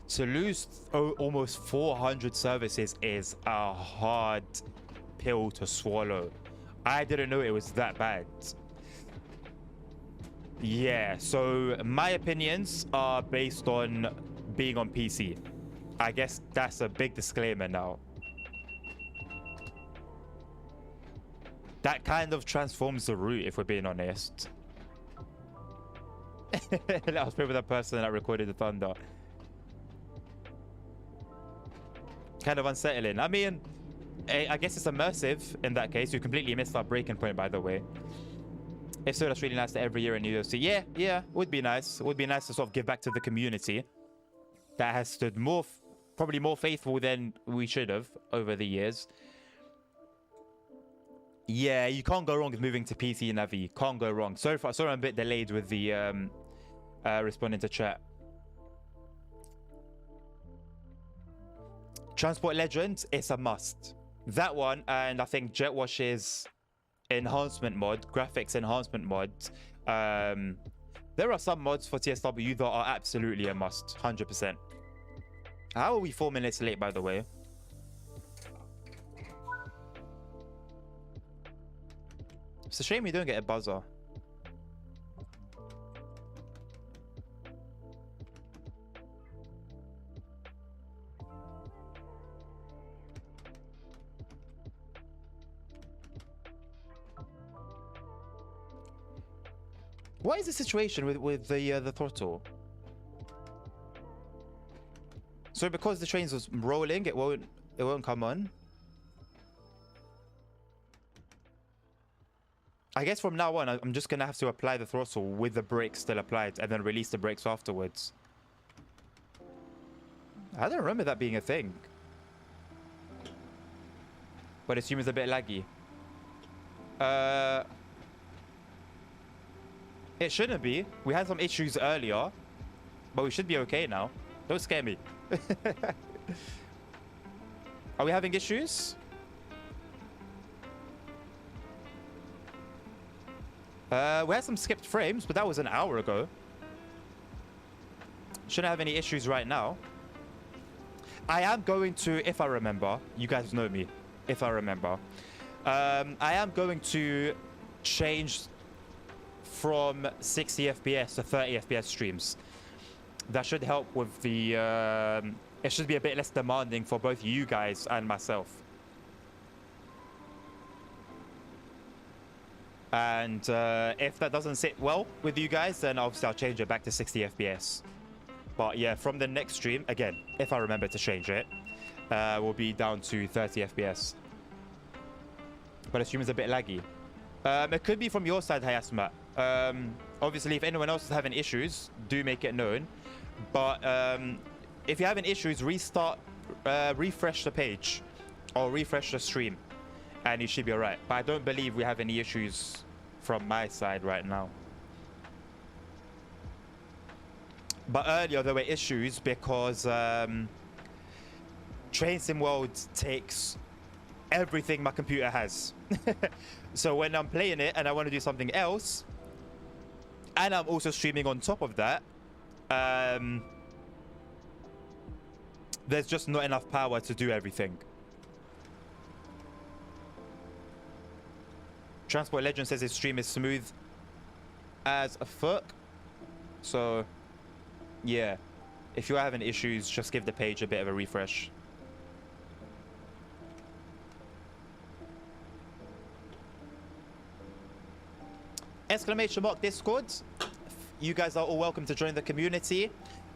To lose almost 400 services is a hard pill to swallow. I didn't know it was that bad. Yeah, so my opinions are based on being on PC. I guess that's a big disclaimer now. That kind of transforms the route, if we're being honest. I was playing with that person that recorded the thunder. Kind of unsettling. I mean, I guess it's immersive in that case. You completely missed our breaking point, by the way. If so, that's really nice to every year in UFC. Yeah, would be nice. It would be nice to sort of give back to the community that has stood probably more faithful than we should have over the years. Yeah, you can't go wrong with moving to PC, Navi. Can't go wrong. Sorry, I'm a bit delayed with the responding to chat. Transport Legends, it's a must. That one, and I think Jetwash's enhancement mod, graphics enhancement mod. There are some mods for TSW that are absolutely a must, 100%. How are we 4 minutes late, by the way? It's a shame we don't get a buzzer. What is the situation with the throttle? So because the trains was rolling, it won't come on. I guess from now on, I'm just gonna have to apply the throttle with the brakes still applied, and then release the brakes afterwards. I don't remember that being a thing. But I assume it's a bit laggy. It shouldn't be. We had some issues earlier, but we should be okay now. Don't scare me. Are we having issues? We had some skipped frames, but that was an hour ago. Shouldn't have any issues right now. I am going to, if I remember, you guys know me, if I remember. I am going to change from 60 FPS to 30 FPS streams. That should help with the... it should be a bit less demanding for both you guys and myself. And if that doesn't sit well with you guys, then obviously I'll change it back to 60 FPS. But yeah, from the next stream, again, if I remember to change it, we'll be down to 30 FPS. But I assume it's a bit laggy. It could be from your side, Hayasma. Obviously, if anyone else is having issues, do make it known. But if you're having issues, refresh the page or refresh the stream, and you should be alright. But I don't believe we have any issues from my side right now. But earlier there were issues because Train Sim World takes everything my computer has. So when I'm playing it and I want to do something else, and I'm also streaming on top of that, there's just not enough power to do everything. Transport Legend says his stream is smooth as a fuck. So yeah, if you're having issues, just give the page a bit of a refresh. Exclamation mark Discord. you guys are all welcome to join the community.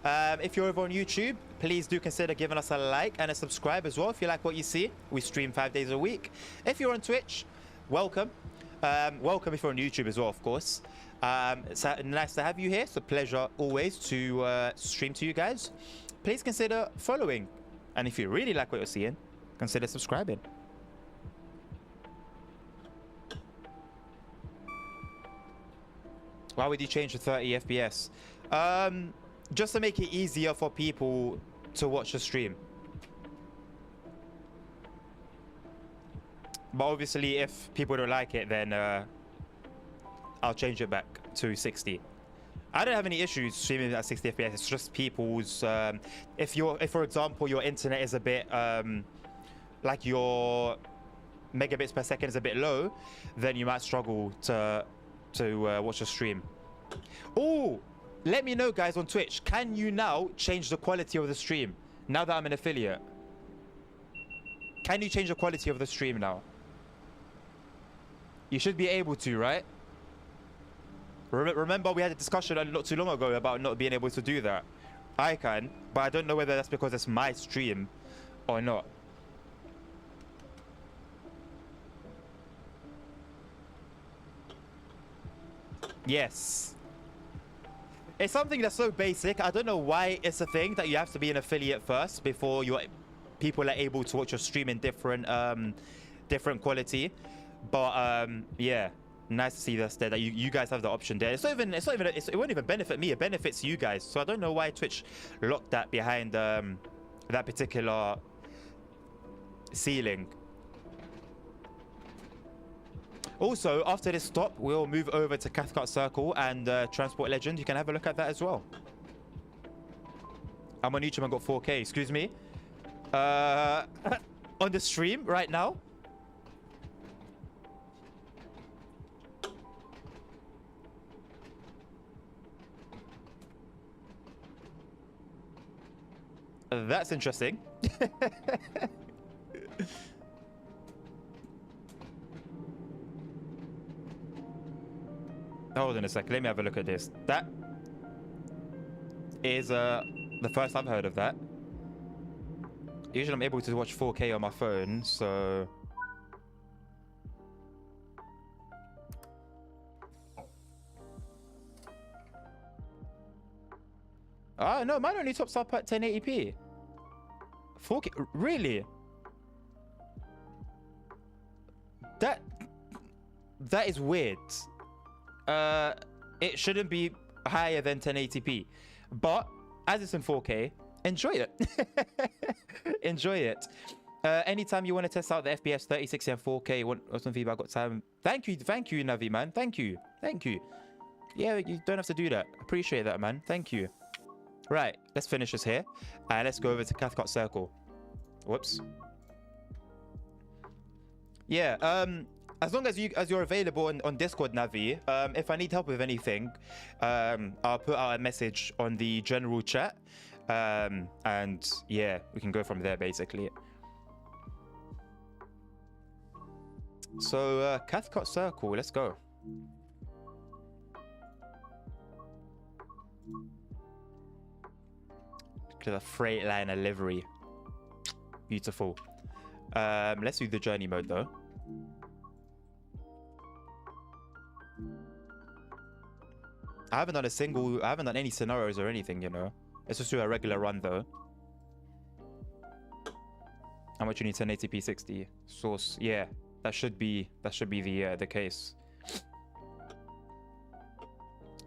If you're over on YouTube, please do consider giving us a like and a subscribe as well if you like what you see. We stream 5 days a week. If you're on Twitch, welcome. Welcome if you're on YouTube as well, of course. It's nice to have you here. It's a pleasure always to stream to you guys. Please consider following. And if you really like what you're seeing, consider subscribing. Why would you change to 30 FPS? Just to make it easier for people to watch the stream. But obviously, if people don't like it, then I'll change it back to 60. I don't have any issues streaming at 60 FPS. It's just people's. If for example, your internet is a bit like your megabits per second is a bit low, then you might struggle to watch a stream. Oh, let me know, guys, on Twitch. Can you now change the quality of the stream now that I'm an affiliate? Can you change the quality of the stream now? You should be able to, right? Remember, we had a discussion not too long ago about not being able to do that. I can, but I don't know whether that's because it's my stream or not. Yes. It's something that's so basic. I don't know why it's a thing that you have to be an affiliate first before people are able to watch your stream in different quality. But yeah, nice to see that you guys have the option there. It won't even benefit me. It benefits you guys. So I don't know why Twitch locked that behind that particular ceiling. Also, after this stop, we'll move over to Cathcart Circle and Transport Legend. You can have a look at that as well. I'm on YouTube and got 4K. Excuse me. On the stream right now. That's interesting. Hold on a second. Let me have a look at this. That is the first I've heard of that. Usually I'm able to watch 4K on my phone, so... Ah, no, mine only tops up at 1080p. 4K? Really? That is weird. It shouldn't be higher than 1080p. But, as it's in 4K, enjoy it. Enjoy it. Anytime you want to test out the FPS 3060 and 4K, want some feedback, got time. Thank you, Navi, man. Thank you. Yeah, you don't have to do that. Appreciate that, man. Thank you. Right, let's finish this here. And let's go over to Cathcart Circle. Whoops. Yeah, as long as you're available on Discord, Navi, if I need help with anything, I'll put out a message on the general chat. And yeah, we can go from there, basically. So, Cathcart Circle, let's go. To the Freightliner livery. Beautiful. Let's do the journey mode though. I haven't done any scenarios or anything, you know. Let's just do a regular run though. How much you need? 1080p 60 source. Yeah, that should be the case.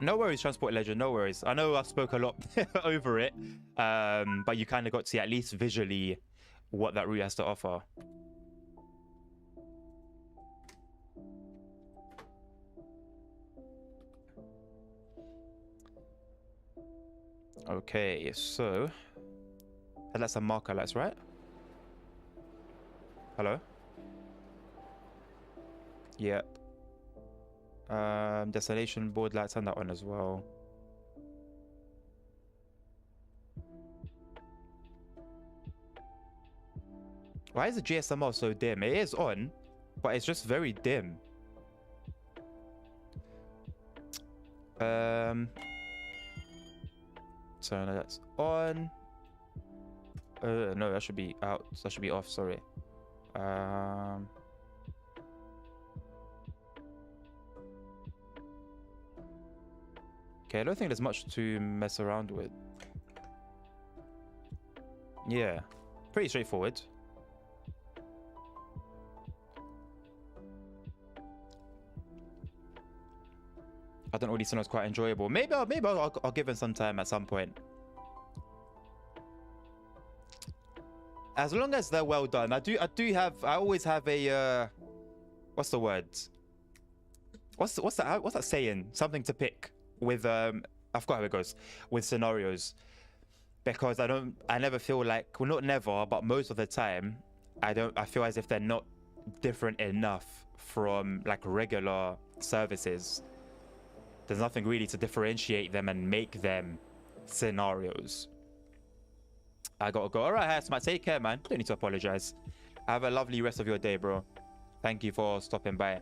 No worries, Transport Legend, no worries. I know I spoke a lot over it, but you kind of got to see at least visually what that route has to offer. Okay, so that's some marker lights, right? Hello? Yep. Destination board lights and that one as well. Why is the GSMR so dim? It is on, but it's just very dim. turn that's on. No, that should be out. That should be off. Sorry. Okay, I don't think there's much to mess around with. Yeah, pretty straightforward. I don't know, these sounds quite enjoyable. Maybe I'll give it some time at some point. As long as they're well done. I always have a what's the word? What's that saying? Something to pick with I forgot how it goes with scenarios. Because I never feel like, well, not never, but most of the time I feel as if they're not different enough from like regular services. There's nothing really to differentiate them and make them scenarios. I gotta go. All right, Hasmat, take care, man. Don't need to apologize. Have a lovely rest of your day, bro. Thank you for stopping by.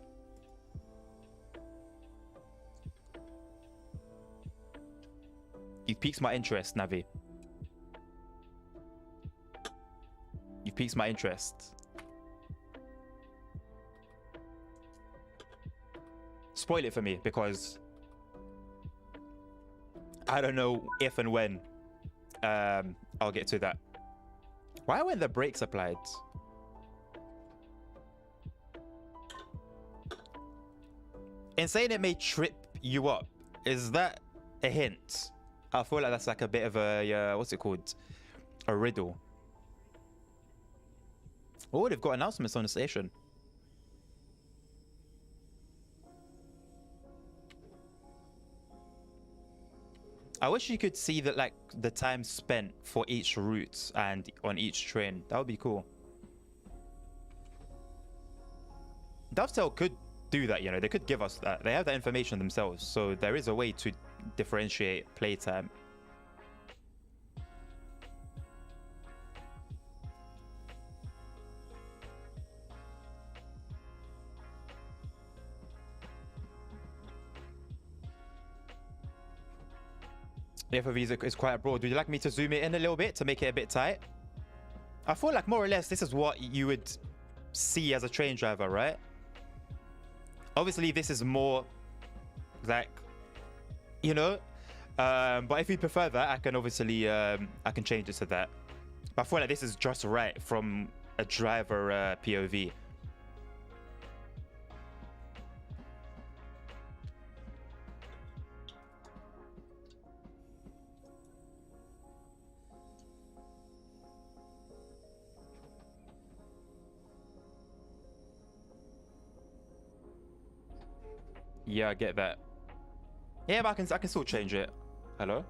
You've piqued my interest, Navi. You've piqued my interest. Spoil it for me, because I don't know if and when I'll get to that. Why weren't the brakes applied? In saying it may trip you up, is that a hint? I feel like that's like a bit of a what's it called? A riddle. Oh, they've got announcements on the station. I wish you could see that, like, the time spent for each route and on each train. That would be cool. Dovetail could do that, you know. They could give us that. They have that information themselves, so there is a way to differentiate playtime. The FOV is quite broad. Would you like me to zoom it in a little bit to make it a bit tight? I feel like more or less this is what you would see as a train driver, right? Obviously, this is more like, you know, but if you prefer that, I can obviously I can change it to that. But I feel like this is just right from a driver POV. Yeah, I get that. Yeah, but I can still change it. Hello?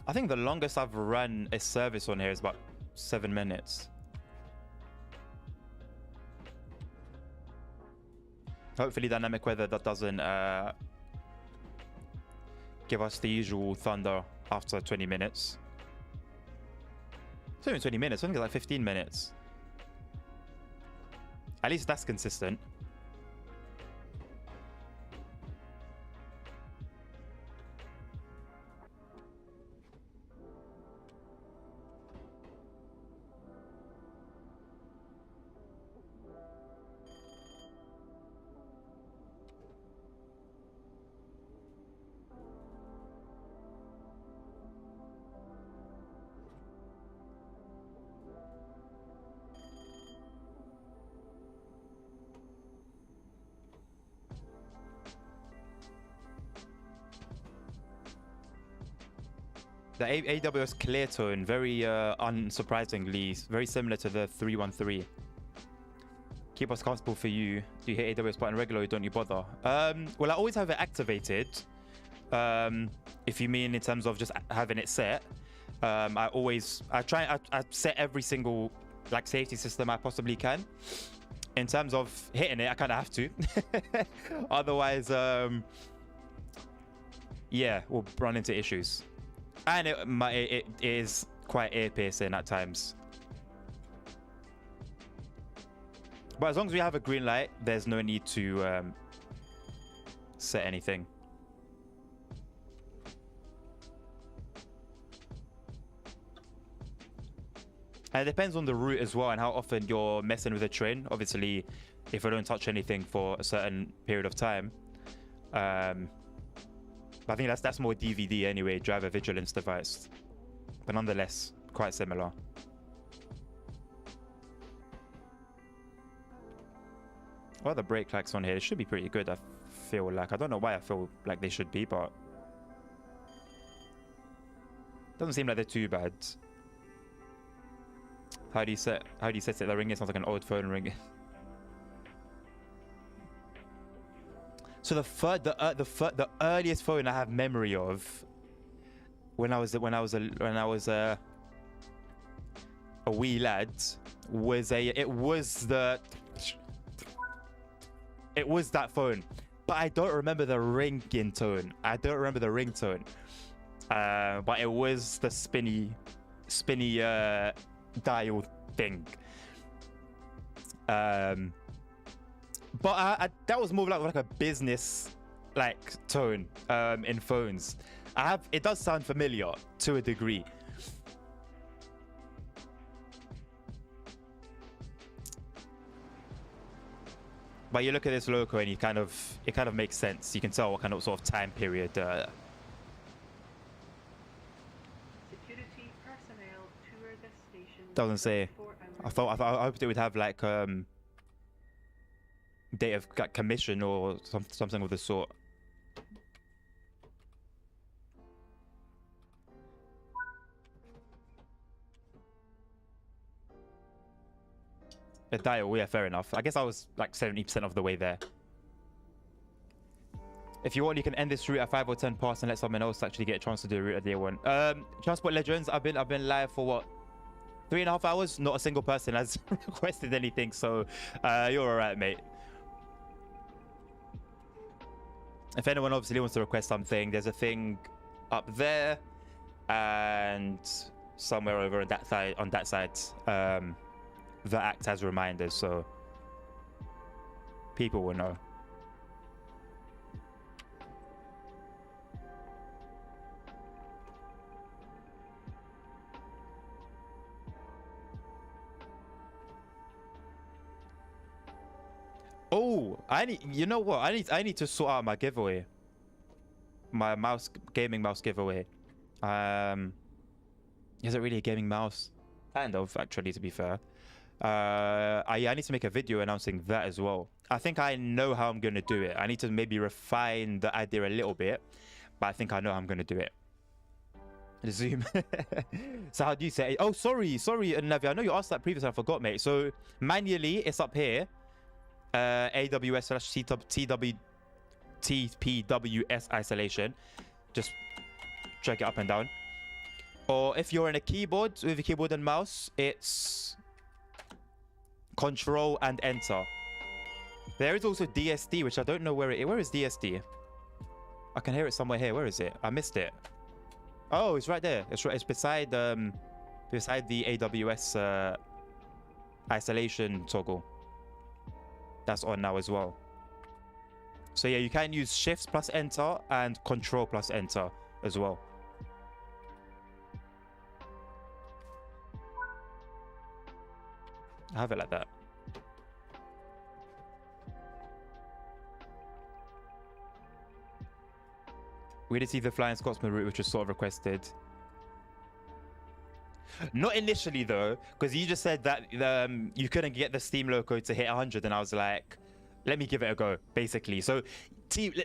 I think the longest I've run a service on here is about 7 minutes. Hopefully dynamic weather that doesn't give us the usual thunder after 20 minutes. It's only 20 minutes, I think it's like 15 minutes. At least that's consistent. The AWS clear tone, very unsurprisingly, very similar to the 313. Keep us comfortable for you. Do you hit AWS button regularly or don't you bother? Well, I always have it activated. If you mean in terms of just having it set. I set every single like safety system I possibly can. In terms of hitting it, I kind of have to. Otherwise, yeah, will run into issues. And it is quite ear piercing at times. But as long as we have a green light, there's no need to set anything. And it depends on the route as well and how often you're messing with the train. Obviously, if I don't touch anything for a certain period of time, I think that's more DVD anyway, driver vigilance device. But nonetheless, quite similar. Well, the brake lights on here should be pretty good, I feel like. I don't know why I feel like they should be, but doesn't seem like they're too bad. How do you set it? The ring, it sounds like an old phone ring. So the earliest phone I have memory of when I was a wee lad was it was that phone, but I don't remember the ringtone. But it was the spinny dial thing. But that was more like a business tone in phones. It does sound familiar to a degree. But you look at this logo and it kind of makes sense. You can tell what kind of sort of time period. Security personnel tour this station. Doesn't say. I hoped it would have like date of commission or something of the sort. A dial, yeah, fair enough. I guess I was like 70% of the way there. If you want, you can end this route at 5 or 10 past and let someone else actually get a chance to do a route at day one. Transport Legends, I've been live for what, 3.5 hours? Not a single person has requested anything, so you're alright, mate. If anyone obviously wants to request something, there's a thing up there and somewhere over on that side that acts as reminders, so people will know. Oh, you know what? I need to sort out my giveaway. My gaming mouse giveaway. Is it really a gaming mouse? Kind of, actually, to be fair. I need to make a video announcing that as well. I think I know how I'm going to do it. I need to maybe refine the idea a little bit, but I think I know how I'm going to do it. Zoom. So how do you say it? Oh, sorry, Navi. I know you asked that previously. I forgot, mate. So manually, it's up here. AWS/TPWS isolation. Just drag it up and down. Or if you're in a keyboard with a keyboard and mouse, it's Control and Enter. There is also DSD, which I don't know where it is. Where is DSD? I can hear it somewhere here. Where is it? I missed it. Oh, it's right there. It's right. It's beside the AWS isolation toggle. That's on now as well. So yeah, you can use Shift plus Enter and Control plus Enter as well. I have it like that. We did see the Flying Scotsman route, which was sort of requested. Not initially though, because you just said that you couldn't get the Steam loco to hit 100, and I was like, let me give it a go, basically. So,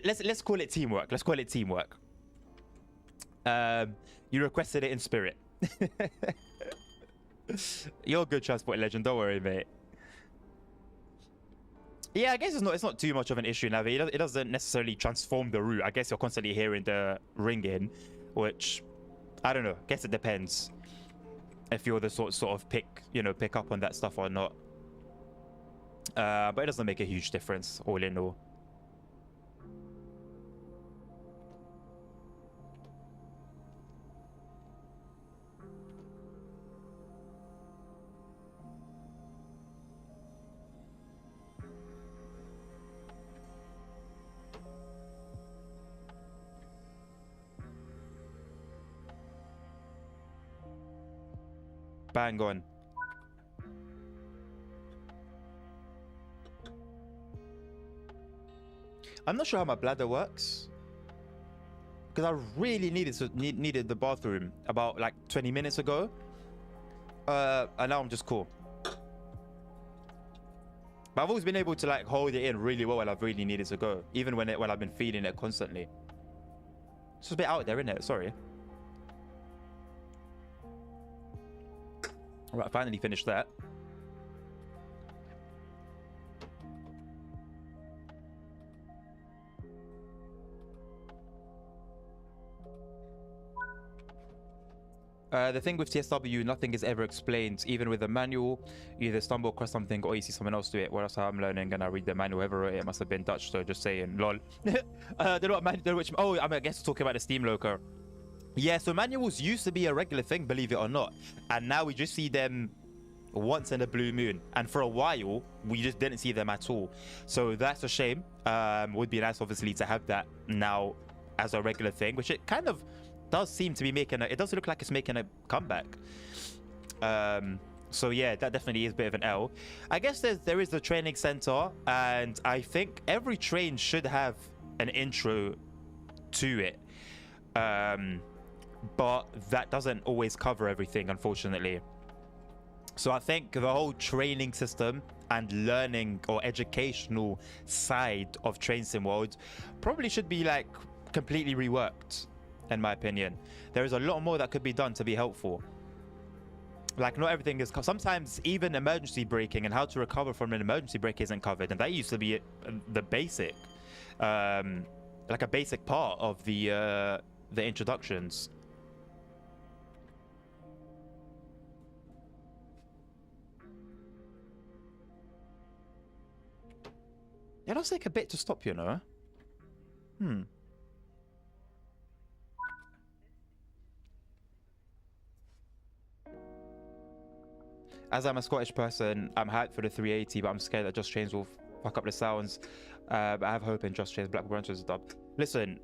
let's call it teamwork. Let's call it teamwork. You requested it in spirit. You're a good Transport Legend. Don't worry, mate. Yeah, I guess it's not too much of an issue, Navi. It doesn't necessarily transform the route. I guess you're constantly hearing the ringing, which I don't know. I guess it depends if you're the sort of pick up on that stuff or not. But it doesn't make a huge difference, all in all. Bang on. I'm not sure how my bladder works, because I really needed the bathroom about like 20 minutes ago, and now I'm just cool. But I've always been able to like hold it in really well when I've really needed to go, even when I've been feeling it constantly. It's just a bit out there, isn't it? Sorry. All right, I finally finished that. The thing with TSW, nothing is ever explained. Even with the manual, you either stumble across something or you see someone else do it. Well, that's how I'm learning, and I read the manual. Whoever wrote it must have been Dutch, so just saying, lol. I guess talking about the Steam Loco. Yeah, so manuals used to be a regular thing, believe it or not. And now we just see them once in a blue moon. And for a while, we just didn't see them at all. So that's a shame. Would be nice, obviously, to have that now as a regular thing, which it kind of does seem to be making it does look like it's making a comeback. So yeah, that definitely is a bit of an L. I guess there is the training center, and I think every train should have an intro to it, but that doesn't always cover everything, unfortunately. So I think the whole training system and learning or educational side of Train Sim World probably should be like completely reworked, in my opinion. There is a lot more that could be done to be helpful. Like, not everything is sometimes even emergency braking and how to recover from an emergency brake isn't covered, and that used to be the basic, like a basic part of the introductions. It does take a bit to stop, you know. As I'm a Scottish person, I'm hyped for the 380, but I'm scared that Just Trains will fuck up the sounds. But I have hope in Just Trains. Blackpool Branches is dubbed. Listen,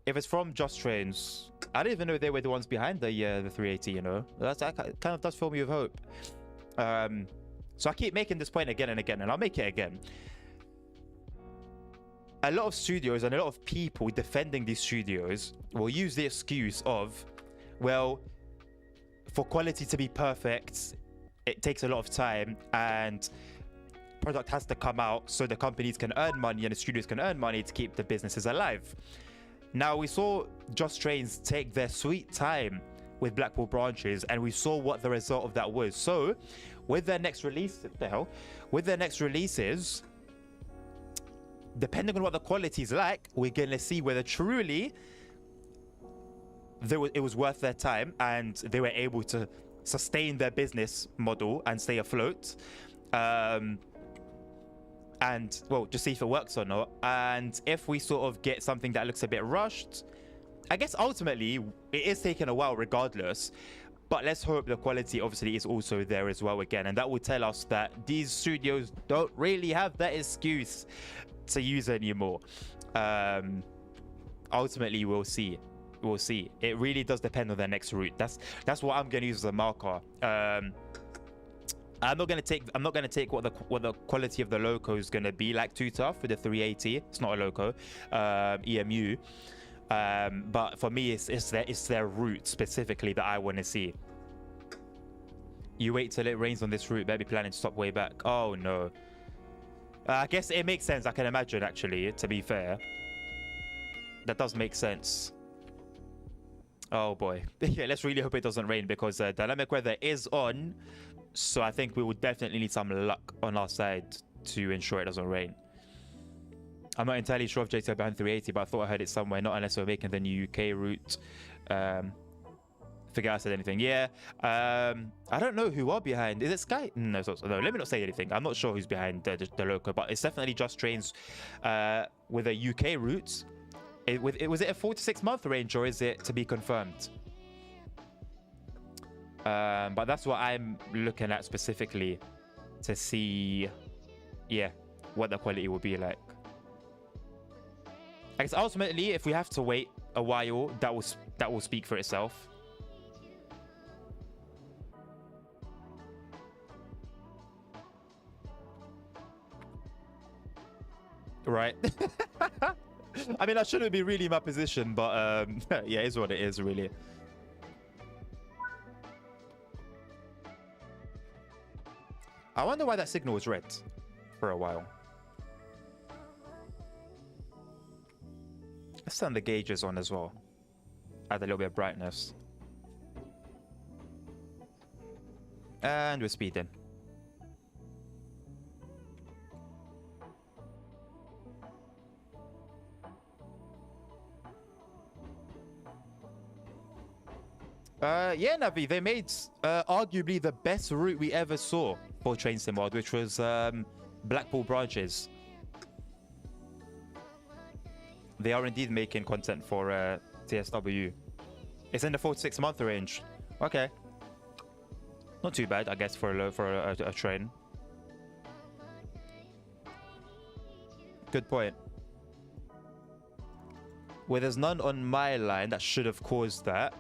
if it's from Just Trains, I didn't even know they were the ones behind the 380. You know, that kind of does fill me with hope. So I keep making this point again and again, and I'll make it again. A lot of studios and a lot of people defending these studios will use the excuse of, well, for quality to be perfect, it takes a lot of time, and product has to come out so the companies can earn money and the studios can earn money to keep the businesses alive. Now, we saw Just Trains take their sweet time with Blackpool Branches, and we saw what the result of that was. So with their next release, with their next releases, depending on what the quality is like, we're gonna see whether truly it was worth their time and they were able to sustain their business model and stay afloat, and well, just see if it works or not. And if we sort of get something that looks a bit rushed, I guess ultimately it is taking a while regardless, but let's hope the quality obviously is also there as well again, and that will tell us that these studios don't really have that excuse to use anymore. Ultimately we'll see. It really does depend on their next route. That's what I'm going to use as a marker. I'm not going to take what the quality of the loco is going to be like too tough with the 380. It's not a loco, EMU. But for me, it's their route specifically that I want to see. You wait till it rains on this route. Better be planning to stop way back. Oh no. I guess it makes sense. I can imagine, actually, to be fair. That does make sense. Oh boy. Yeah, let's really hope it doesn't rain, because dynamic weather is on. So I think we would definitely need some luck on our side to ensure it doesn't rain. I'm not entirely sure if JTO behind 380, but I thought I heard it somewhere. Not unless we're making the new UK route. Forget I said anything. Yeah. I don't know who are behind. Is it Sky? No, no, let me not say anything. I'm not sure who's behind the loco, but it's definitely Just Trains with a UK route. Was it a 4 to 6 month range, or is it to be confirmed? But that's what I'm looking at specifically to see, yeah, what the quality will be like. I guess ultimately, if we have to wait a while, that will speak for itself. Right. I mean, that shouldn't be really my position, but yeah, it is what it is, really. I wonder why that signal was red for a while. Let's turn the gauges on as well. Add a little bit of brightness. And we're speeding. Yeah, Navi, they made arguably the best route we ever saw for Train Sim World, which was Blackpool branches. They are indeed making content for TSW. It's in the 4 to 6 month range. Okay. Not too bad, I guess, for a train. Good point. Well, there's none on my line that should have caused that.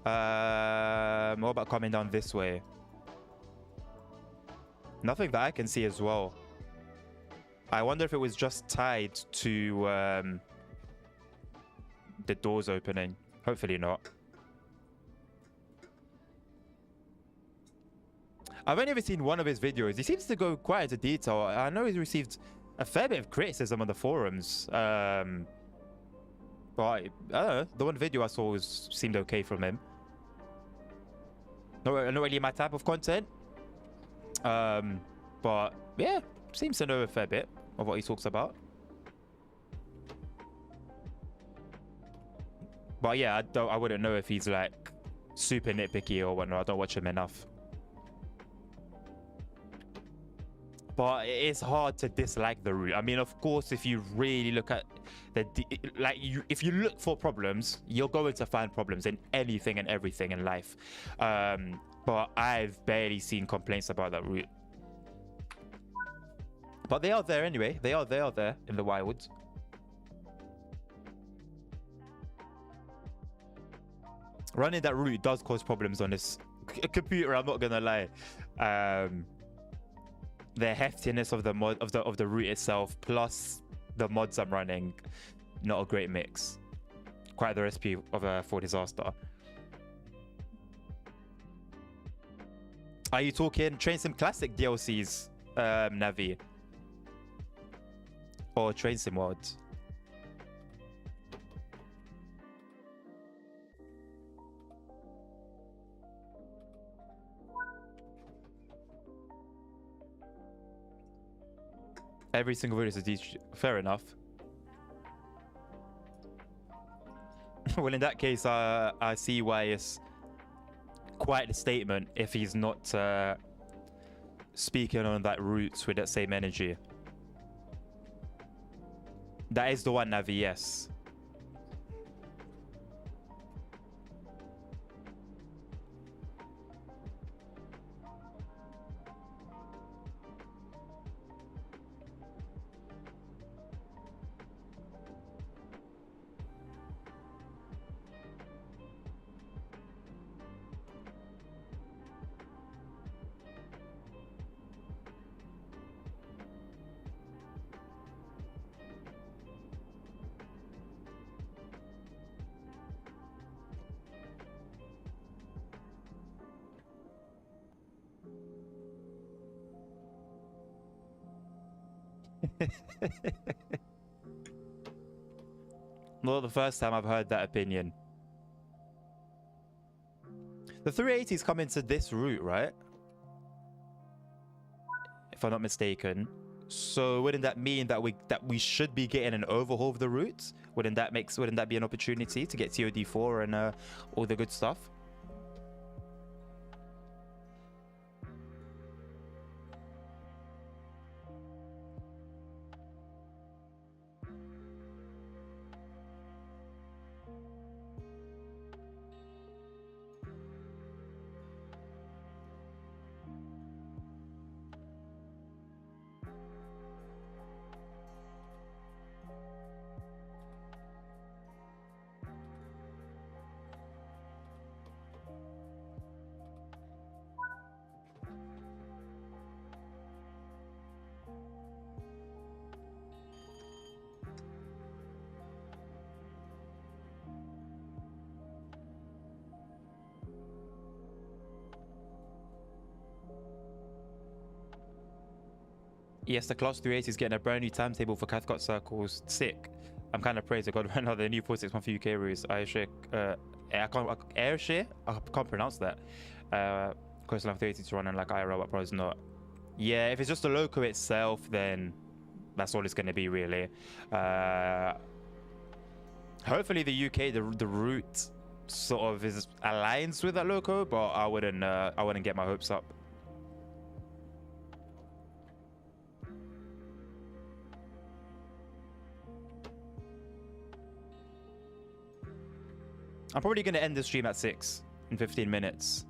What about coming down this way? Nothing that I can see as well. I wonder if it was just tied to the doors opening. Hopefully not. I've only ever seen one of his videos. He seems to go quite into detail. I know he's received a fair bit of criticism on the forums. But I don't know. The one video I saw seemed okay from him. Not really my type of content. But yeah, seems to know a fair bit of what he talks about. But yeah, I wouldn't know if he's like super nitpicky or whatnot. I don't watch him enough. But it is hard to dislike the route. I mean, of course, if you really look at if you look for problems, you're going to find problems in anything and everything in life. But I've barely seen complaints about that route. But they are there anyway. They are there in the wilds. Running that route does cause problems on this computer. I'm not gonna lie. The heftiness of the mod of the route itself, plus the mods I'm running, not a great mix. Quite the recipe of for disaster. Are you talking Train Sim Classic DLCs, Navi? Or Train Sim World? Every single video is a DJ. Fair enough. Well, in that case, I see why it's quite a statement if he's not speaking on that route with that same energy. That is the one, Navi, yes. Not the first time I've heard that opinion. The 380s come into this route, right? If I'm not mistaken. So wouldn't that mean that we should be getting an overhaul of the route? Wouldn't that be an opportunity to get TOD4 and all the good stuff? Yes, the class 380 is getting a brand new timetable for Cathcart circles. Sick. I'm kind of praised to God right now. The new 461 for UK routes. Ayrshire? I can't pronounce that. Coastal Line 380 to run on like IRL, but probably not. Yeah, if it's just the loco itself, then that's all it's going to be really. Hopefully the UK, the route sort of is aligns with that loco, but I wouldn't get my hopes up. I'm probably going to end the stream at 6 in 15 minutes.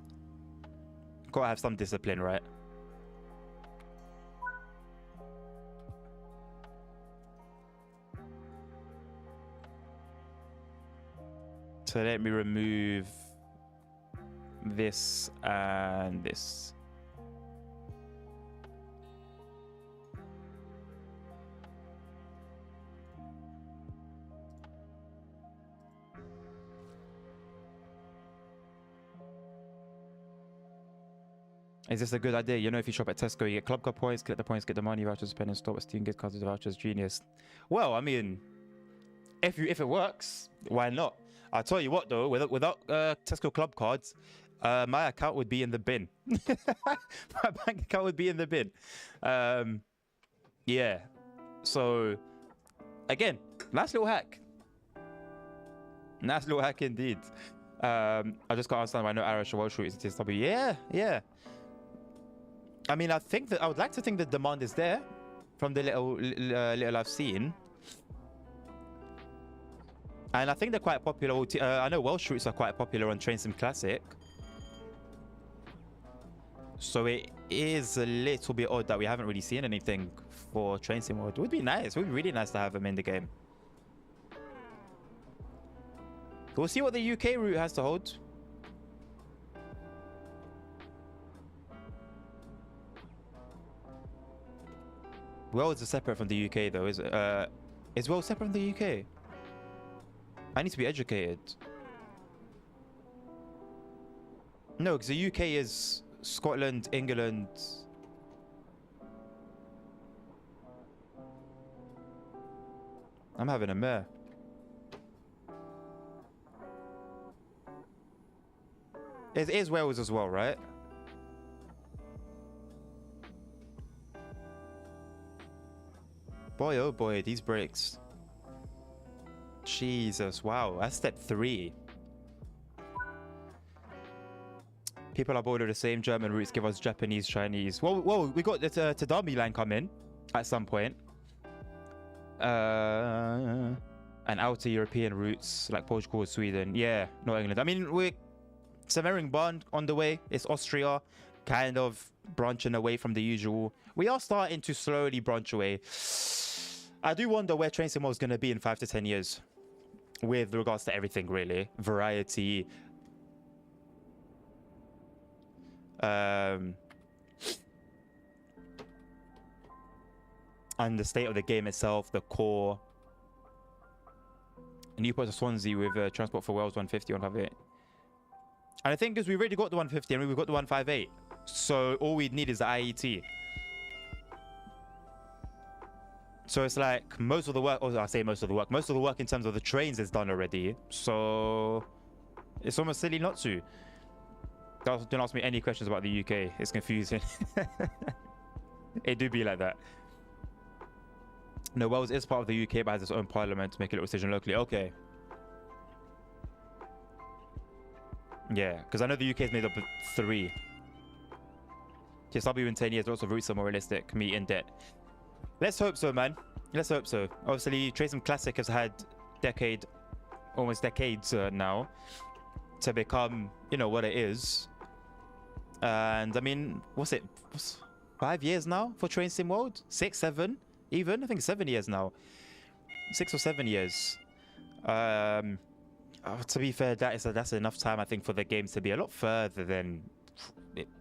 Gotta have some discipline, right? So let me remove this and this. Is this a good idea? You know, if you shop at Tesco, you get club card points, get the points, get the money, vouchers, spend in store, Steam gift cards, vouchers, genius. Well, I mean, if it works, why not? I'll tell you what though, without Tesco club cards, my account would be in the bin. My bank account would be in the bin. Yeah. So, again, nice little hack. Nice little hack indeed. I just can't understand why no Irish or Welsh route is TSW. Yeah, yeah. I mean, I think that I would like to think the demand is there from the little I've seen. And I think they're quite popular. I know Welsh routes are quite popular on Train Sim Classic. So it is a little bit odd that we haven't really seen anything for Train Sim World. It would be nice. It would be really nice to have them in the game. We'll see what the UK route has to hold. Wales is separate from the UK though, is it? Is Wales separate from the UK? I need to be educated. No, because the UK is Scotland, England. I'm having a mare. It is Wales as well, right? Boy, oh boy, these brakes. Jesus, wow, that's step 3. People are bored of the same German routes. Give us Japanese, Chinese. Well, we got the Tadami line come in at some point. And outer European routes like Portugal or Sweden. Yeah, not England. I mean, we're Severingbahn on the way. It's Austria, kind of branching away from the usual. We are starting to slowly branch away. I do wonder where Train Sim is going to be in 5 to 10 years with regards to everything, really. Variety. And the state of the game itself, the core. Newport to Swansea with Transport for Wales 150, 158. And the thing is, we've already got the 150 and we've got the 158. So all we need is the IET. So it's like most of the work, or I say most of the work in terms of the trains is done already. So it's almost silly not to. Don't ask me any questions about the UK. It's confusing. It do be like that. No, Wales is part of the UK but has its own parliament to make a little decision locally. Okay. Yeah, because I know the UK is made up of 3. TSW in 10 years, lots of routes are more realistic. Me in debt. Let's hope so, man. Let's hope so. Obviously, Train Sim Classic has had almost decades now to become, you know, what it is. And I mean, what's 5 years now for Train Sim World? 6, 7, even? I think 7 years now. 6 or 7 years. To be fair, that's enough time, I think, for the game to be a lot further than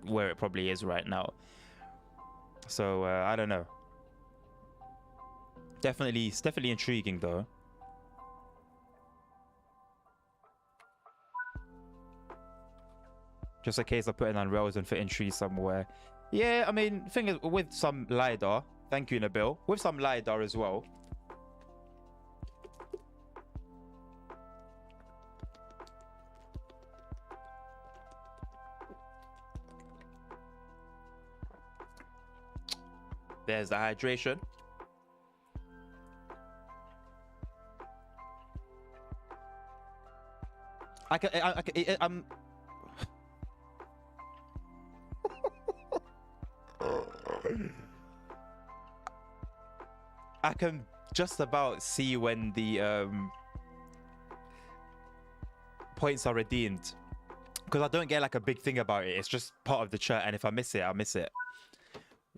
where it probably is right now. So I don't know. It's definitely intriguing though. Just a case of putting on rails and fitting trees somewhere. Yeah, I mean, thing is, with some LiDAR, Thank you, Nabil. With some LiDAR as well. There's the hydration. I'm I can just about see when the points are redeemed, because I don't get like a big thing about it. It's just part of the chat, and if I miss it, I miss it.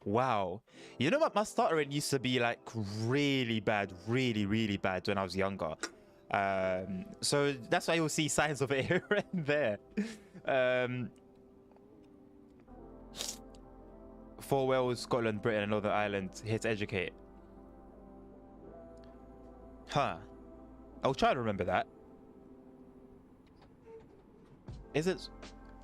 Wow. You know what? My stuttering used to be like really bad, really bad when I was younger. So that's why you'll see signs of it here and there. 4 Wales, Scotland, Britain, and Northern Ireland here to educate. Huh. I'll try to remember that. Is it?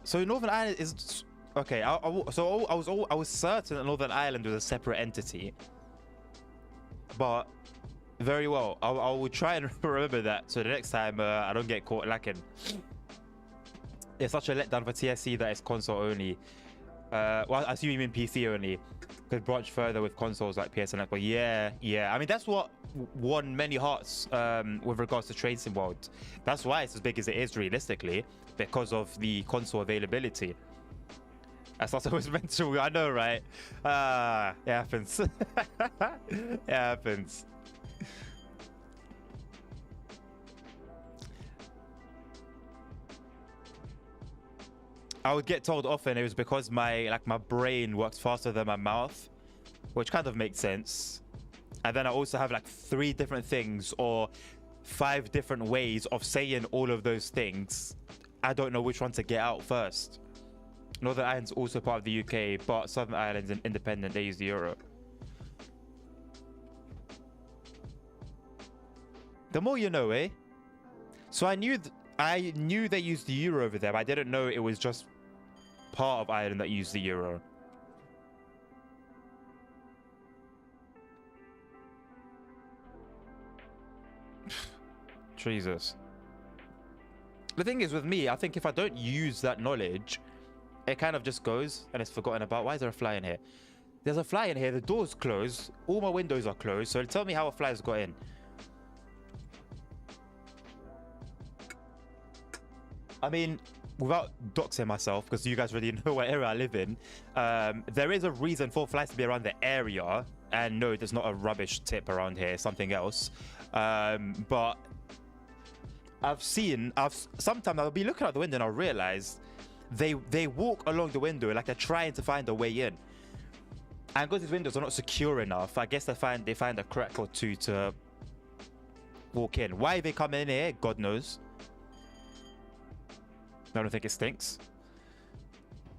So Northern Ireland is okay. I was certain that Northern Ireland was a separate entity, but very well. I will try and remember that, so the next time I don't get caught lacking. It's such a letdown for TSC that it's console only. Well, I assume you mean PC only. Could branch further with consoles like PS and Xbox. Yeah. I mean, that's what won many hearts with regards to Train Sim World. That's why it's as big as it is realistically, because of the console availability. That's what I was meant to. I know, right? It happens. It happens. I would get told often it was because my brain works faster than my mouth, which kind of makes sense. And then I also have like 3 different things or 5 different ways of saying all of those things. I don't know which one to get out first. Northern Ireland's also part of the UK, but Southern Ireland's an independent. They use the euro. The more you know, eh? So I knew they used the euro over there, but I didn't know it was just part of Ireland that used the euro. Jesus. The thing is with me, I think if I don't use that knowledge, it kind of just goes and it's forgotten about. Why is there a fly in here? There's a fly in here. The door's closed. All my windows are closed. So tell me how a fly's got in. I mean, without doxing myself, because you guys already know what area I live in, there is a reason for flies to be around the area. And no, there's not a rubbish tip around here. Something else. But sometimes I'll be looking out the window and I'll realize they walk along the window like they're trying to find a way in. And because these windows are not secure enough, I guess they find a crack or two to walk in. Why they come in here, God knows. I don't think it stinks.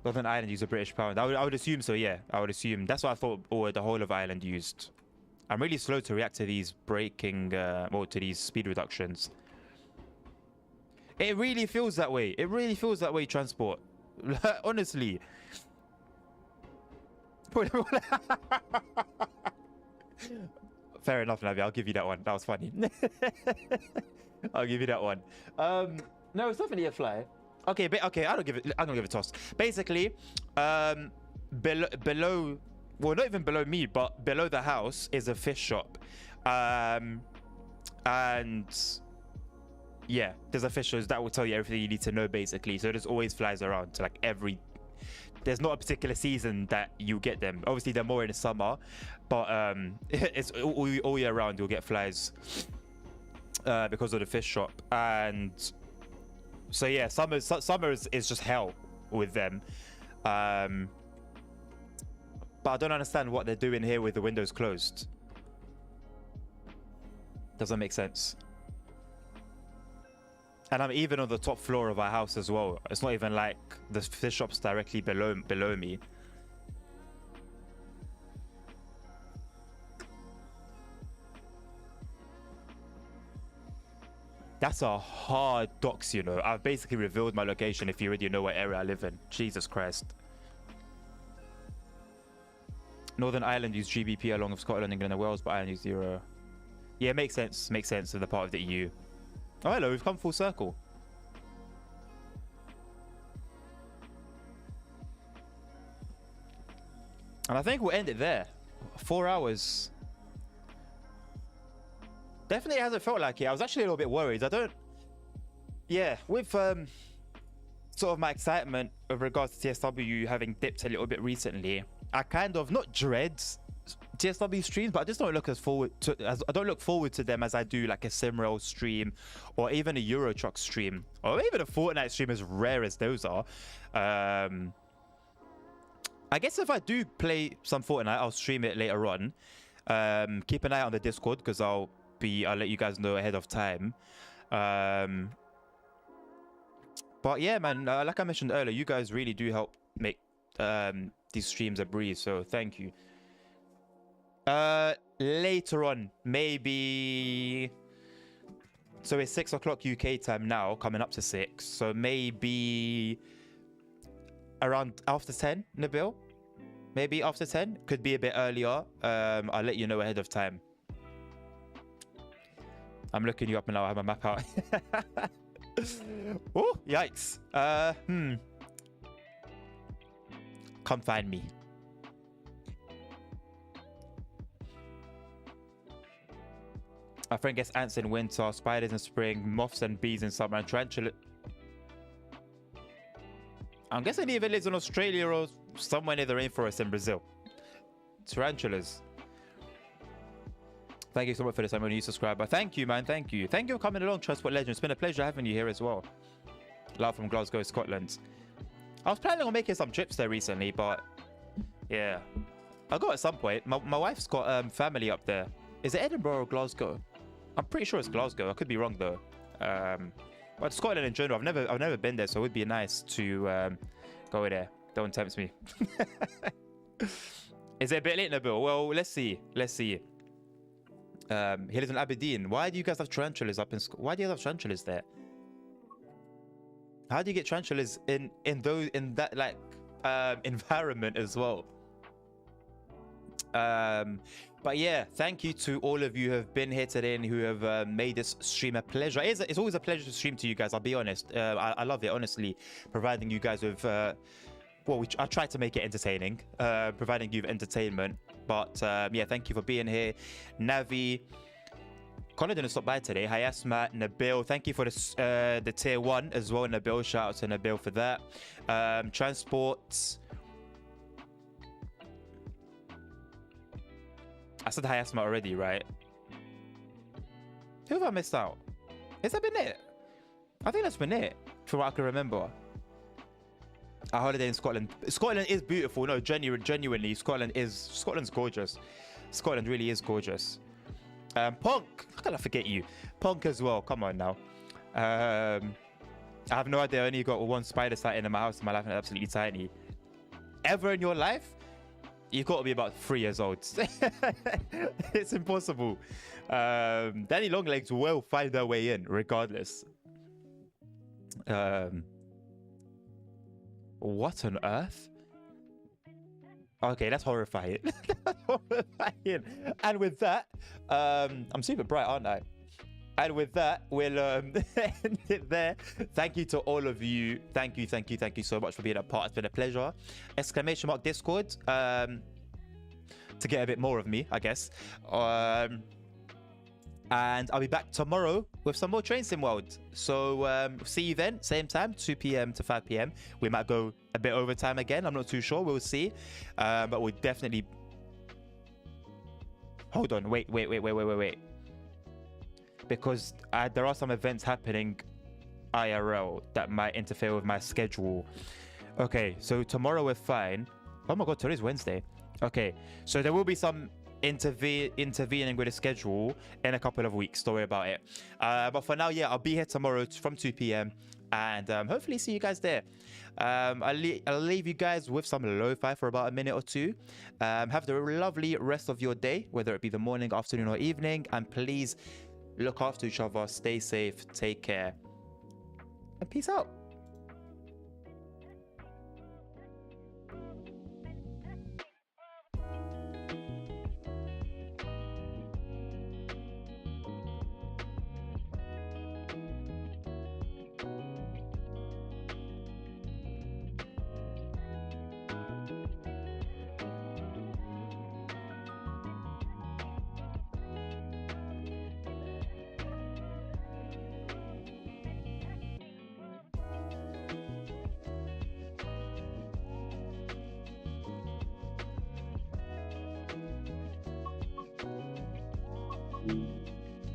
Northern Ireland use a British pound. I would assume so, yeah. I would assume. That's what I thought the whole of Ireland used. I'm really slow to react to these braking, or to these speed reductions. It really feels that way. It really feels that way, transport. Honestly. Fair enough, Navi. I'll give you that one. That was funny. I'll give you that one. No, it's definitely a fly. Okay, okay. I don't give it a toss. Basically, below, well, not even below me, but below the house is a fish shop, and yeah, there's a fish shop that will tell you everything you need to know, basically. So there's always flies around. So like there's not a particular season that you get them. Obviously, they're more in the summer, but it's all year round. You'll get flies because of the fish shop. And so yeah, summer is just hell with them. But I don't understand what they're doing here with the windows closed. Doesn't make sense. And I'm even on the top floor of our house as well. It's not even like the fish shop's directly below me. That's a hard dox, you know. I've basically revealed my location if you already know what area I live in. Jesus Christ. Northern Ireland use GBP along with Scotland, England, and Wales, but Ireland use euro. Yeah, makes sense. Makes sense of the part of the EU. Oh, hello. We've come full circle. And I think we'll end it there. 4 hours. Definitely hasn't felt like it. I was actually a little bit worried. I don't... Yeah, with sort of my excitement with regards to TSW having dipped a little bit recently, I kind of not dread TSW streams, but I just don't look I don't look forward to them as I do like a SimRail stream or even a Euro Truck stream or even a Fortnite stream, as rare as those are. I guess if I do play some Fortnite, I'll stream it later on. Keep an eye on the Discord because I'll let you guys know ahead of time. But yeah, man, like I mentioned earlier, you guys really do help make these streams a breeze, so thank you. Later on, maybe... So it's 6 o'clock UK time now, coming up to 6. So maybe around after 10, Nabil? Maybe after 10? Could be a bit earlier. I'll let you know ahead of time. I'm looking you up now. I have my map out. Oh, yikes. Come find me. My friend gets ants in winter, spiders in spring, moths and bees in summer, and tarantula. I'm guessing he either lives in Australia or somewhere near the rainforest in Brazil. Tarantulas. Thank you so much for this. I'm a new subscriber. Thank you, man. Thank you. Thank you for coming along, Transport Legend. It's been a pleasure having you here as well. Love from Glasgow, Scotland. I was planning on making some trips there recently, but yeah. I'll go at some point. My wife's got family up there. Is it Edinburgh or Glasgow? I'm pretty sure it's Glasgow. I could be wrong though. But Scotland in general, I've never been there, so it would be nice to go there. Don't tempt me. Is it a bit late, Nabil? Well, let's see. Let's see. He lives in Aberdeen. Why do you guys have tarantulas up in Scotland? Why do you have tarantulas there? How do you get tarantulas in that like environment as well? But yeah, thank you to all of you who have been here today and who have made this stream a pleasure. It's always a pleasure to stream to you guys, I'll be honest. I love it, honestly, providing you guys with well, I try to make it entertaining, providing you with entertainment. But yeah, thank you for being here. Navi, Connor didn't stop by today. Hi, Asma, Nabil, thank you for the tier 1 as well, Nabil. Shout out to Nabil for that. Transport, I said hi, Asma already, right? Who have I missed out? Has that been it? I think that's been it, from what I can remember. A holiday in Scotland. Scotland is beautiful. No, genuinely, Scotland's gorgeous. Scotland really is gorgeous. Punk, how can I forget you? Punk as well. Come on now. I have no idea. I only got one spider sighting in my house in my life, and it's absolutely tiny. Ever in your life? You've got to be about 3 years old. It's impossible. Danny Longlegs will find their way in, regardless. What on earth? Okay, that's horrifying. That's horrifying. And with that, I'm super bright, aren't I? And with that, we'll end it there. Thank you to all of you. Thank you so much for being a part. It's been a pleasure. ! Discord to get a bit more of me, I guess. And I'll be back tomorrow with some more Train Sim World. So see you then, same time, 2 p.m. to 5 p.m. We might go a bit overtime again. I'm not too sure. We'll see. But we'll definitely... Hold on. Wait. Because there are some events happening IRL that might interfere with my schedule. Okay, so tomorrow we're fine. Oh my god, today's Wednesday. Okay, so there will be some intervening with the schedule in a couple of weeks. Don't worry about it. But for now, yeah, I'll be here tomorrow from 2 p.m. and hopefully see you guys there. I'll leave you guys with some lo-fi for about a minute or two. Have the lovely rest of your day, whether it be the morning, afternoon, or evening, and please look after each other, stay safe, take care, and peace out.